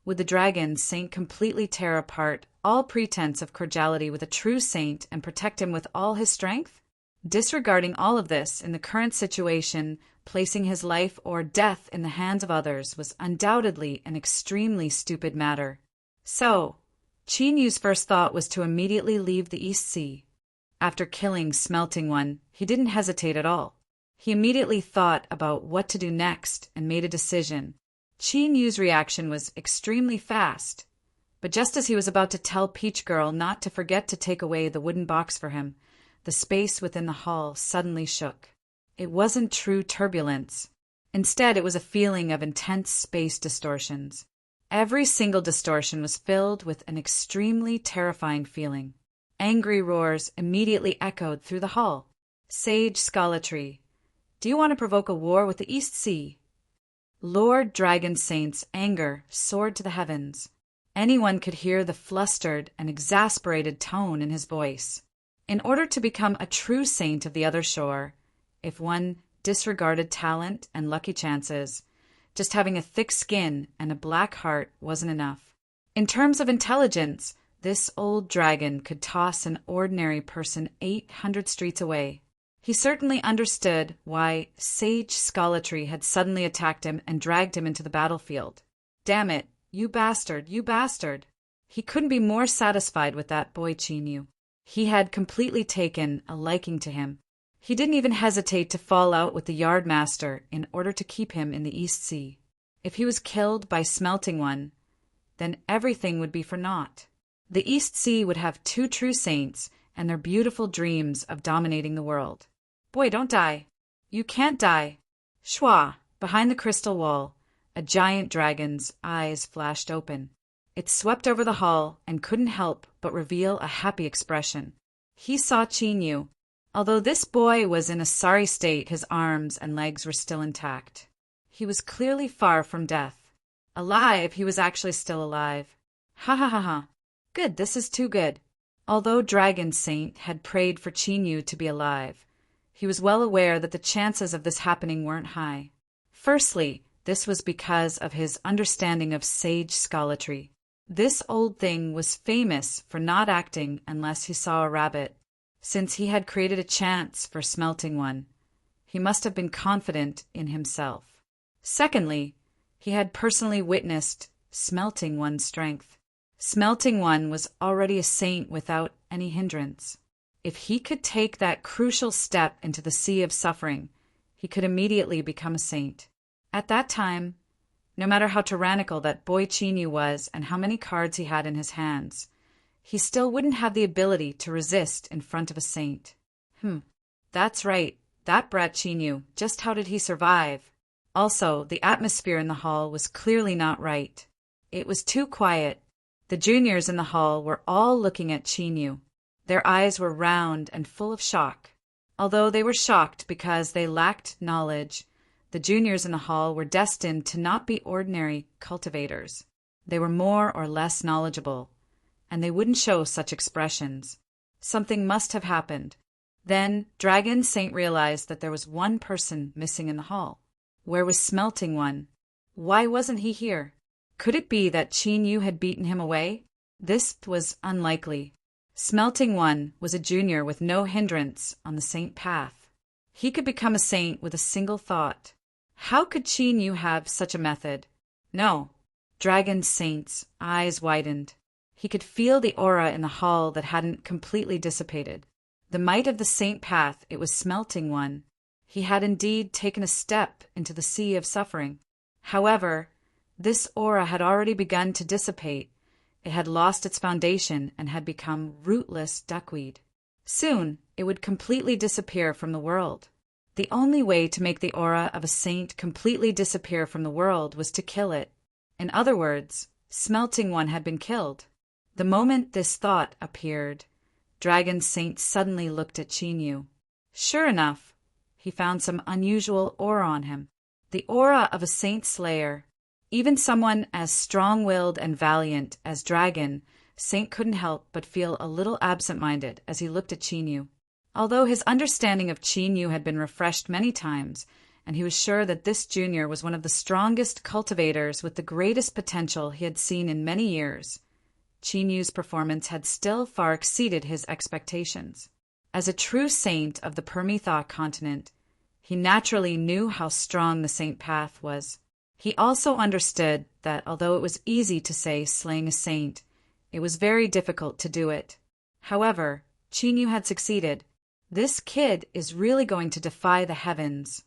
would the dragon saint completely tear apart all pretense of cordiality with a true saint and protect him with all his strength? Disregarding all of this in the current situation, placing his life or death in the hands of others was undoubtedly an extremely stupid matter. So, Qin Yu's first thought was to immediately leave the East Sea. After killing Smelting One, he didn't hesitate at all. He immediately thought about what to do next and made a decision. Qin Yu's reaction was extremely fast, but just as he was about to tell Peach Girl not to forget to take away the wooden box for him, the space within the hall suddenly shook. It wasn't true turbulence. Instead, it was a feeling of intense space distortions. Every single distortion was filled with an extremely terrifying feeling. Angry roars immediately echoed through the hall. Sage Skullatree, do you want to provoke a war with the East Sea? Lord Dragon Saint's anger soared to the heavens. Anyone could hear the flustered and exasperated tone in his voice. In order to become a true saint of the other shore, if one disregarded talent and lucky chances, just having a thick skin and a black heart wasn't enough. In terms of intelligence, this old dragon could toss an ordinary person 800 streets away. He certainly understood why Sage Skullatree had suddenly attacked him and dragged him into the battlefield. Damn it, you bastard, you bastard. He couldn't be more satisfied with that boy Qin Yu. He had completely taken a liking to him. He didn't even hesitate to fall out with the yardmaster in order to keep him in the East Sea. If he was killed by Smelting One, then everything would be for naught. The East Sea would have two true saints and their beautiful dreams of dominating the world. Boy, don't die. You can't die. Shwa, behind the crystal wall, a giant dragon's eyes flashed open. It swept over the hall and couldn't help but reveal a happy expression. He saw Qin Yu. Although this boy was in a sorry state, his arms and legs were still intact. He was clearly far from death. Alive, he was actually still alive. Ha ha ha ha. Good, this is too good. Although Dragon Saint had prayed for Qin Yu to be alive, he was well aware that the chances of this happening weren't high. Firstly, this was because of his understanding of Sage Skullatree. This old thing was famous for not acting unless he saw a rabbit. Since he had created a chance for Smelting One, he must have been confident in himself. Secondly, he had personally witnessed Smelting One's strength. Smelting One was already a saint without any hindrance. If he could take that crucial step into the sea of suffering, he could immediately become a saint. At that time, no matter how tyrannical that boy Qin Yu was and how many cards he had in his hands, he still wouldn't have the ability to resist in front of a saint. That's right, that brat Qin Yu, just how did he survive? Also, the atmosphere in the hall was clearly not right. It was too quiet. The juniors in the hall were all looking at Qin Yu. Their eyes were round and full of shock. Although they were shocked because they lacked knowledge, the juniors in the hall were destined to not be ordinary cultivators. They were more or less knowledgeable, and they wouldn't show such expressions. Something must have happened. Then Dragon Saint realized that there was one person missing in the hall. Where was Smelting One? Why wasn't he here? Could it be that Qin Yu had beaten him away? This was unlikely. Smelting One was a junior with no hindrance on the saint path. He could become a saint with a single thought. How could Qin Yu have such a method? No. Dragon Saint's eyes widened. He could feel the aura in the hall that hadn't completely dissipated. The might of the saint path, it was Smelting One. He had indeed taken a step into the sea of suffering. However, this aura had already begun to dissipate. It had lost its foundation and had become rootless duckweed. Soon, it would completely disappear from the world. The only way to make the aura of a saint completely disappear from the world was to kill it. In other words, Smelting One had been killed. The moment this thought appeared, Dragon Saint suddenly looked at Chinyu. Sure enough, he found some unusual aura on him. The aura of a saint slayer. Even someone as strong-willed and valiant as Dragon Saint couldn't help but feel a little absent-minded as he looked at Chinyu. Although his understanding of Chinyu had been refreshed many times, and he was sure that this junior was one of the strongest cultivators with the greatest potential he had seen in many years, Chinyu's performance had still far exceeded his expectations. As a true saint of the Permitha continent, he naturally knew how strong the saint path was. He also understood that although it was easy to say slaying a saint, it was very difficult to do it. However, Chinyu had succeeded. This kid is really going to defy the heavens.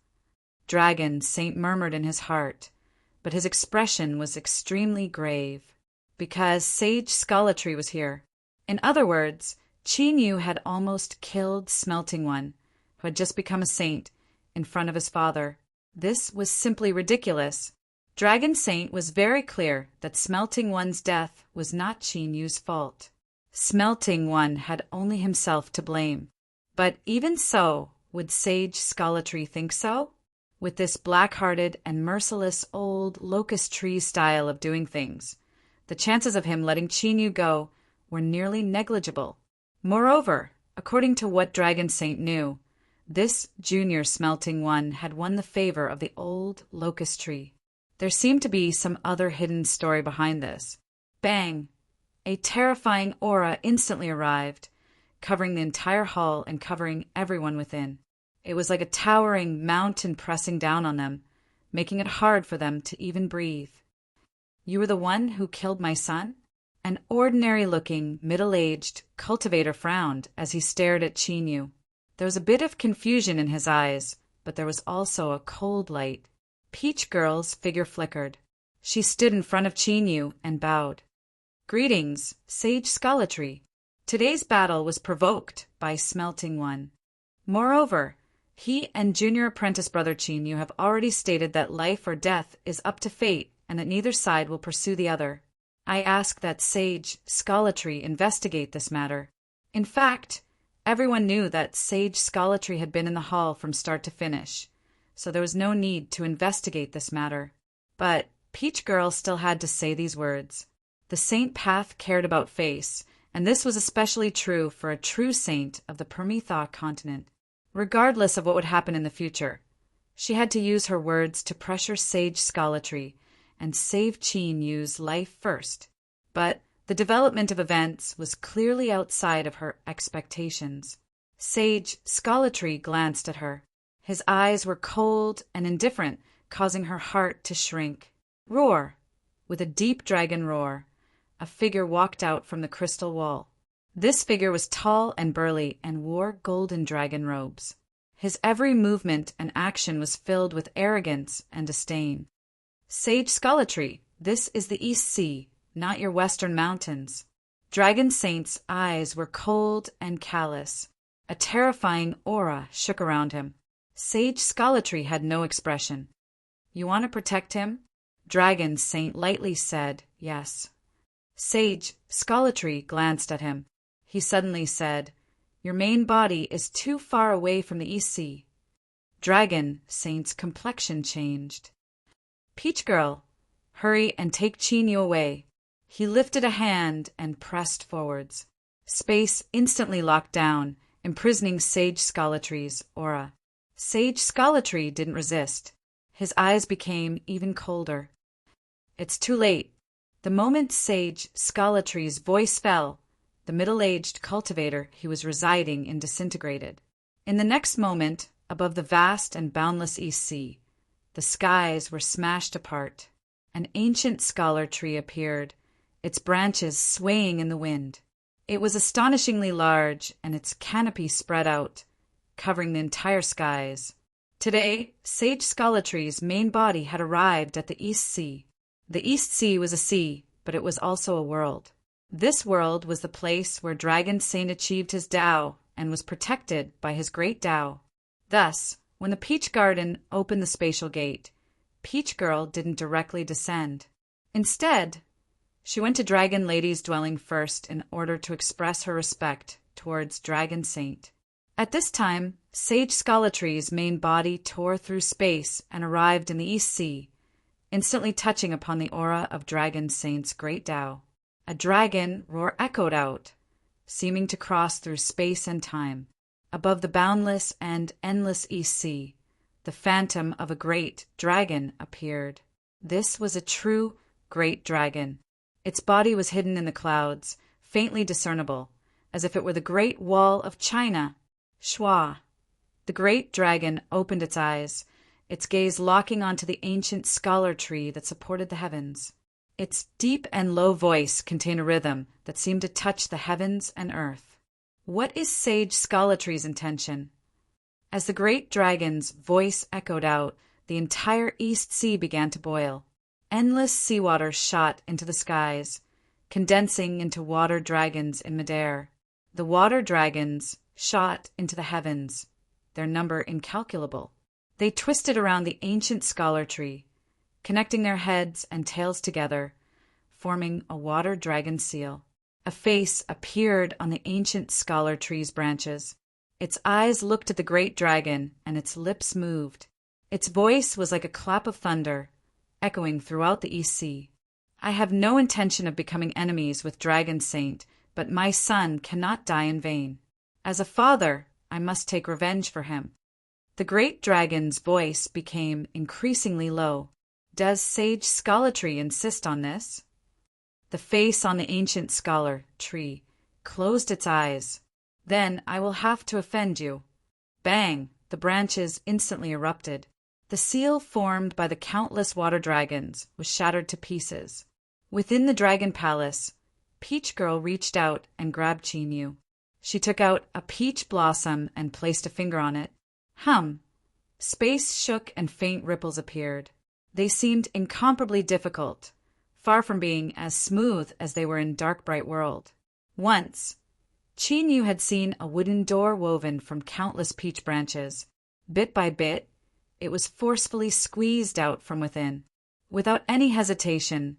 Dragon Saint murmured in his heart, but his expression was extremely grave, because Sage Scholatry was here. In other words, Chinyu had almost killed Smelting One, who had just become a saint, in front of his father. This was simply ridiculous. Dragon Saint was very clear that Smelting One's death was not Chinyu's fault. Smelting One had only himself to blame. But even so, would Sage Scholatry think so? With this black-hearted and merciless old locust tree style of doing things, the chances of him letting Chinyu go were nearly negligible. Moreover, according to what Dragon Saint knew, this junior Smelting One had won the favor of the old locust tree. There seemed to be some other hidden story behind this. Bang! A terrifying aura instantly arrived, covering the entire hall and covering everyone within. It was like a towering mountain pressing down on them, making it hard for them to even breathe. You were the one who killed my son? An ordinary-looking, middle-aged cultivator frowned as he stared at Chinyu. There was a bit of confusion in his eyes, but there was also a cold light. Peach Girl's figure flickered. She stood in front of Chinyu and bowed. Greetings, Sage Scholatry. Today's battle was provoked by Smelting One. Moreover, he and junior apprentice brother Chinyu have already stated that life or death is up to fate and that neither side will pursue the other. I ask that Sage Scholatry investigate this matter. In fact, everyone knew that Sage Scholatry had been in the hall from start to finish, so there was no need to investigate this matter. But Peach Girl still had to say these words. The saint path cared about face, and this was especially true for a true saint of the Permitha continent. Regardless of what would happen in the future, she had to use her words to pressure Sage Scholatry and save Chinyu's life first. But the development of events was clearly outside of her expectations. Sage Scholatry glanced at her. His eyes were cold and indifferent, causing her heart to shrink. Roar! With a deep dragon roar, a figure walked out from the crystal wall. This figure was tall and burly and wore golden dragon robes. His every movement and action was filled with arrogance and disdain. Sage Scholatry, this is the East Sea, not your western mountains. Dragon Saint's eyes were cold and callous. A terrifying aura shook around him. Sage Scholatry had no expression. You want to protect him? Dragon Saint lightly said, yes. Sage Scholatry glanced at him. He suddenly said, your main body is too far away from the East Sea. Dragon Saint's complexion changed. Peach Girl, hurry and take Chinyu away. He lifted a hand and pressed forwards. Space instantly locked down, imprisoning Sage Scholatry's aura. Sage Scholatry didn't resist. His eyes became even colder. It's too late. The moment Sage Scholatry's voice fell, the middle-aged cultivator he was residing in disintegrated. In the next moment, above the vast and boundless East Sea, the skies were smashed apart. An ancient scholar tree appeared, its branches swaying in the wind. It was astonishingly large, and its canopy spread out, covering the entire skies. Today, Sage Scholatry's main body had arrived at the East Sea. The East Sea was a sea, but it was also a world. This world was the place where Dragon Saint achieved his Tao and was protected by his great Tao. Thus, When the Peach Garden opened the spatial gate, Peach Girl didn't directly descend. Instead, she went to Dragon Lady's dwelling first in order to express her respect towards Dragon Saint. At this time, Sage Scollotree's main body tore through space and arrived in the East Sea, instantly touching upon the aura of Dragon Saint's great Tao. A dragon roar echoed out, seeming to cross through space and time. Above the boundless and endless East Sea, the phantom of a great dragon appeared. This was a true great dragon. Its body was hidden in the clouds, faintly discernible, as if it were the Great Wall of China. Shwa. The great dragon opened its eyes, its gaze locking onto the ancient scholar tree that supported the heavens. Its deep and low voice contained a rhythm that seemed to touch the heavens and earth. What is Sage Scollotree's intention? As the great dragon's voice echoed out, the entire East Sea began to boil. Endless seawater shot into the skies, condensing into water dragons in midair. The water dragons shot into the heavens, their number incalculable. They twisted around the ancient scholar tree, connecting their heads and tails together, forming a water dragon seal. A face appeared on the ancient scholar tree's branches. Its eyes looked at the great dragon, and its lips moved. Its voice was like a clap of thunder, echoing throughout the East Sea. I have no intention of becoming enemies with Dragon Saint, but my son cannot die in vain. As a father, I must take revenge for him. The great dragon's voice became increasingly low. Does Sage Scollotry insist on this? The face on the ancient scholar tree closed its eyes. Then I will have to offend you. Bang! The branches instantly erupted. The seal formed by the countless water dragons was shattered to pieces. Within the dragon palace, Peach Girl reached out and grabbed Chinyu. She took out a peach blossom and placed a finger on it. Hum! Space shook and faint ripples appeared. They seemed incomparably difficult, far from being as smooth as they were in Dark Bright World. Once, Chinyu had seen a wooden door woven from countless peach branches. Bit by bit, it was forcefully squeezed out from within. Without any hesitation,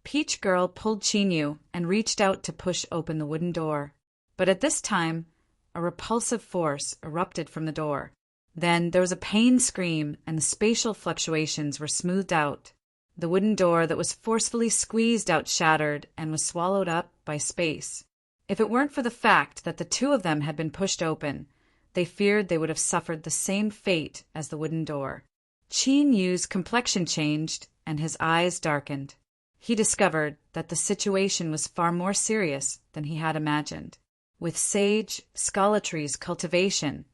Peach Girl pulled Chinyu and reached out to push open the wooden door. But at this time, a repulsive force erupted from the door. Then there was a pain scream, and the spatial fluctuations were smoothed out. The wooden door that was forcefully squeezed out shattered and was swallowed up by space. If it weren't for the fact that the two of them had been pushed open, they feared they would have suffered the same fate as the wooden door. Chinyu's complexion changed, and his eyes darkened. He discovered that the situation was far more serious than he had imagined. With Sage Scollotry's cultivation,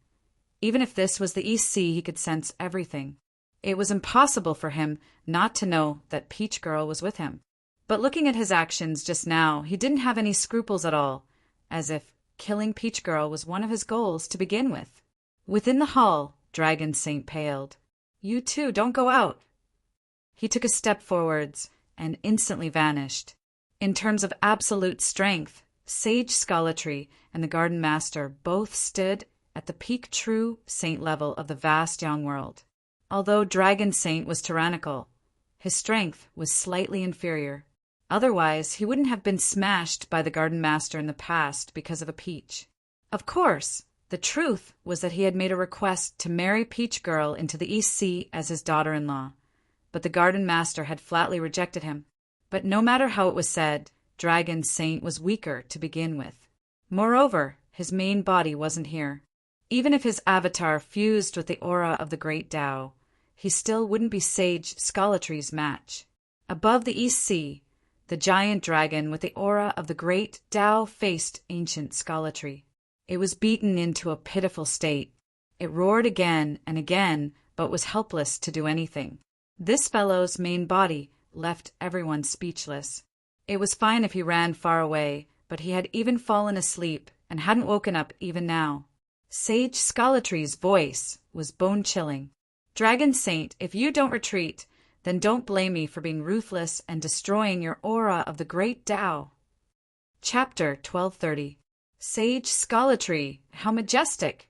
even if this was the East Sea, he could sense everything. It was impossible for him not to know that Peach Girl was with him. But looking at his actions just now, he didn't have any scruples at all, as if killing Peach Girl was one of his goals to begin with. Within the hall, Dragon Saint paled. You too, don't go out. He took a step forwards and instantly vanished. In terms of absolute strength, Sage Scollotry and the Garden Master both stood at the peak true saint level of the vast young world. Although Dragon Saint was tyrannical, his strength was slightly inferior. Otherwise, he wouldn't have been smashed by the Garden Master in the past because of a peach. Of course, the truth was that he had made a request to marry Peach Girl into the East Sea as his daughter-in-law, but the Garden Master had flatly rejected him. But no matter how it was said, Dragon Saint was weaker to begin with. Moreover, his main body wasn't here. Even if his avatar fused with the aura of the Great Tao, he still wouldn't be Sage Scollotry's match. Above the East Sea, the giant dragon with the aura of the Great Tao faced ancient Scollotry. It was beaten into a pitiful state. It roared again and again, but was helpless to do anything. This fellow's main body left everyone speechless. It was fine if he ran far away, but he had even fallen asleep and hadn't woken up even now. Sage Scollotry's voice was bone-chilling. Dragon Saint, if you don't retreat, then don't blame me for being ruthless and destroying your aura of the Great Tao. Chapter 1230. Sage Scollotry, how majestic!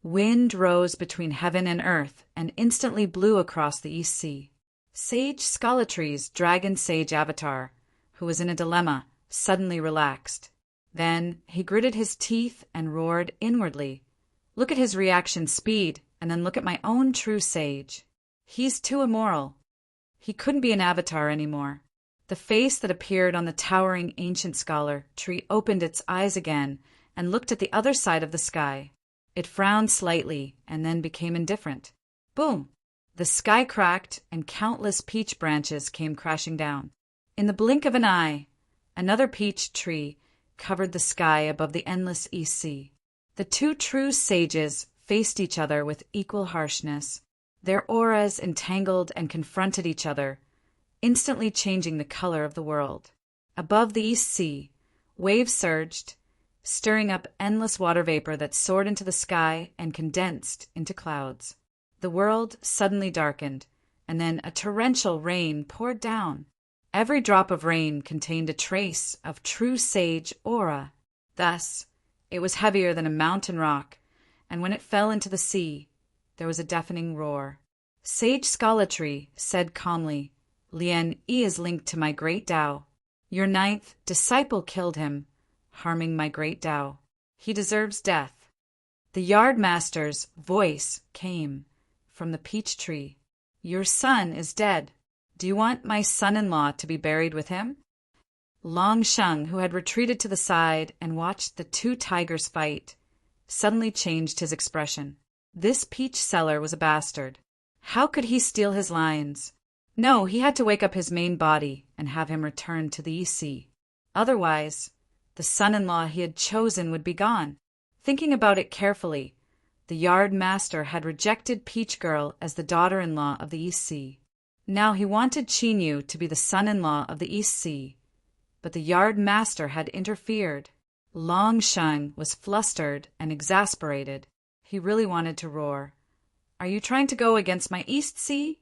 Wind rose between heaven and earth and instantly blew across the East Sea. Sage Scolatree's dragon sage avatar, who was in a dilemma, suddenly relaxed. Then he gritted his teeth and roared inwardly. Look at his reaction speed, and then look at my own true sage. He's too immoral. He couldn't be an avatar anymore. The face that appeared on the towering ancient scholar tree opened its eyes again and looked at the other side of the sky. It frowned slightly and then became indifferent. Boom! The sky cracked and countless peach branches came crashing down. In the blink of an eye, another peach tree covered the sky above the endless East Sea. The two true sages faced each other with equal harshness. Their auras entangled and confronted each other, instantly changing the color of the world. Above the East Sea, waves surged, stirring up endless water vapor that soared into the sky and condensed into clouds. The world suddenly darkened, and then a torrential rain poured down. Every drop of rain contained a trace of true sage aura. Thus, it was heavier than a mountain rock, and when it fell into the sea, there was a deafening roar. Sage Scalatree said calmly, Lien Yi is linked to my great Tao. Your 9th disciple killed him, harming my great Tao. He deserves death. The yard master's voice came from the peach tree. Your son is dead. Do you want my son-in-law to be buried with him? Long Sheng, who had retreated to the side and watched the two tigers fight, suddenly changed his expression. This peach seller was a bastard. How could he steal his lines? No, he had to wake up his main body and have him return to the East Sea. Otherwise, the son-in-law he had chosen would be gone. Thinking about it carefully, the yard master had rejected Peach Girl as the daughter-in-law of the East Sea. Now he wanted Chinyu to be the son-in-law of the East Sea, but the yard master had interfered. Long Sheng was flustered and exasperated. He really wanted to roar. Are you trying to go against my East Sea?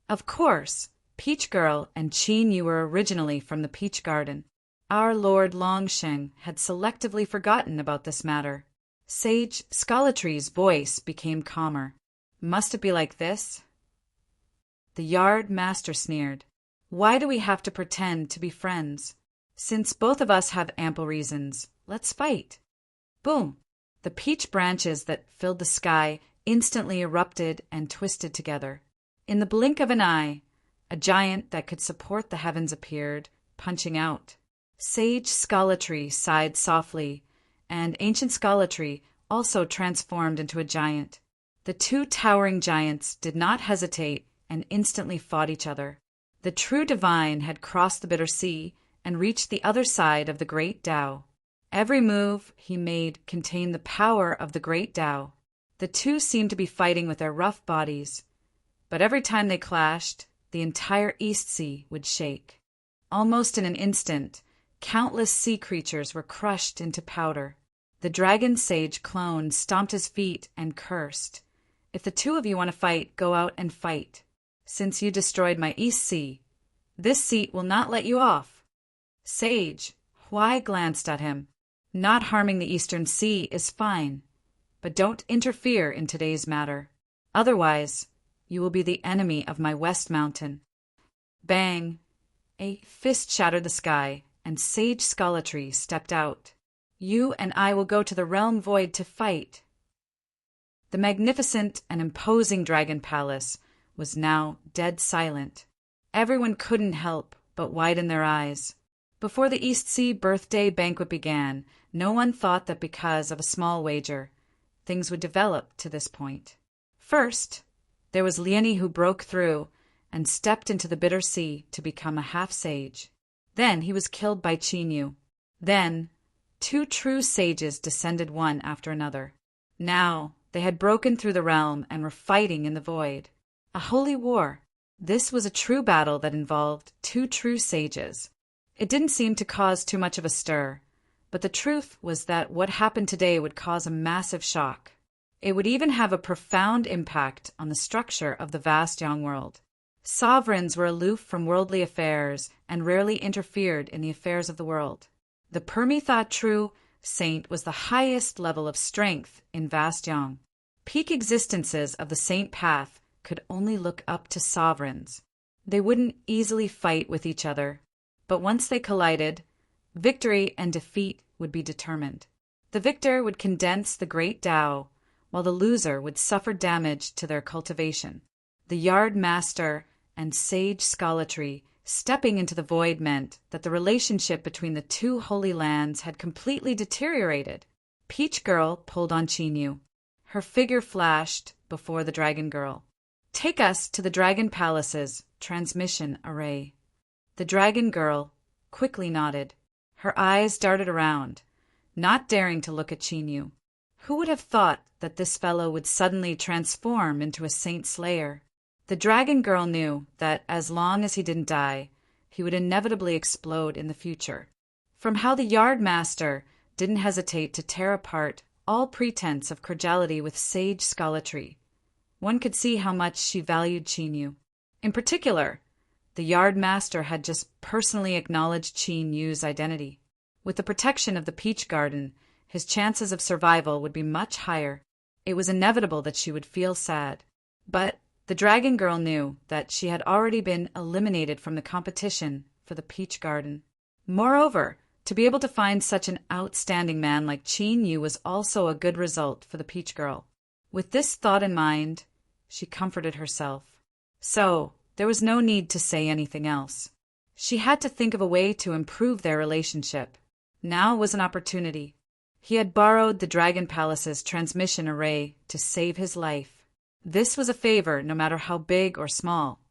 Of course, Peach Girl and Chinyu were originally from the Peach Garden. Our Lord Longsheng had selectively forgotten about this matter. Sage Scalatree's voice became calmer. Must it be like this? The yard master sneered. Why do we have to pretend to be friends? Since both of us have ample reasons, let's fight. Boom! The peach branches that filled the sky instantly erupted and twisted together. In the blink of an eye, a giant that could support the heavens appeared, punching out. Sage Scalatree sighed softly, and Ancient Scalatree also transformed into a giant. The two towering giants did not hesitate and instantly fought each other. The true divine had crossed the bitter sea and reached the other side of the great Tao. Every move he made contained the power of the great Tao. The two seemed to be fighting with their rough bodies, but every time they clashed, the entire East Sea would shake. Almost in an instant, countless sea creatures were crushed into powder. The dragon sage clone stomped his feet and cursed. If the two of you want to fight, go out and fight. Since you destroyed my East Sea, this seat will not let you off. Sage Huai glanced at him. Not harming the Eastern Sea is fine, but don't interfere in today's matter. Otherwise, you will be the enemy of my West Mountain. Bang! A fist shattered the sky, and Sage Scalatree stepped out. You and I will go to the realm void to fight. The magnificent and imposing dragon palace was now dead silent. Everyone couldn't help but widen their eyes. Before the East Sea birthday banquet began, no one thought that because of a small wager, things would develop to this point. First, there was Lieni, who broke through and stepped into the bitter sea to become a half-sage. Then he was killed by Chinyu. Then, two true sages descended one after another. Now, they had broken through the realm and were fighting in the void. A holy war. This was a true battle that involved two true sages. It didn't seem to cause too much of a stir, but the truth was that what happened today would cause a massive shock. It would even have a profound impact on the structure of the vast young world. Sovereigns were aloof from worldly affairs and rarely interfered in the affairs of the world. The Permi thought true, saint was the highest level of strength in vast Yang. Peak existences of the saint path could only look up to sovereigns. They wouldn't easily fight with each other, but once they collided, victory and defeat would be determined. The victor would condense the great Tao, while the loser would suffer damage to their cultivation. The yard master and sage scholatry stepping into the void meant that the relationship between the two holy lands had completely deteriorated. Peach Girl pulled on Chinyu. Her figure flashed before the Dragon Girl. "Take us to the Dragon Palace's transmission array." The Dragon Girl quickly nodded. Her eyes darted around, not daring to look at Chinyu. Who would have thought that this fellow would suddenly transform into a saint slayer? The Dragon Girl knew that as long as he didn't die, he would inevitably explode in the future. From how the yard master didn't hesitate to tear apart all pretense of cordiality with sage scholatry, one could see how much she valued Chinyu. In particular, the yard master had just personally acknowledged Chinyu's identity. With the protection of the peach garden, his chances of survival would be much higher. It was inevitable that she would feel sad. But the Dragon Girl knew that she had already been eliminated from the competition for the peach garden. Moreover, to be able to find such an outstanding man like Chinyu was also a good result for the peach girl. With this thought in mind, she comforted herself. So, there was no need to say anything else. She had to think of a way to improve their relationship. Now was an opportunity. He had borrowed the Dragon Palace's transmission array to save his life. This was a favor, no matter how big or small,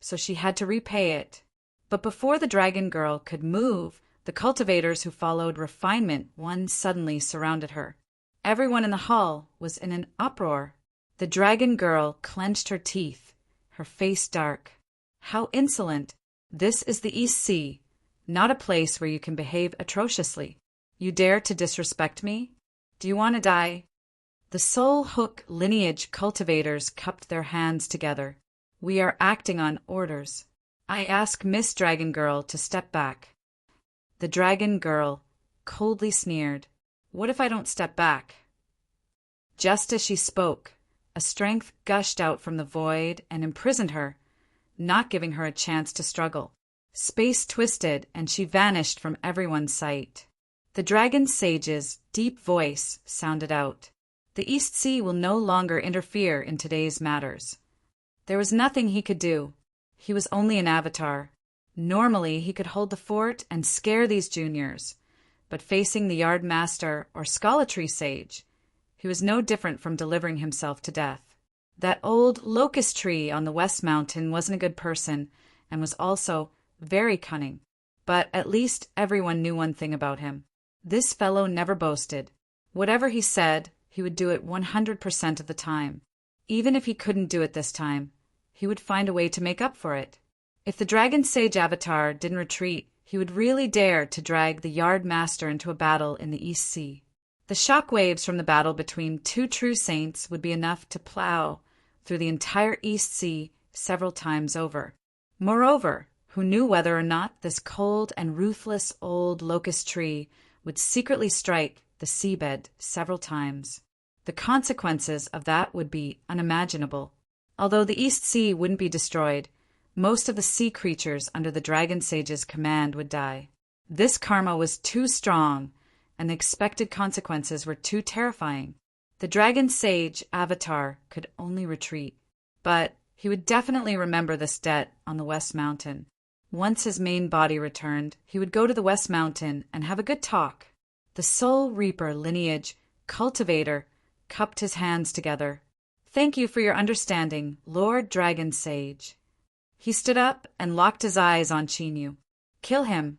so she had to repay it. But before the Dragon Girl could move, the cultivators who followed refinement one suddenly surrounded her. Everyone in the hall was in an uproar. The Dragon Girl clenched her teeth, her face dark. How insolent! This is the East Sea, not a place where you can behave atrociously. You dare to disrespect me? Do you want to die? The Soul Hook lineage cultivators cupped their hands together. We are acting on orders. I ask Miss Dragon Girl to step back. The Dragon Girl coldly sneered. What if I don't step back? Just as she spoke, a strength gushed out from the void and imprisoned her, not giving her a chance to struggle. Space twisted and she vanished from everyone's sight. The Dragon Sage's deep voice sounded out. The East Sea will no longer interfere in today's matters. There was nothing he could do. He was only an avatar. Normally, he could hold the fort and scare these juniors, but facing the yard master or scholatry sage, he was no different from delivering himself to death. That old locust tree on the West Mountain wasn't a good person and was also very cunning, but at least everyone knew one thing about him. This fellow never boasted. Whatever he said, he would do it 100% of the time. Even if he couldn't do it this time, he would find a way to make up for it. If the Dragon Sage Avatar didn't retreat, he would really dare to drag the Yard Master into a battle in the East Sea. The shock waves from the battle between two true saints would be enough to plow through the entire East Sea several times over. Moreover, who knew whether or not this cold and ruthless old locust tree would secretly strike the seabed several times. The consequences of that would be unimaginable. Although the East Sea wouldn't be destroyed, most of the sea creatures under the Dragon Sage's command would die. This karma was too strong, and the expected consequences were too terrifying. The Dragon Sage Avatar could only retreat, but he would definitely remember this debt on the West Mountain. Once his main body returned, he would go to the West Mountain and have a good talk. The Soul Reaper lineage cultivator cupped his hands together. Thank you for your understanding, Lord Dragon Sage. He stood up and locked his eyes on Chinyu. Kill him.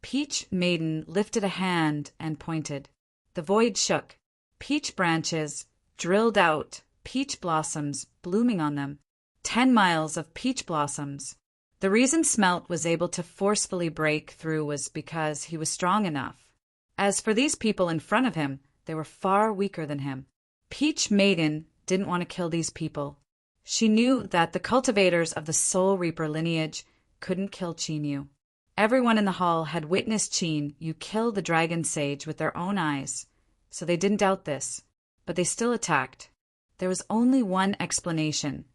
Peach Maiden lifted a hand and pointed. The void shook. Peach branches drilled out, peach blossoms blooming on them. 10 miles of peach blossoms. The reason Smelt was able to forcefully break through was because he was strong enough. As for these people in front of him, they were far weaker than him. Peach Maiden didn't want to kill these people. She knew that the cultivators of the Soul Reaper lineage couldn't kill Chinyu. Everyone in the hall had witnessed Qin Yu kill the dragon sage with their own eyes, so they didn't doubt this. But they still attacked. There was only one explanation.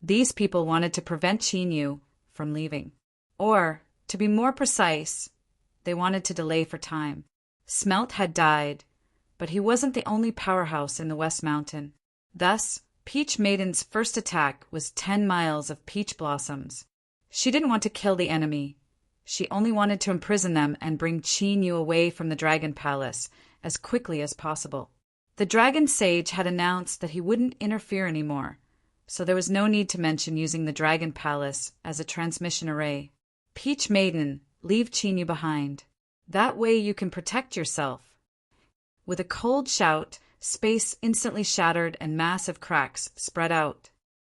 These people wanted to prevent Qin Yu from leaving. Or, to be more precise, they wanted to delay for time. Smelt had died, but he wasn't the only powerhouse in the West Mountain. Thus, Peach Maiden's first attack was 10 miles of peach blossoms. She didn't want to kill the enemy. She only wanted to imprison them and bring Qin Yu away from the Dragon Palace as quickly as possible. The Dragon Sage had announced that he wouldn't interfere anymore, so there was no need to mention using the Dragon Palace as a transmission array. Peach Maiden, leave Qin Yu behind. That way you can protect yourself. With a cold shout, space instantly shattered and massive cracks spread out.